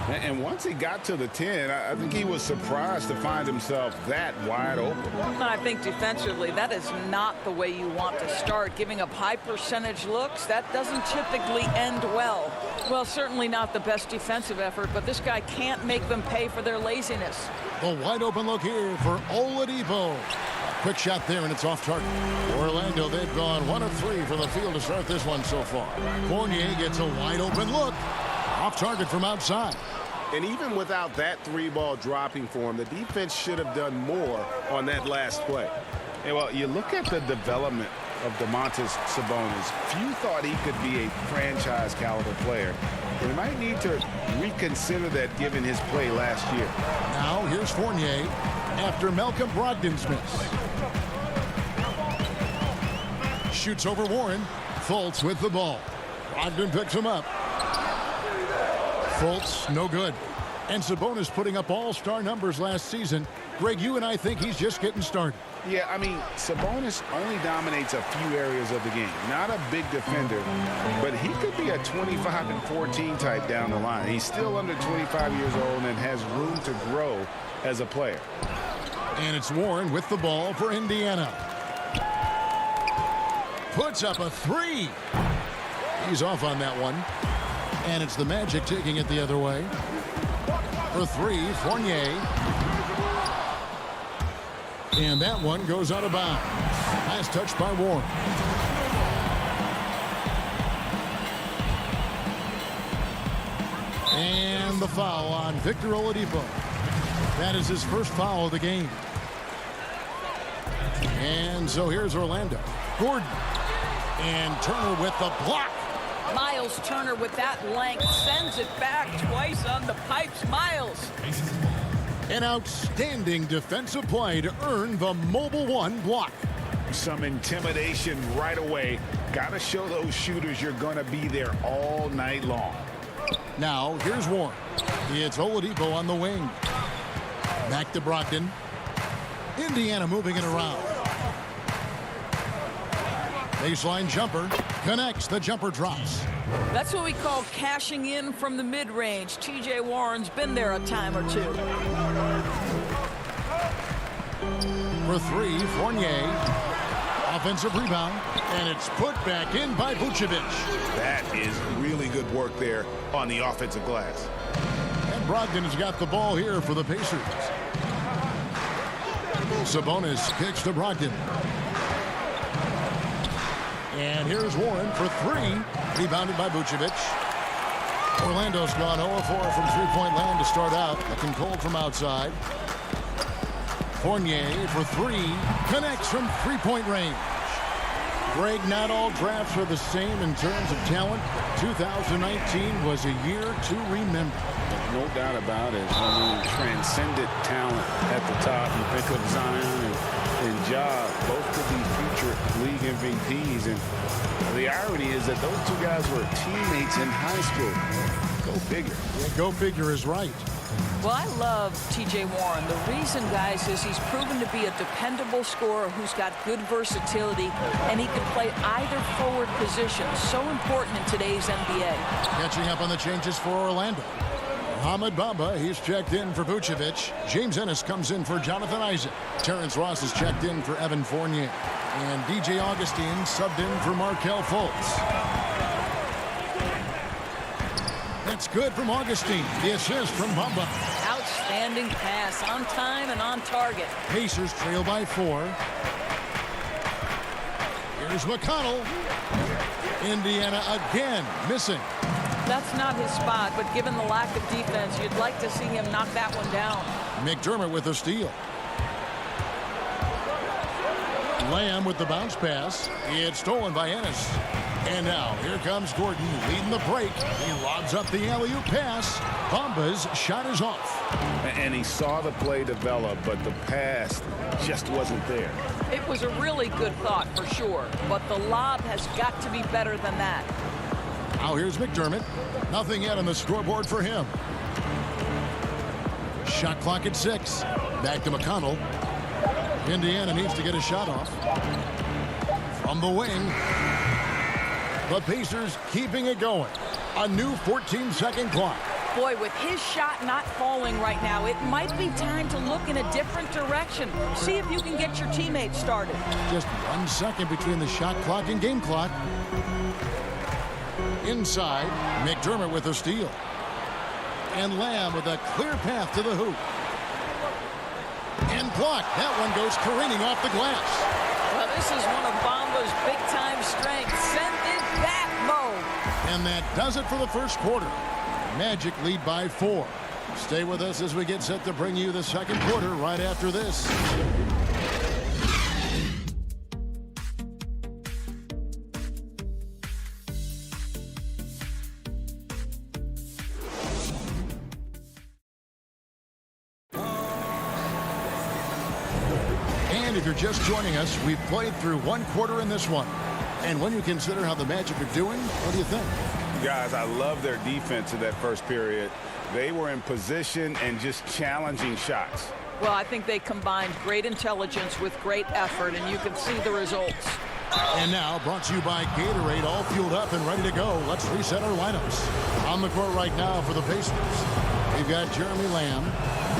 And once he got to the 10, I think he was surprised to find himself that wide open. I think defensively, that is not the way you want to start. Giving up high percentage looks, that doesn't typically end well. Well, certainly not the best defensive effort, but this guy can't make them pay for their laziness. The wide open look here for Oladipo. Quick shot there, and it's off target. Orlando, they've gone 1 of 3 from the field to start this one so far. Fournier gets a wide open look. Off target from outside. And even without that 3-ball dropping for him, the defense should have done more on that last play. And well, you look at the development of Domantas Sabonis. Few thought he could be a franchise caliber player. They might need to reconsider that given his play last year. Now here's Fournier after Malcolm Brogdon's miss. Shoots over Warren. Fultz with the ball. Brogdon picks him up. Fultz, no good. And Sabonis putting up all-star numbers last season. Greg, you and I think he's just getting started. Yeah, I mean, Sabonis only dominates a few areas of the game. Not a big defender, but he could be a 25 and 14 type down the line. He's still under 25 years old and has room to grow as a player. And it's Warren with the ball for Indiana. Puts up a 3. He's off on that one. And it's the Magic taking it the other way. For 3, Fournier. And that one goes out of bounds. Last touch by Warren. And the foul on Victor Oladipo. That is his first foul of the game. And so here's Orlando. Gordon. And Turner with the block. Miles Turner with that length sends it back twice on the pipes. Miles. An outstanding defensive play to earn the Mobile One block. Some intimidation right away. Got to show those shooters you're going to be there all night long. Now here's Warren. It's Oladipo on the wing. Back to Brogdon. Indiana moving it around. Baseline jumper. Connects. The jumper drops. That's what we call cashing in from the mid-range. T.J. Warren's been there a time or two. For 3, Fournier. Offensive rebound. And it's put back in by Vucevic. That is really good work there on the offensive glass. And Brogdon has got the ball here for the Pacers. Sabonis kicks to Brogdon. And here's Warren for 3. Rebounded by Vucevic. Orlando's gone 0-4 from three-point land to start out. Looking cold from outside. Fournier for 3. Connects from three-point range. Greg, not all drafts are the same in terms of talent. 2019 was a year to remember. No doubt about it. I mean, transcendent talent at the top. You pick up Zion and Ja. Both could be future league MVPs. And the irony is that those two guys were teammates in high school. Go figure. Yeah, go figure is right. Well, I love T.J. Warren. The reason, guys, is he's proven to be a dependable scorer who's got good versatility, and he can play either forward position. So important in today's NBA. Catching up on the changes for Orlando. Mohamed Bamba, he's checked in for Vucevic. James Ennis comes in for Jonathan Isaac. Terrence Ross is checked in for Evan Fournier. And DJ Augustine subbed in for Markelle Fultz. That's good from Augustine. The assist from Bamba. Outstanding pass, on time and on target. Pacers trail by 4. Here's McConnell. Indiana again missing. That's not his spot, but given the lack of defense, you'd like to see him knock that one down. McDermott with a steal. Lamb with the bounce pass. It's stolen by Ennis. And now here comes Gordon leading the break. He lobs up the alley-oop pass. Bamba's shot is off. And he saw the play develop, but the pass just wasn't there. It was a really good thought for sure, but the lob has got to be better than that. Now here's McDermott. Nothing yet on the scoreboard for him. Shot clock at 6. Back to McConnell. Indiana needs to get a shot off. From the wing. The Pacers keeping it going. A new 14-second clock. Boy, with his shot not falling right now, it might be time to look in a different direction. See if you can get your teammates started. Just 1 second between the shot clock and game clock. Inside, McDermott with a steal. And Lamb with a clear path to the hoop. And blocked. That one goes careening off the glass. Well, this is one of Bamba's big-time strengths. Send it back, Mo. And that does it for the first quarter. Magic lead by 4. Stay with us as we get set to bring you the second quarter right after this. And if you're just joining us, we've played through one quarter in this one. And when you consider how the Magic are doing, what do you think? Guys, I love their defense in that first period. They were in position and just challenging shots. Well, I think they combined great intelligence with great effort, and you can see the results. And now, brought to you by Gatorade, all fueled up and ready to go. Let's reset our lineups. On the court right now for the Pacers, we've got Jeremy Lamb.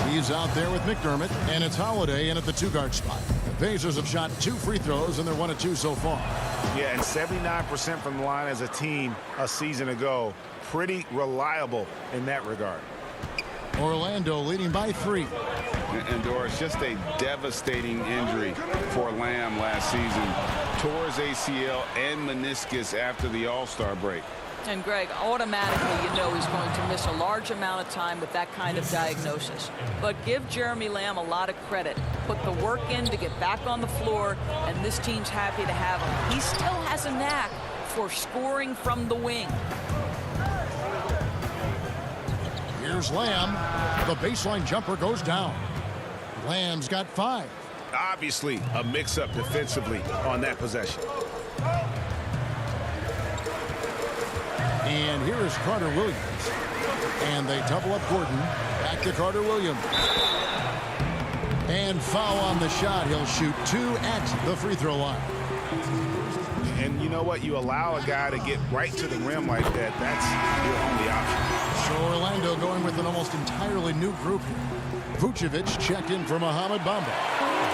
He's out there with McDermott, and it's Holiday in at the 2-guard spot. The Pacers have shot 2 free throws, and they're 1 of 2 so far. Yeah, and 79% from the line as a team a season ago. Pretty reliable in that regard. Orlando leading by 3. And Doris, just a devastating injury for Lamb last season. Tore his ACL and meniscus after the All-Star break. And Greg, automatically you know he's going to miss a large amount of time with that kind of diagnosis. But give Jeremy Lamb a lot of credit. Put the work in to get back on the floor, and this team's happy to have him. He still has a knack for scoring from the wing. Here's Lamb. The baseline jumper goes down. Lamb's got 5. Obviously a mix-up defensively on that possession. And here is Carter Williams. And they double up Gordon. Back to Carter Williams. And foul on the shot. He'll shoot 2 at the free throw line. And you know what? You allow a guy to get right to the rim like that. That's your only option. So Orlando going with an almost entirely new group here. Vucevic checked in for Mohamed Bamba.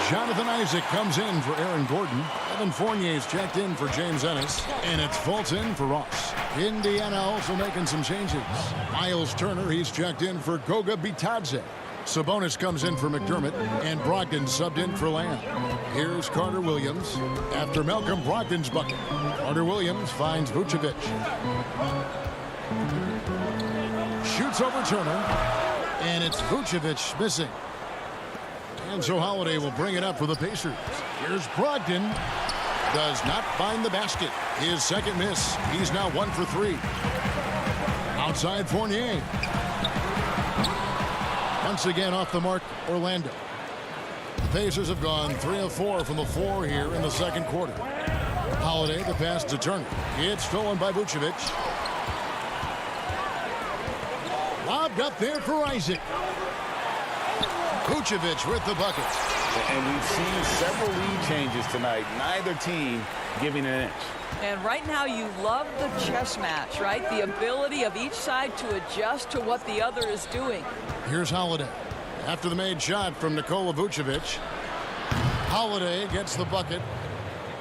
Jonathan Isaac comes in for Aaron Gordon. Evan Fournier's checked in for James Ennis. And it's Fulton for Ross. Indiana also making some changes. Miles Turner, he's checked in for Goga Bitadze. Sabonis comes in for McDermott. And Brogdon subbed in for Lamb. Here's Carter Williams. After Malcolm Brogdon's bucket, Carter Williams finds Vucevic. Shoots over Turner. And it's Vucevic missing. And so Holiday will bring it up for the Pacers. Here's Brogdon. Does not find the basket. His second miss. He's now 1 for 3. Outside Fournier. Once again off the mark, Orlando. The Pacers have gone 3 of 4 from the floor here in the second quarter. Holiday, the pass to Turner. It's stolen by Vucevic. Lobbed up there for Isaac. Vucevic with the bucket. And we've seen several lead changes tonight. Neither team giving an inch. And right now you love the chess match, right? The ability of each side to adjust to what the other is doing. Here's Holiday. After the made shot from Nikola Vucevic. Holiday gets the bucket.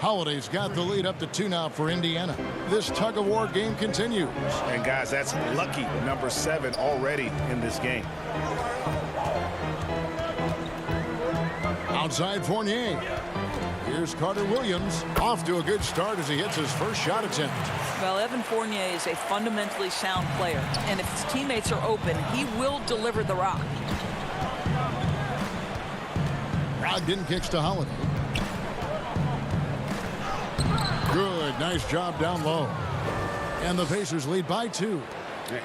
Holiday's got the lead up to 2 now for Indiana. This tug-of-war game continues. And guys, that's lucky number 7 already in this game. Outside Fournier. Here's Carter Williams. Off to a good start as he hits his first shot attempt. Well, Evan Fournier is a fundamentally sound player. And if his teammates are open, he will deliver the rock. Brogdon kicks to Holiday. Magic, nice job down low. And the Pacers lead by 2.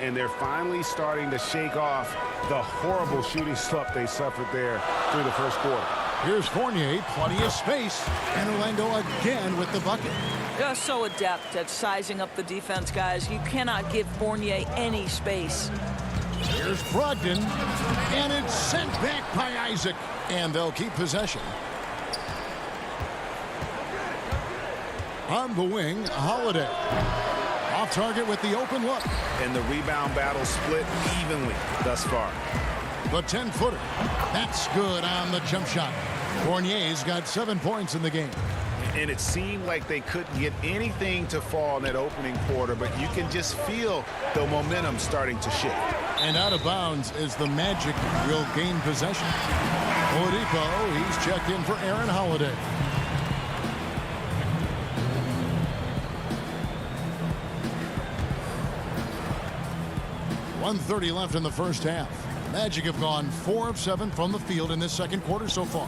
And they're finally starting to shake off the horrible shooting slump they suffered there through the first quarter. Here's Fournier, plenty of space, and Orlando again with the bucket. They're so adept at sizing up the defense, guys. You cannot give Fournier any space. Here's Brogdon, and it's sent back by Isaac, and they'll keep possession. On the wing, Holiday. Off target with the open look. And the rebound battle split evenly thus far. The 10-footer. That's good on the jump shot. Fournier's got 7 points in the game. And it seemed like they couldn't get anything to fall in that opening quarter, but you can just feel the momentum starting to shift. And out of bounds is the Magic will gain possession. Oladipo, he's checked in for Aaron Holiday. .130 left in the first half. Magic have gone 4 of 7 from the field in this second quarter so far.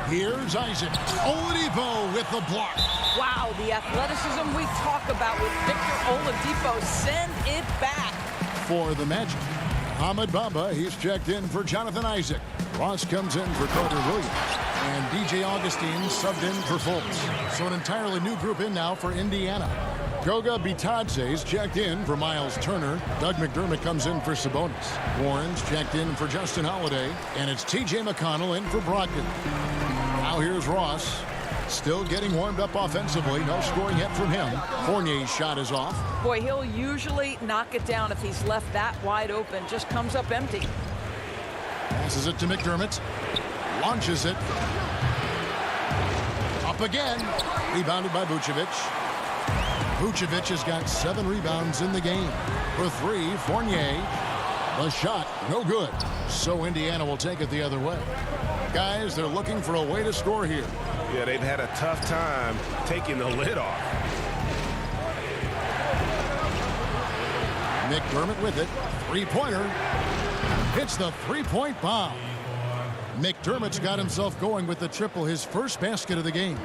Here's Isaac. Oladipo with the block. Wow, the athleticism we talk about with Victor Oladipo. Send it back. For the Magic, Ahmed Bamba, he's checked in for Jonathan Isaac. Ross comes in for Carter Williams. And DJ Augustine subbed in for Fultz. So an entirely new group in now for Indiana. Goga Bitadze's checked in for Miles Turner. Doug McDermott comes in for Sabonis. Warren's checked in for Justin Holiday. And it's TJ McConnell in for Brogdon. Now here's Ross. Still getting warmed up offensively. No scoring yet from him. Fournier's shot is off. Boy, he'll usually knock it down if he's left that wide open. Just comes up empty. Passes it to McDermott. Launches it. Up again. Rebounded by Vucevic. Vucevic has got 7 rebounds in the game. For 3, Fournier. The shot, no good. So Indiana will take it the other way. Guys, they're looking for a way to score here. Yeah, they've had a tough time taking the lid off. McDermott with it. 3-pointer. Hits the 3-point bomb. McDermott's got himself going with the triple, his first basket of the game.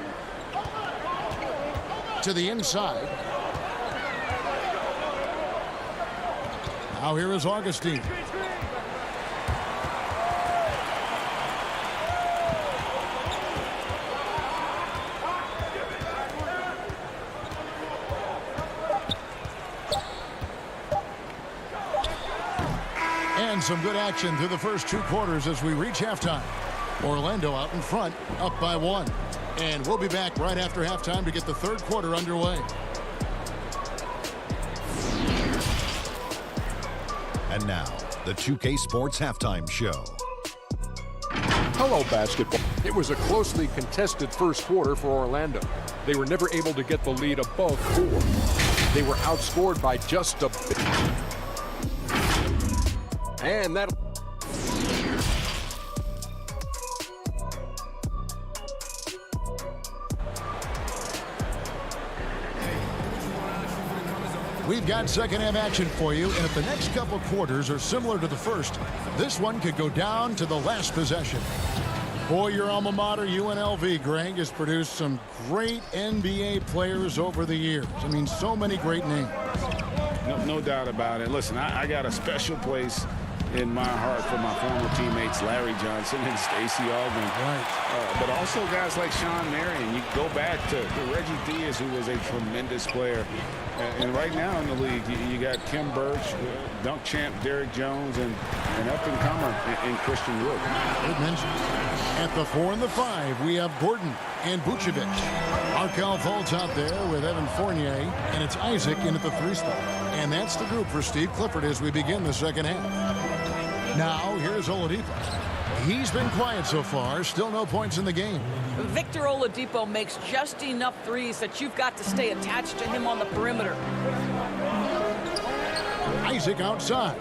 To the inside. Now here is Augustine. And some good action through the first 2 quarters as we reach halftime. Orlando out in front, up by 1. And we'll be back right after halftime to get the third quarter underway. And now, the 2K Sports Halftime Show. Hello, basketball. It was a closely contested first quarter for Orlando. They were never able to get the lead above 4. They were outscored by just a bit. And that... We've got second half action for you, and if the next couple quarters are similar to the first, this one could go down to the last possession. Boy, your alma mater, UNLV, Greg, has produced some great NBA players over the years. I mean, so many great names. No doubt about it. Listen, I got a special place in my heart for my former teammates Larry Johnson and Stacey Augmon. Right. But also guys like Sean Marion. You go back to Reggie Diaz, who was a tremendous player. And right now in the league, you got Kim Birch, dunk champ Derrick Jones, and an up-and-comer in Christian Wood. Good mention. At the 4 and the 5, we have Gordon and Vucevic. Markelle Fultz out there with Evan Fournier, and it's Isaac in at the 3 spot. And that's the group for Steve Clifford as we begin the second half. Now, here's Oladipo. He's been quiet so far. Still no points in the game. Victor Oladipo makes just enough threes that you've got to stay attached to him on the perimeter. Isaac outside.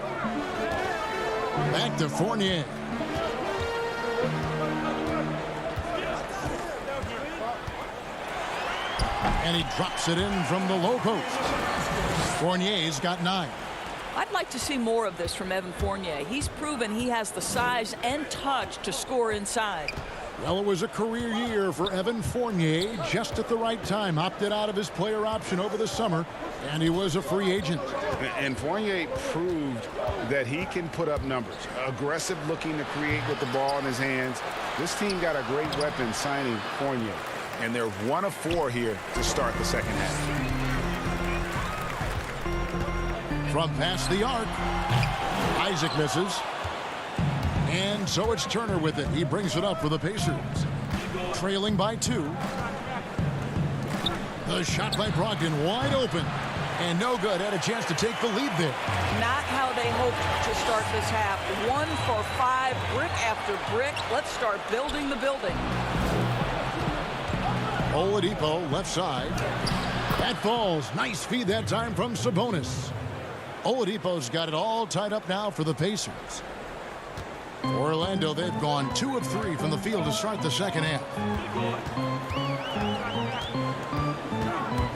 Back to Fournier. And he drops it in from the low post. Fournier's got 9. I'd like to see more of this from Evan Fournier. He's proven he has the size and touch to score inside. Well, it was a career year for Evan Fournier, just at the right time. Opted out of his player option over the summer, and he was a free agent. And Fournier proved that he can put up numbers. Aggressive, looking to create with the ball in his hands. This team got a great weapon signing Fournier. And they're 1 of 4 here to start the second half. From past the arc, Isaac misses. And so it's Turner with it. He brings it up for the Pacers. Trailing by 2. The shot by Brogdon wide open. And no good. Had a chance to take the lead there. Not how they hoped to start this half. 1 for 5, brick after brick. Let's start building the building. Oladipo left side. That falls. Nice feed that time from Sabonis. Oladipo's got it all tied up now for the Pacers. Orlando, they've gone 2 of 3 from the field to start the second half.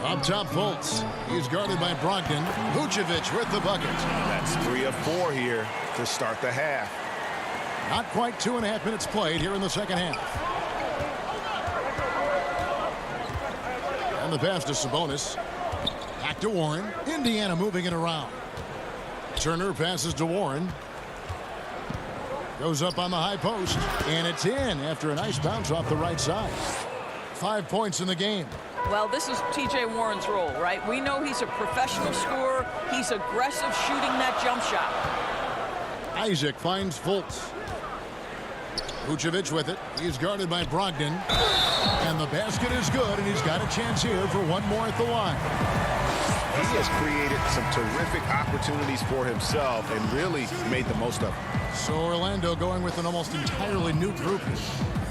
Up top, Fultz. He's guarded by Brogdon. Vucevic with the bucket. That's 3 of 4 here to start the half. Not quite 2.5 minutes played here in the second half. And the pass to Sabonis. Back to Warren. Indiana moving it around. Turner passes to Warren. Goes up on the high post, and it's in after a nice bounce off the right side. 5 points in the game. Well, this is T.J. Warren's role, right? We know he's a professional scorer. He's aggressive shooting that jump shot. Isaac finds Fultz. Vucevic with it. He's guarded by Brogdon. And the basket is good, and he's got a chance here for one more at the line. He has created some terrific opportunities for himself and really made the most of them. So Orlando going with an almost entirely new group.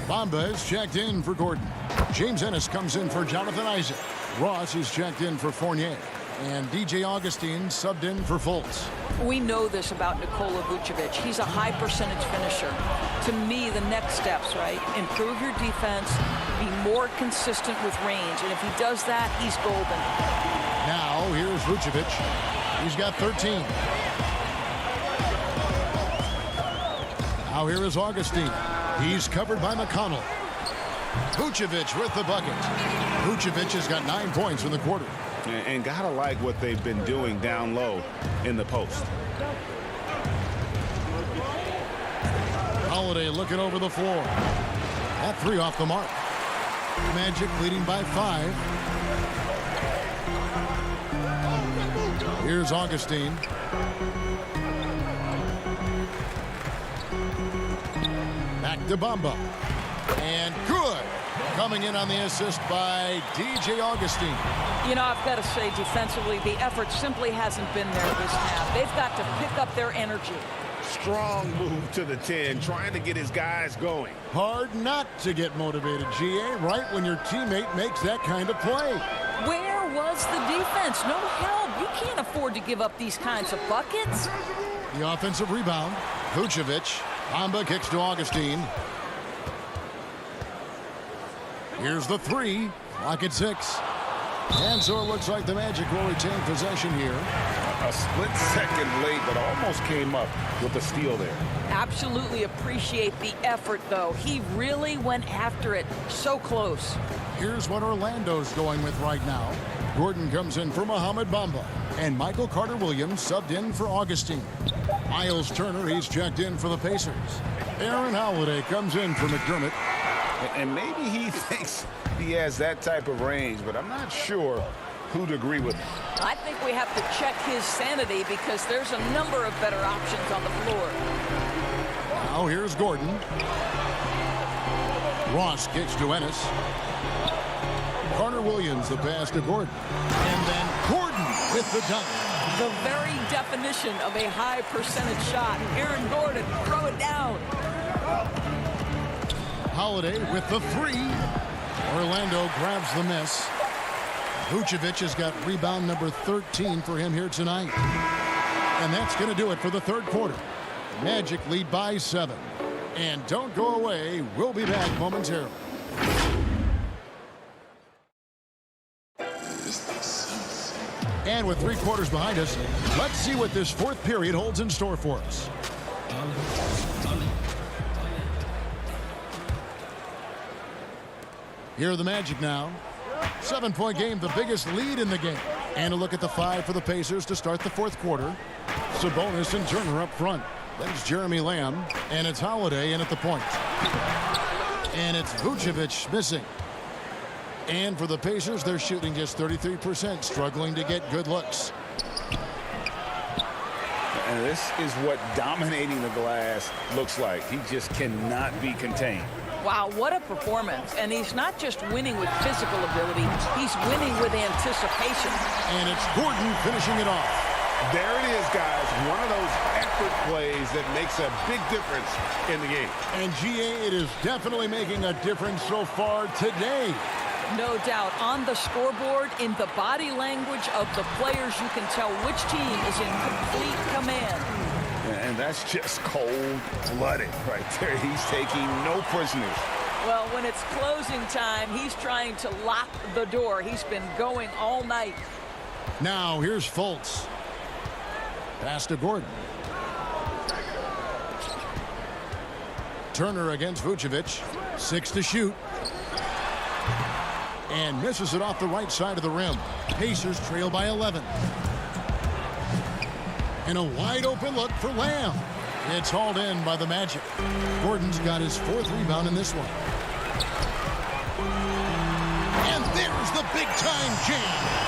Bamba is checked in for Gordon. James Ennis comes in for Jonathan Isaac. Ross is checked in for Fournier. And DJ Augustine subbed in for Fultz. We know this about Nikola Vucevic. He's a high percentage finisher. To me, the next steps, right? Improve your defense, be more consistent with range. And if he does that, he's golden. Now, here's Vucevic. He's got 13. Now here is Augustine. He's covered by McConnell. Vucevic with the bucket. Vucevic has got 9 points in the quarter. And gotta like what they've been doing down low in the post. Holiday looking over the floor. That 3 off the mark. Magic leading by 5. Here's Augustine. Back to Bamba. And good. Coming in on the assist by DJ Augustine. You know, I've got to say, defensively, the effort simply hasn't been there this half. They've got to pick up their energy. Strong move to the 10, trying to get his guys going. Hard not to get motivated, GA, right when your teammate makes that kind of play. Where was the defense? No help. You can't afford to give up these kinds of buckets. The offensive rebound. Vucevic. Bamba kicks to Augustine. Here's the 3. Clock at 6. And so it looks like the Magic will retain possession here. A split second late, but almost came up with a steal there. Absolutely appreciate the effort, though. He really went after it. So close. Here's what Orlando's going with right now. Gordon comes in for Mohamed Bamba. And Michael Carter-Williams subbed in for Augustine. Miles Turner, he's checked in for the Pacers. Aaron Holiday comes in for McDermott. And maybe he thinks he has that type of range, but I'm not sure who'd agree with him. I think we have to check his sanity because there's a number of better options on the floor. Now here's Gordon. Ross kicks to Ennis. Carter-Williams, the pass to Gordon. And then Gordon with the dunk. The very definition of a high percentage shot. Aaron Gordon, throw it down. Holiday with the 3. Orlando grabs the miss. Vucevic has got rebound number 13 for him here tonight. And that's going to do it for the third quarter. Magic lead by 7. And don't go away. We'll be back momentarily. And with 3 quarters behind us, let's see what this fourth period holds in store for us. Here are the Magic now. 7-point game, the biggest lead in the game. And a look at the 5 for the Pacers to start the fourth quarter. Sabonis and Turner up front. Then it's Jeremy Lamb, and it's Holiday in at the point. And it's Vucevic missing. And for the Pacers, they're shooting just 33%, struggling to get good looks. And this is what dominating the glass looks like. He just cannot be contained. Wow, what a performance. And he's not just winning with physical ability, he's winning with anticipation. And it's Gordon finishing it off. There it is, guys. One of those effort plays that makes a big difference in the game. And GA, it is definitely making a difference so far today. No doubt. On the scoreboard, in the body language of the players, you can tell which team is in complete command. And that's just cold-blooded right there. He's taking no prisoners. Well, when it's closing time, he's trying to lock the door. He's been going all night. Now, here's Fultz. Pass to Gordon. Turner against Vucevic. 6 to shoot. And misses it off the right side of the rim. Pacers trail by 11. And a wide open look for Lamb. It's hauled in by the Magic. Gordon's got his 4th rebound in this one. And there's the big time jam.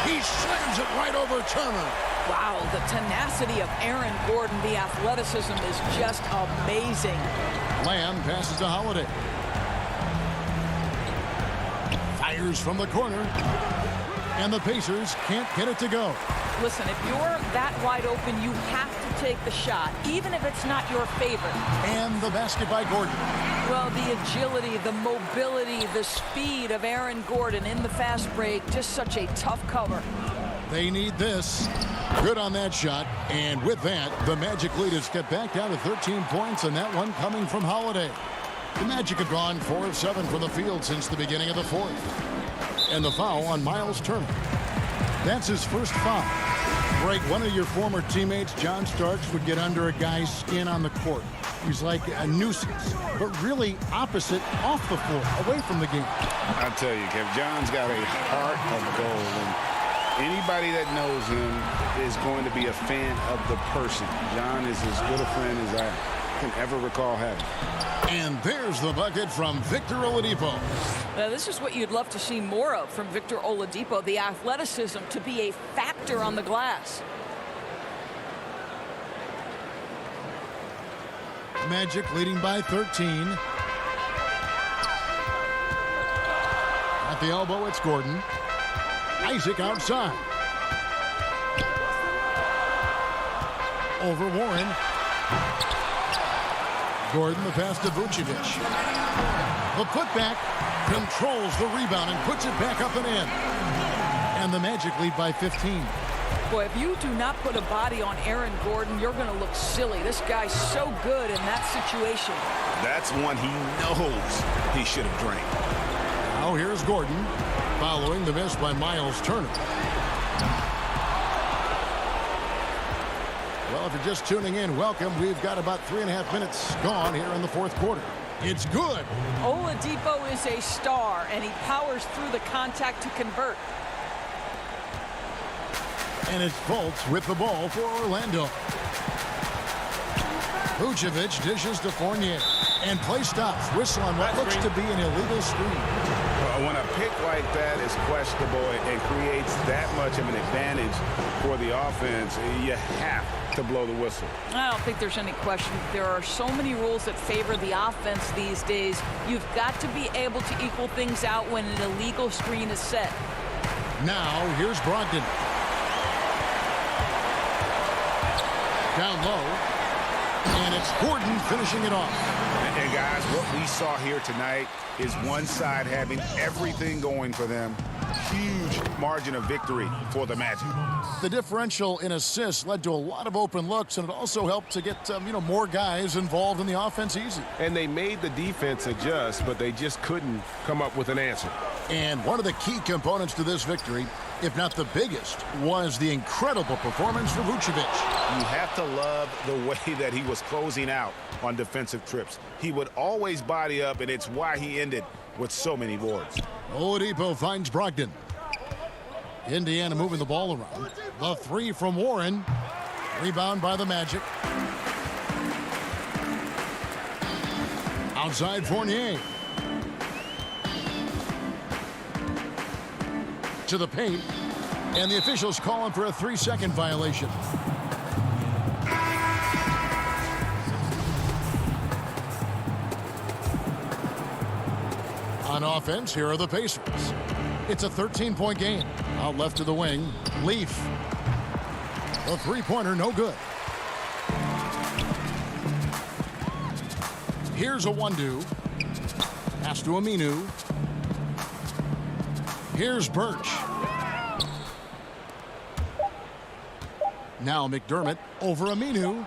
He slams it right over Turner. Wow, the tenacity of Aaron Gordon, the athleticism is just amazing. Lamb passes to Holiday. Fires from the corner. And the Pacers can't get it to go. Listen, if you're that wide open, you have to take the shot, even if it's not your favorite. And the basket by Gordon. Well, the agility, the mobility, the speed of Aaron Gordon in the fast break, just such a tough cover. They need this. Good on that shot. And with that, the Magic lead has got back down to 13 points, and that one coming from Holiday. The Magic have gone 4 of 7 from the field since the beginning of the fourth. And the foul on Miles Turner. That's his first foul. Greg, one of your former teammates, John Starks, would get under a guy's skin on the court. He's like a nuisance, but really opposite off the floor, away from the game. I'll tell you, Kev, John's got a heart of gold. And anybody that knows him is going to be a fan of the person. John is as good a friend as I can ever recall having. And there's the bucket from Victor Oladipo. This is what you'd love to see more of from Victor Oladipo, the athleticism to be a factor on the glass. Magic leading by 13. At the elbow, it's Gordon. Isaac outside. Over Warren. Gordon, the pass to Vucevic. The putback controls the rebound and puts it back up and in. And the Magic lead by 15. Boy, if you do not put a body on Aaron Gordon, you're going to look silly. This guy's so good in that situation. That's one he knows he should have drained. Now here's Gordon following the miss by Miles Turner. Well, if you're just tuning in, welcome. We've got about 3.5 minutes gone here in the fourth quarter. It's good. Oladipo is a star, and he powers through the contact to convert. And it's Fultz with the ball for Orlando. Vucevic dishes to Fournier. And play stops. Whistle on what looks to be an illegal screen. When a pick like that is questionable and creates that much of an advantage for the offense, you have to blow the whistle. I don't think there's any question. There are so many rules that favor the offense these days. You've got to be able to equal things out when an illegal screen is set. Now, here's Brogdon. Down low. And it's Gordon finishing it off. And guys, what we saw here tonight is one side having everything going for them. Huge margin of victory for the Magic. The differential in assists led to a lot of open looks, and it also helped to get more guys involved in the offense easy. And they made the defense adjust, but they just couldn't come up with an answer. And one of the key components to this victory, if not the biggest, was the incredible performance for Vucevic. You have to love the way that he was closing out on defensive trips. He would always body up, and it's why he ended with so many boards. Oladipo finds Brogdon. Indiana moving the ball around. The three from Warren. Rebound by the Magic. Outside Fournier. To the paint. And the officials calling for a 3-second violation. On offense, here are the Pacers. It's a 13-point game. Out left to the wing. Leaf. The three-pointer, no good. Here's a 1-2. Pass to Aminu. Here's Birch. Now McDermott over Aminu.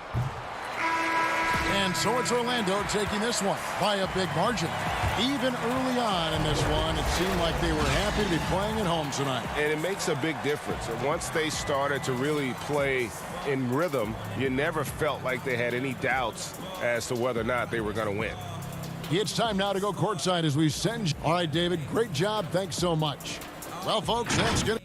And so it's Orlando taking this one by a big margin. Even early on in this one, it seemed like they were happy to be playing at home tonight. And it makes a big difference. Once they started to really play in rhythm, you never felt like they had any doubts as to whether or not they were going to win. It's time now to go courtside as we send. All right, David, great job. Thanks so much. Well, folks, that's good.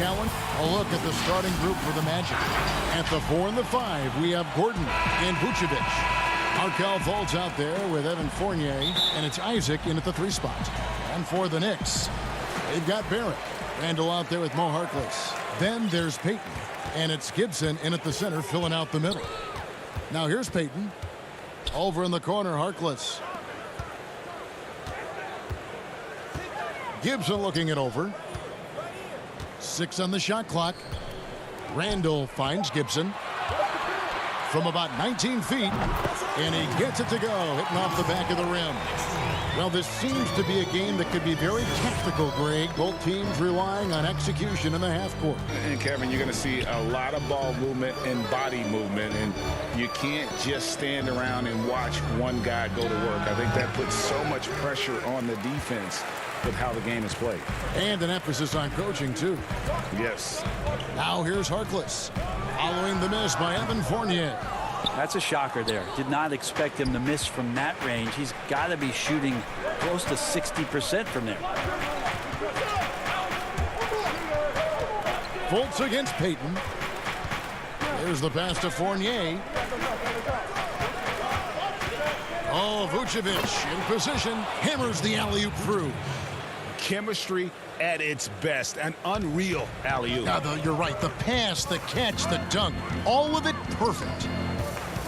challenge. A look at the starting group for the Magic. At the 4 and the 5, we have Gordon and Vucevic. Markelle Fultz out there with Evan Fournier, and it's Isaac in at the 3 spot. And for the Knicks, they've got Barrett. Randall out there with Mo Harkless. Then there's Payton, and it's Gibson in at the center filling out the middle. Now here's Payton. Over in the corner, Harkless. Gibson looking it over. 6 on the shot clock. Randall finds Gibson from about 19 feet, and he gets it to go, hitting off the back of the rim. Well, this seems to be a game that could be very tactical, Greg. Both teams relying on execution in the half court. And Kevin, you're going to see a lot of ball movement and body movement, and you can't just stand around and watch one guy go to work. I think that puts so much pressure on the defense with how the game is played. And an emphasis on coaching, too. Yes. Now here's Harkless, following the miss by Evan Fournier. That's a shocker there. Did not expect him to miss from that range. He's got to be shooting close to 60% from there. Fultz against Payton. There's the pass to Fournier. Oh, Vucevic in position, hammers the alley-oop through. Chemistry at its best, an unreal alley-oop. Now, you're right. The pass, the catch, the dunk, all of it perfect.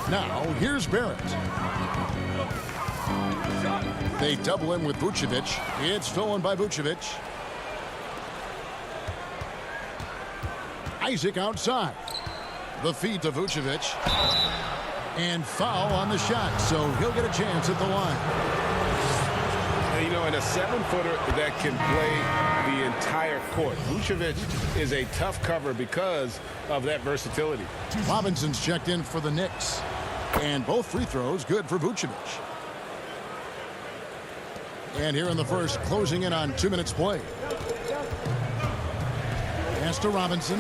Now, here's Barrett. They double him with Vucevic. It's stolen by Vucevic. Isaac outside. The feed to Vucevic. And foul on the shot, so he'll get a chance at the line. You know, in a 7-footer that can play the entire court, Vucevic is a tough cover because of that versatility. Robinson's checked in for the Knicks. And both free throws good for Vucevic. And here in the first, closing in on 2 minutes play. Pass to Robinson.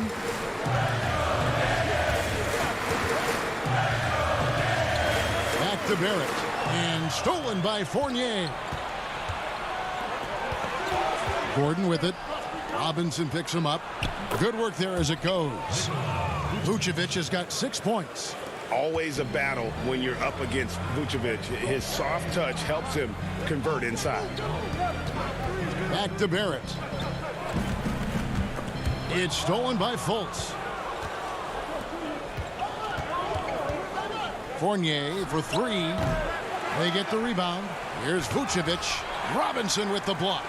Back to Barrett. And stolen by Fournier. Gordon with it. Robinson picks him up. Good work there as it goes. Vucevic has got 6 points. Always a battle when you're up against Vucevic. His soft touch helps him convert inside. Back to Barrett. It's stolen by Fultz. Fournier for 3. They get the rebound. Here's Vucevic. Robinson with the block.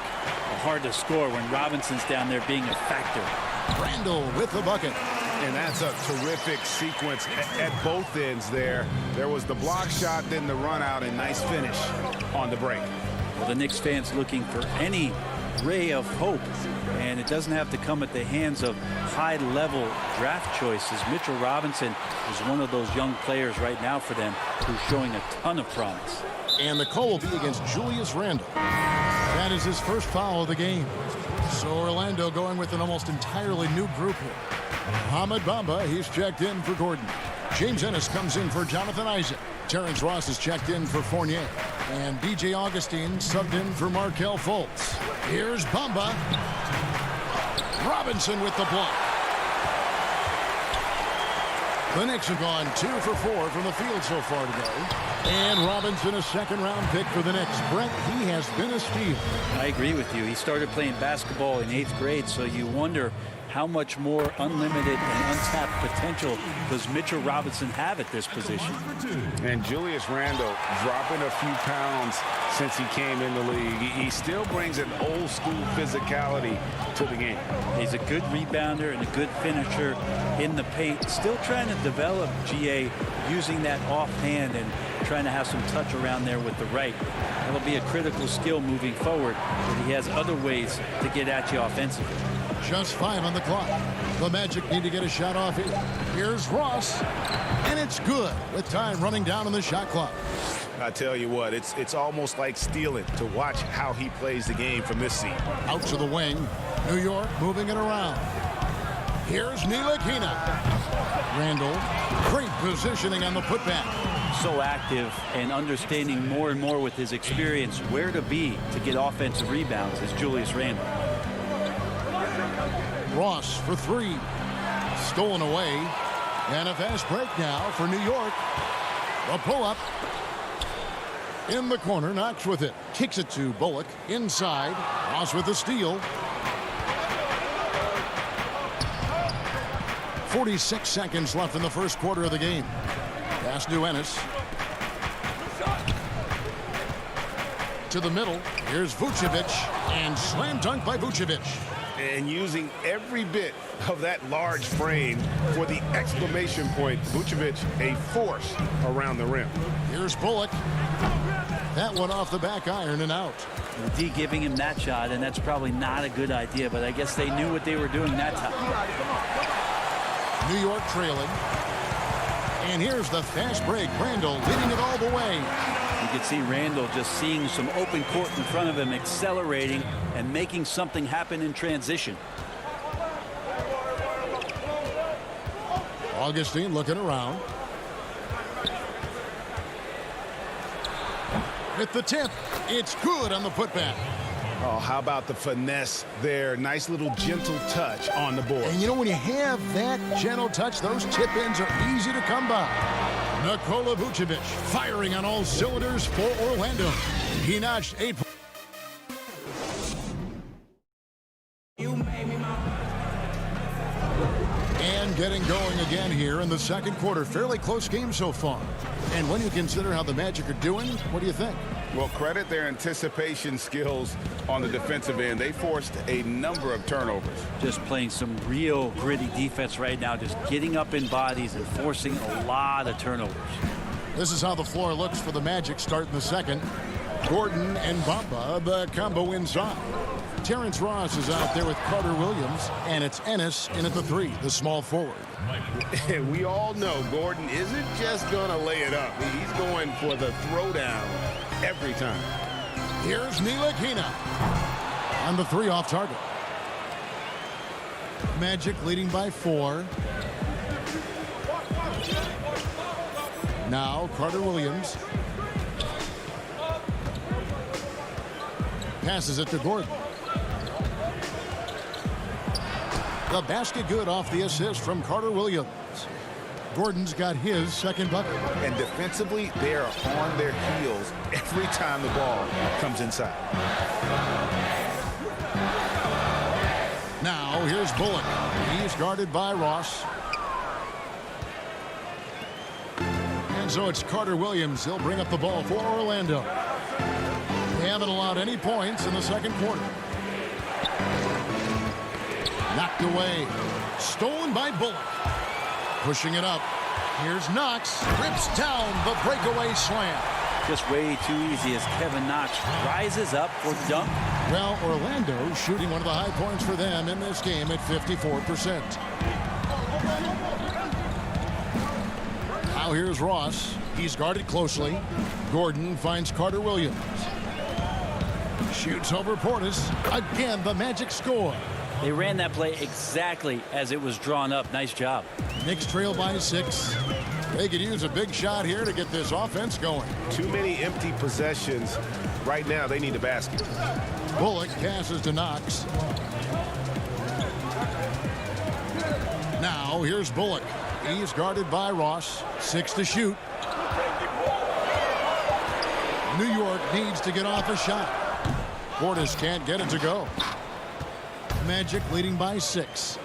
Hard to score when Robinson's down there being a factor. Randall with the bucket. And that's a terrific sequence at both ends there. There was the block shot, then the run out, and nice finish on the break. Well, the Knicks fans looking for any ray of hope, and it doesn't have to come at the hands of high-level draft choices. Mitchell Robinson is one of those young players right now for them who's showing a ton of promise. And the call will be against Julius Randle. That is his first foul of the game. So Orlando going with an almost entirely new group here. Mohamed Bamba, he's checked in for Gordon. James Ennis comes in for Jonathan Isaac. Terrence Ross is checked in for Fournier. And DJ Augustine subbed in for Markelle Fultz. Here's Bamba. Robinson with the block. The Knicks have gone 2 for 4 from the field so far today. And Robinson, a second-round pick for the Knicks. Brent, he has been a steal. I agree with you. He started playing basketball in 8th grade, so you wonder how much more unlimited and untapped potential does Mitchell Robinson have at this position. And Julius Randle dropping a few pounds since he came in the league. He still brings an old-school physicality to the game. He's a good rebounder and a good finisher in the paint. Still trying to develop GA using that offhand and trying to have some touch around there with the right. That'll be a critical skill moving forward, but he has other ways to get at you offensively. Just 5 on the clock. The Magic need to get a shot off here. Here's Ross, and it's good with time running down on the shot clock. I tell you what, it's almost like stealing to watch how he plays the game from this seat. Out to the wing. New York moving it around. Here's Ntilikina. Randall, great positioning on the putback. So active and understanding more and more with his experience where to be to get offensive rebounds is Julius Randle. Ross for three. Stolen away. And a fast break now for New York. A pull-up. In the corner, Knox with it. Kicks it to Bullock. Inside. Ross with the steal. 46 seconds left in the first quarter of the game. Pass to Ennis. To the middle. Here's Vucevic. And slam dunk by Vucevic. And using every bit of that large frame for the exclamation point. Vucevic, a force around the rim. Here's Bullock. That one off the back iron and out. D giving him that shot, and that's probably not a good idea, but I guess they knew what they were doing that time. New York trailing. And here's the fast break. Randall leading it all the way. You can see Randall just seeing some open court in front of him, accelerating and making something happen in transition. Augustine looking around. With the tip, it's good on the putback. Oh, how about the finesse there? Nice little gentle touch on the board. And you know, when you have that gentle touch, those tip-ins are easy to come by. Nikola Vucevic firing on all cylinders for Orlando. He notched 8 points. And getting going again here in the second quarter. Fairly close game so far. And when you consider how the Magic are doing, what do you think? Well, credit their anticipation skills on the defensive end. They forced a number of turnovers. Just playing some real gritty defense right now, just getting up in bodies and forcing a lot of turnovers. This is how the floor looks for the Magic starting the second. Gordon and Bamba, the combo inside. Terrence Ross is out there with Carter Williams, and it's Ennis in at the three, the small forward. We all know Gordon isn't just going to lay it up. He's going for the throwdown every time. Here's Ntilikina. And the three off target. Magic leading by 4. Now Carter Williams. Passes it to Gordon. The basket good off the assist from Carter Williams. Gordon's got his second bucket. And defensively, they are on their heels every time the ball comes inside. Now here's Bullock. He's guarded by Ross. And so it's Carter Williams. He'll bring up the ball for Orlando. They haven't allowed any points in the second quarter. Knocked away. Stolen by Bullock. Pushing it up. Here's Knox. Rips down the breakaway slam. Just way too easy as Kevin Knox rises up for the dunk. Well, Orlando shooting one of the high points for them in this game at 54%. Now here's Ross. He's guarded closely. Gordon finds Carter Williams. Shoots over Portis. Again, the Magic score. They ran that play exactly as it was drawn up. Nice job. Knicks trail by 6. They could use a big shot here to get this offense going. Too many empty possessions. Right now, they need a basket. Bullock passes to Knox. Now here's Bullock. He's guarded by Ross. 6 to shoot. New York needs to get off a shot. Portis can't get it to go. Magic leading by 6.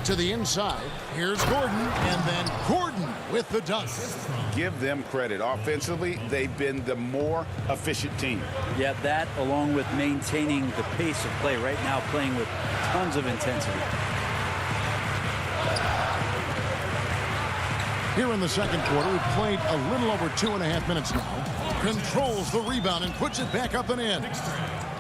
To the inside. Here's Gordon, and then Gordon with the dunk. Give them credit. Offensively, they've been the more efficient team. Yeah, that along with maintaining the pace of play right now, playing with tons of intensity. Here in the second quarter, we've played a little over 2.5 minutes now. Controls the rebound and puts it back up and in.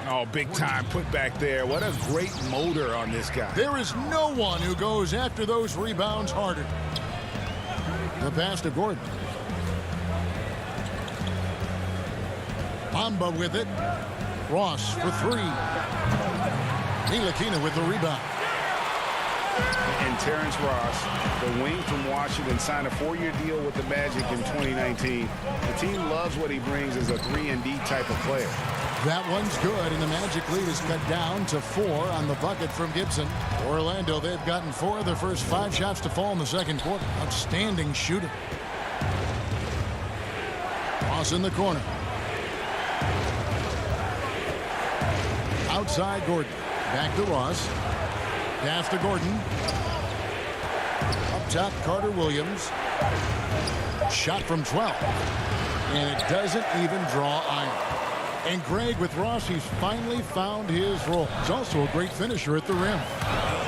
Oh, big time put back there. What a great motor on this guy. There is no one who goes after those rebounds harder. The pass to Gordon. Bamba with it. Ross for 3. Ntilikina with the rebound. And Terrence Ross, the wing from Washington, signed a 4-year deal with the Magic in 2019. The team loves what he brings as a 3-and-D type of player. That one's good, and the Magic lead is cut down to 4 on the bucket from Gibson. Orlando, they've gotten 4 of their first 5 shots to fall in the second quarter. Outstanding shooting. Ross in the corner. Outside Gordon. Back to Ross. Pass to Gordon. Up top, Carter Williams. Shot from 12. And it doesn't even draw iron. And Greg, with Ross, he's finally found his role. He's also a great finisher at the rim.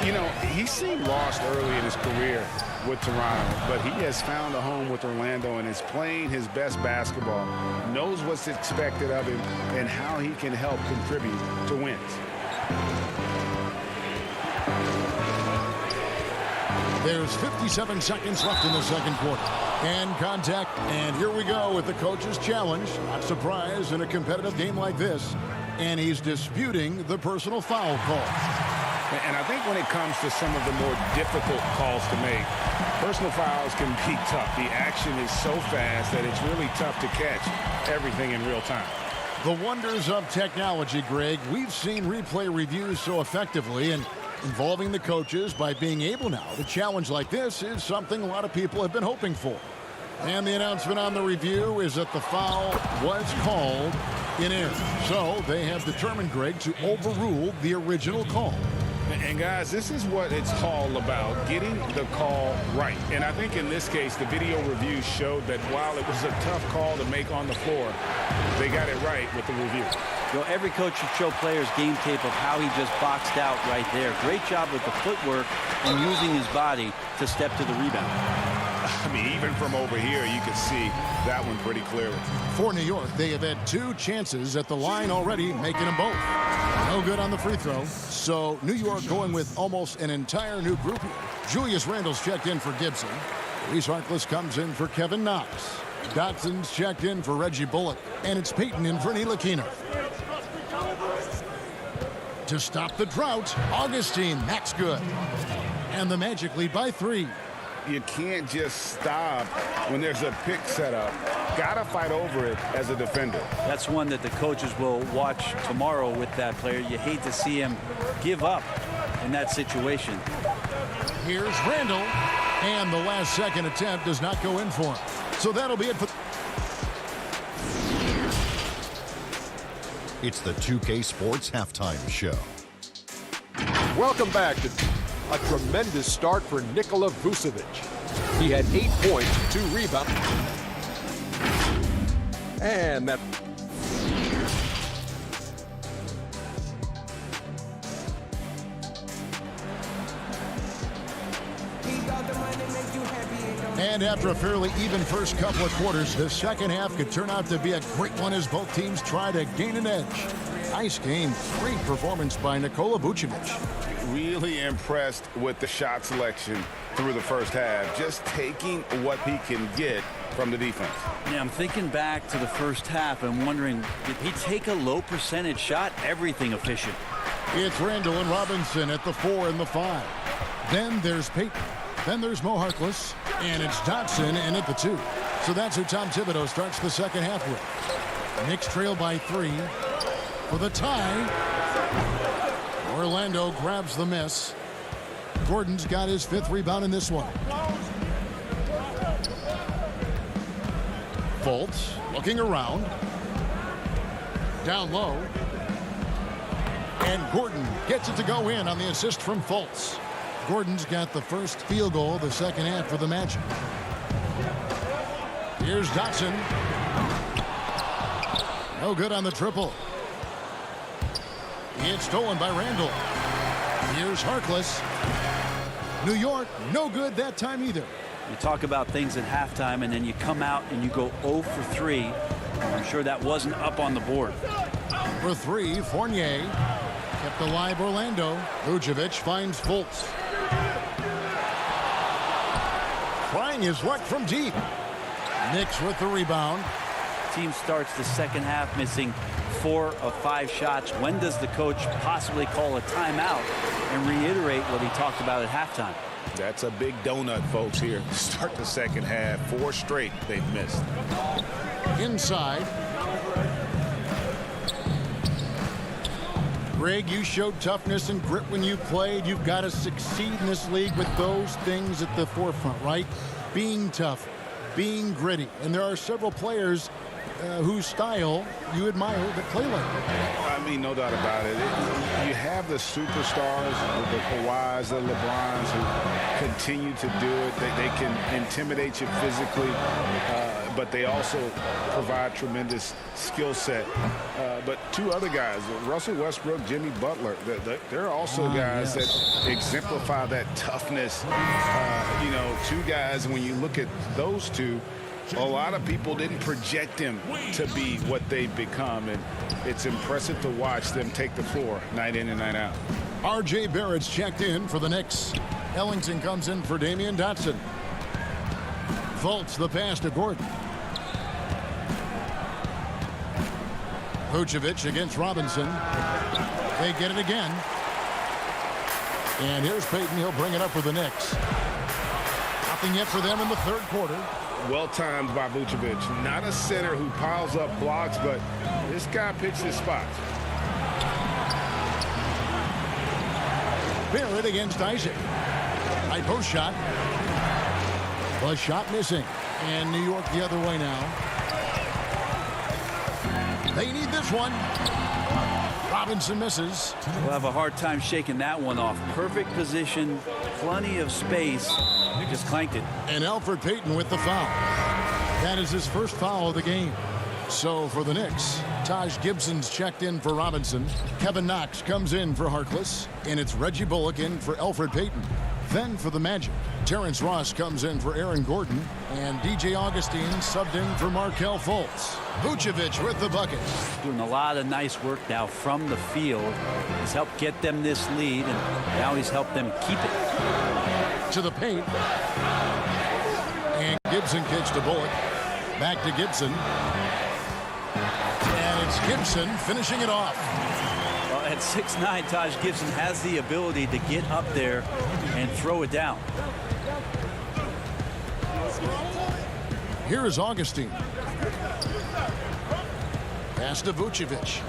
You know, he seemed lost early in his career with Toronto, but he has found a home with Orlando and is playing his best basketball, knows what's expected of him, and how he can help contribute to wins. There's 57 seconds left in the second quarter. And contact, and here we go with the coach's challenge. Not surprised in a competitive game like this. And he's disputing the personal foul call. And I think when it comes to some of the more difficult calls to make, personal fouls can be tough. The action is so fast that it's really tough to catch everything in real time. The wonders of technology, Greg. We've seen replay reviews so effectively, and involving the coaches by being able now to challenge like this is something a lot of people have been hoping for. And the announcement on the review is that the foul was called in error. So they have determined, Greg, to overrule the original call. And guys, this is what it's all about, getting the call right. And I think in this case, the video review showed that while it was a tough call to make on the floor, they got it right with the review. You know, every coach should show players game tape of how he just boxed out right there. Great job with the footwork and using his body to step to the rebound. I mean, even from over here, you can see that one pretty clearly. For New York, they have had 2 chances at the line already, making them both. No good on the free throw. So New York going with almost an entire new group here. Julius Randle's checked in for Gibson. Reese Harkless comes in for Kevin Knox. Dotson's checked in for Reggie Bullock. And it's Payton in for Ntilikina. To stop the drought, Augustine, that's good. And the Magic lead by 3. You can't just stop when there's a pick set up. Gotta fight over it as a defender. That's one that the coaches will watch tomorrow with that player. You hate to see him give up in that situation. Here's Randle, and the last second attempt does not go in for him. So that'll be it for... It's the 2K Sports Halftime Show. Welcome back to a tremendous start for Nikola Vucevic. He had 8 points, 2 rebounds. And that... And after a fairly even first couple of quarters, the second half could turn out to be a great one as both teams try to gain an edge. Nice game. Great performance by Nikola Vucevic. Really impressed with the shot selection through the first half. Just taking what he can get from the defense. Yeah, I'm thinking back to the first half and wondering, did he take a low percentage shot? Everything efficient. It's Randle and Robinson at the 4 and the 5. Then there's Payton. Then there's Mo Harkless. And it's Dotson in at the 2. So that's who Tom Thibodeau starts the second half with. Knicks trail by 3 for the tie. Orlando grabs the miss. Gordon's got his 5th rebound in this one. Fultz looking around. Down low. And Gordon gets it to go in on the assist from Fultz. Gordon's got the first field goal of the second half for the Magic. Here's Dotson. No good on the triple. It's stolen by Randle. Here's Harkless. New York, no good that time either. You talk about things at halftime, and then you come out and you go 0 for 3. I'm sure that wasn't up on the board. For 3, Fournier. Kept alive Orlando. Vucevic finds Fultz. Trying his luck from deep. Knicks with the rebound. Team starts the second half missing 4 of 5 shots. When does the coach possibly call a timeout and reiterate what he talked about at halftime? That's a big donut, folks, here. Start the second half. 4 straight they've missed. Inside. Greg, you showed toughness and grit when you played. You've got to succeed in this league with those things at the forefront, right? Being tough, being gritty. And there are several players whose style you admire that play like that. I mean, no doubt about it. You have the superstars, the Kawhis, the LeBrons, who continue to do it. They can intimidate you physically, but they also provide tremendous skill set. But two other guys, Russell Westbrook, Jimmy Butler, they're also guys that exemplify that toughness. You know, two guys, when you look at those two, a lot of people didn't project them to be what they've become, and it's impressive to watch them take the floor night in and night out. R.J. Barrett's checked in for the Knicks. Ellington comes in for Damian Dotson. Fultz the pass to Gordon. Vucevic against Robinson. They get it again. And here's Payton. He'll bring it up for the Knicks. Nothing yet for them in the third quarter. Well timed by Vucevic. Not a center who piles up blocks, but this guy picks his spots. Barrett against Isaac. High post shot. The shot missing. And New York the other way now. They need this one. Robinson misses. We'll have a hard time shaking that one off. Perfect position, plenty of space. Just clanked it. And Elfrid Payton with the foul. That is his first foul of the game. So for the Knicks, Taj Gibson's checked in for Robinson. Kevin Knox comes in for Harkless. And it's Reggie Bullock in for Elfrid Payton. Then for the Magic, Terrence Ross comes in for Aaron Gordon. And DJ Augustine subbed in for Markelle Fultz. Vucevic with the bucket. Doing a lot of nice work now from the field. He's helped get them this lead, and now he's helped them keep it. To the paint. And Gibson kicks to Bullock. Back to Gibson. And it's Gibson finishing it off. Well, at 6'9", Taj Gibson has the ability to get up there and throw it down. Here is Augustine. Pass to Vucevic.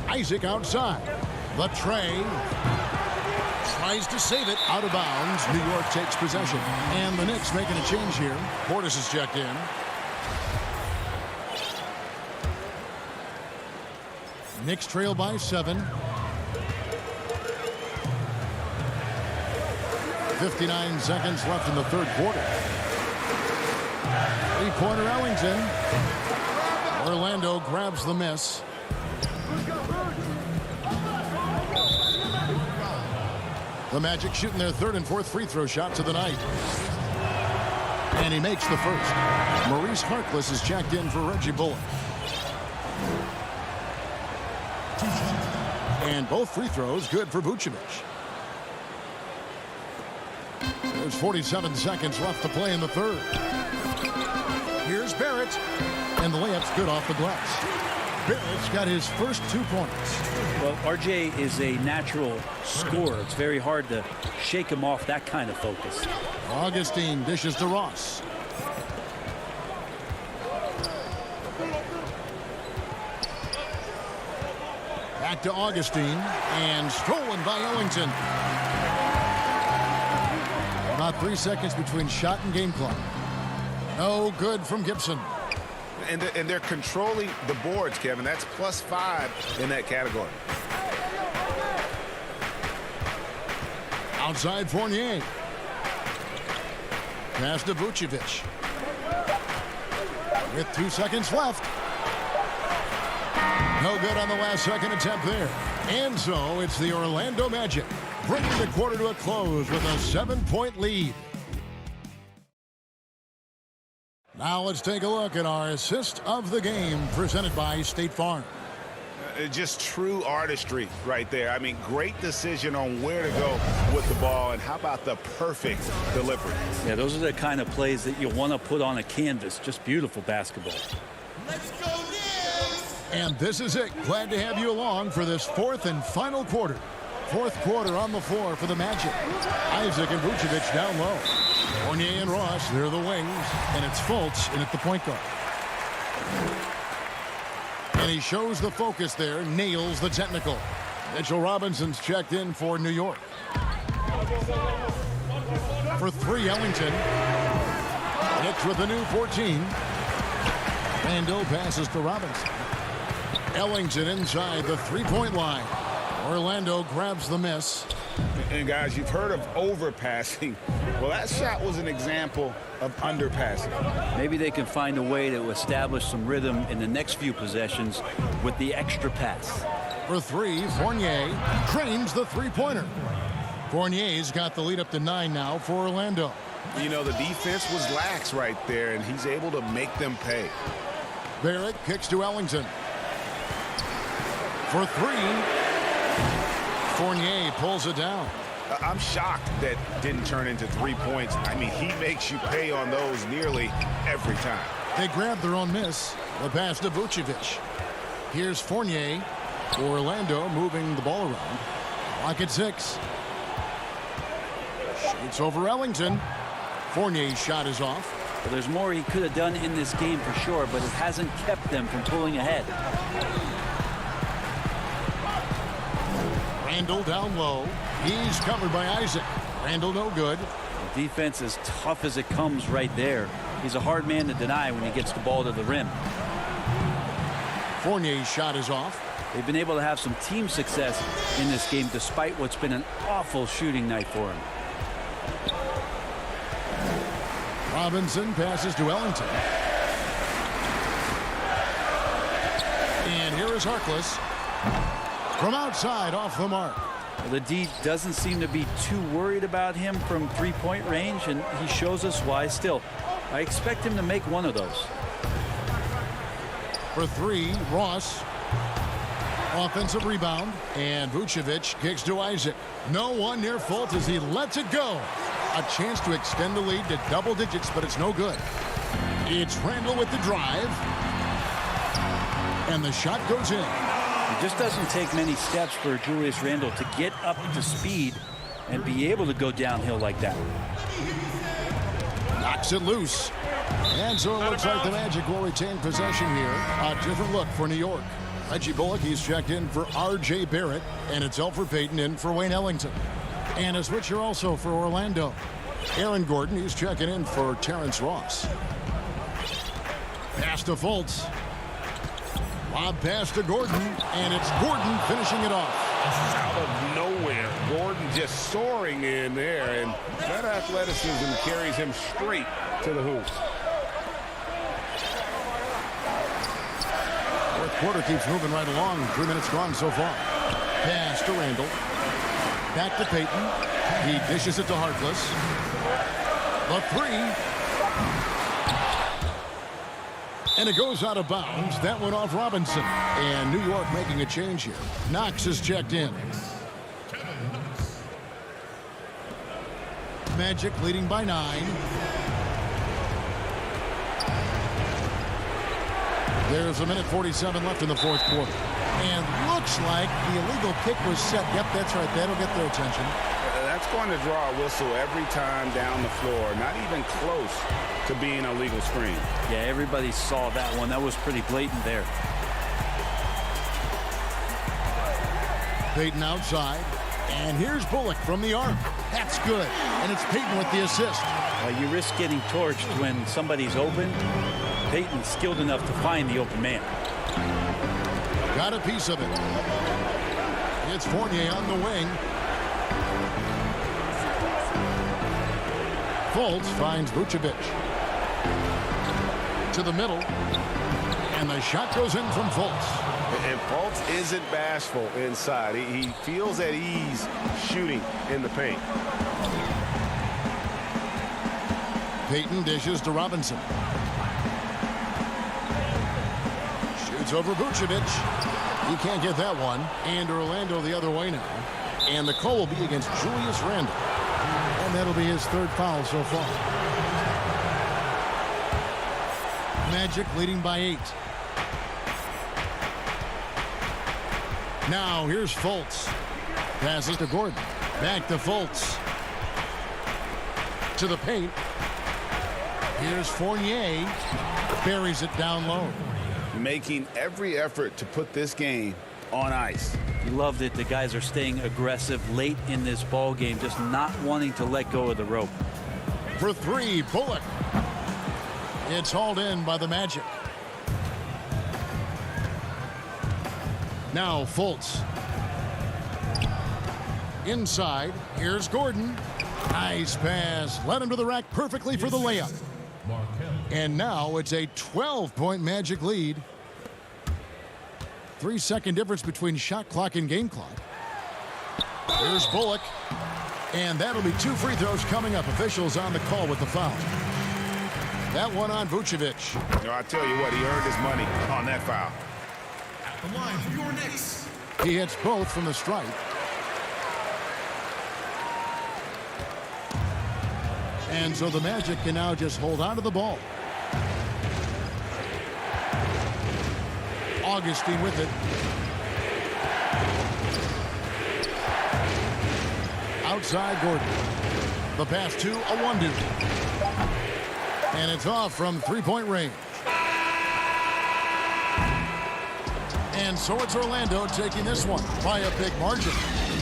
Isaac outside. The tray. Tries to save it. Out of bounds. New York takes possession. And the Knicks making a change here. Portis is checked in. Knicks trail by 7. 59 seconds left in the third quarter. Three-pointer Ellington. Orlando grabs the miss. The Magic shooting their third and fourth free throw shots of the night. And he makes the first. Maurice Harkless is checked in for Reggie Bullock. And both free throws good for Vucevic. There's 47 seconds left to play in the third. Here's Barrett. And the layup's good off the glass. Barrett's got his first 2 points. Well, RJ is a natural scorer. It's very hard to shake him off that kind of focus. Augustine dishes to Ross. Back to Augustine. And stolen by Ellington. About 3 seconds between shot and game clock. No good from Gibson. And they're controlling the boards, Kevin. That's +5 in that category. Outside Fournier. Pass to Vucevic. With 2 seconds left. No good on the last second attempt there. And so it's the Orlando Magic bringing the quarter to a close with a 7-point lead. Now let's take a look at our assist of the game presented by State Farm. Just true artistry right there. I mean, great decision on where to go with the ball, and how about the perfect delivery? Yeah, those are the kind of plays that you want to put on a canvas. Just beautiful basketball. Let's go, Knicks! And this is it. Glad to have you along for this fourth and final quarter. Fourth quarter on the floor for the Magic. Isaac and Vucevic down low. Fournier and Ross, they're the wings. And it's Fultz in at the point guard. And he shows the focus there, nails the technical. Mitchell Robinson's checked in for New York. For 3, Ellington. Knicks with a new 14. Randall passes to Robinson. Ellington inside the three-point line. Orlando grabs the miss. And guys, you've heard of overpassing. Well, that shot was an example of underpassing. Maybe they can find a way to establish some rhythm in the next few possessions with the extra pass. For 3, Fournier cranes the three-pointer. Fournier's got the lead up to 9 now for Orlando. You know, the defense was lax right there, and he's able to make them pay. Barrett kicks to Ellington. For 3, Fournier pulls it down. I'm shocked that didn't turn into 3 points. I mean, he makes you pay on those nearly every time. They grab their own miss. The pass to Vucevic. Here's Fournier. Orlando moving the ball around. Clock at 6. Shoots over Ellington. Fournier's shot is off. Well, there's more he could have done in this game for sure, but it hasn't kept them from pulling ahead. Randall down low. He's covered by Isaac. Randall no good. The defense is tough as it comes right there. He's a hard man to deny when he gets the ball to the rim. Fournier's shot is off. They've been able to have some team success in this game despite what's been an awful shooting night for him. Robinson passes to Ellington. And here is Harkless. From outside, off the mark. Well, the D doesn't seem to be too worried about him from three-point range, and he shows us why still. I expect him to make one of those. For 3, Ross. Offensive rebound, and Vucevic kicks to Isaac. No one near Fultz as he lets it go. A chance to extend the lead to double digits, but it's no good. It's Randall with the drive. And the shot goes in. It just doesn't take many steps for Julius Randle to get up to speed and be able to go downhill like that. Knocks it loose. And so it looks like the Magic will retain possession here. A different look for New York. Reggie Bullock, he's checked in for R.J. Barrett, and it's Elfrid Payton in for Wayne Ellington. And a switcher also for Orlando. Aaron Gordon, he's checking in for Terrence Ross. Pass to Fultz. Lob pass to Gordon, and it's Gordon finishing it off. Out of nowhere, Gordon just soaring in there, and that athleticism carries him straight to the hoop. Fourth quarter keeps moving right along. 3 minutes gone so far. Pass to Randall. Back to Payton. He dishes it to Harkless. The 3. And it goes out of bounds. That went off Robinson. And New York making a change here. Knox is checked in. Magic leading by 9. There's a minute 47 left in the fourth quarter. And looks like the illegal kick was set. Yep, that's right. That'll get their attention. That's going to draw a whistle every time down the floor. Not even close to being a legal screen. Yeah, everybody saw that one. That was pretty blatant there. Payton outside. And here's Bullock from the arc. That's good. And it's Payton with the assist. You risk getting torched when somebody's open. Payton's skilled enough to find the open man. Got a piece of it. It's Fournier on the wing. Fultz finds Vucevic. To the middle. And the shot goes in from Fultz. And Fultz isn't bashful inside. He feels at ease shooting in the paint. Payton dishes to Robinson. Shoots over Vucevic. He can't get that one. And Orlando the other way now. And the call will be against Julius Randle. And that'll be his 3rd foul so far. Magic leading by 8. Now here's Fultz. Passes to Gordon. Back to Fultz. To the paint. Here's Fournier. Buries it down low. making every effort to put this game on ice. You loved it. The guys are staying aggressive late in this ball game, just not wanting to let go of the rope. For three, Bullock. It's hauled in by the Magic. Now Fultz. Inside, here's Gordon. Nice pass. Led him to the rack perfectly for the layup. And now it's a 12-point Magic lead. 3-second difference between shot clock and game clock. Here's Bullock. And that'll be 2 free throws coming up. Officials on the call with the foul. That one on Vucevic. I tell you what, he earned his money on that foul. At the line for your Knicks. He hits both from the stripe. And so the Magic can now just hold on to the ball. Augustine with it. Outside Gordon. The pass to a 1-2. And it's off from 3-point range. And so it's Orlando taking this one by a big margin.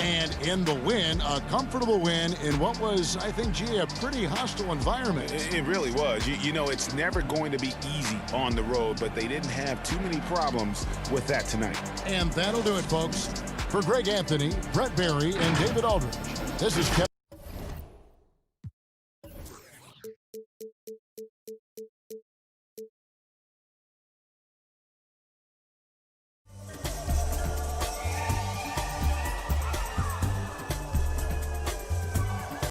And in the win, a comfortable win in what was, I think, G, a pretty hostile environment. It really was. You know, it's never going to be easy on the road, but they didn't have too many problems with that tonight. And that'll do it, folks. For Greg Anthony, Brett Barry, and David Aldridge, this is Kevin.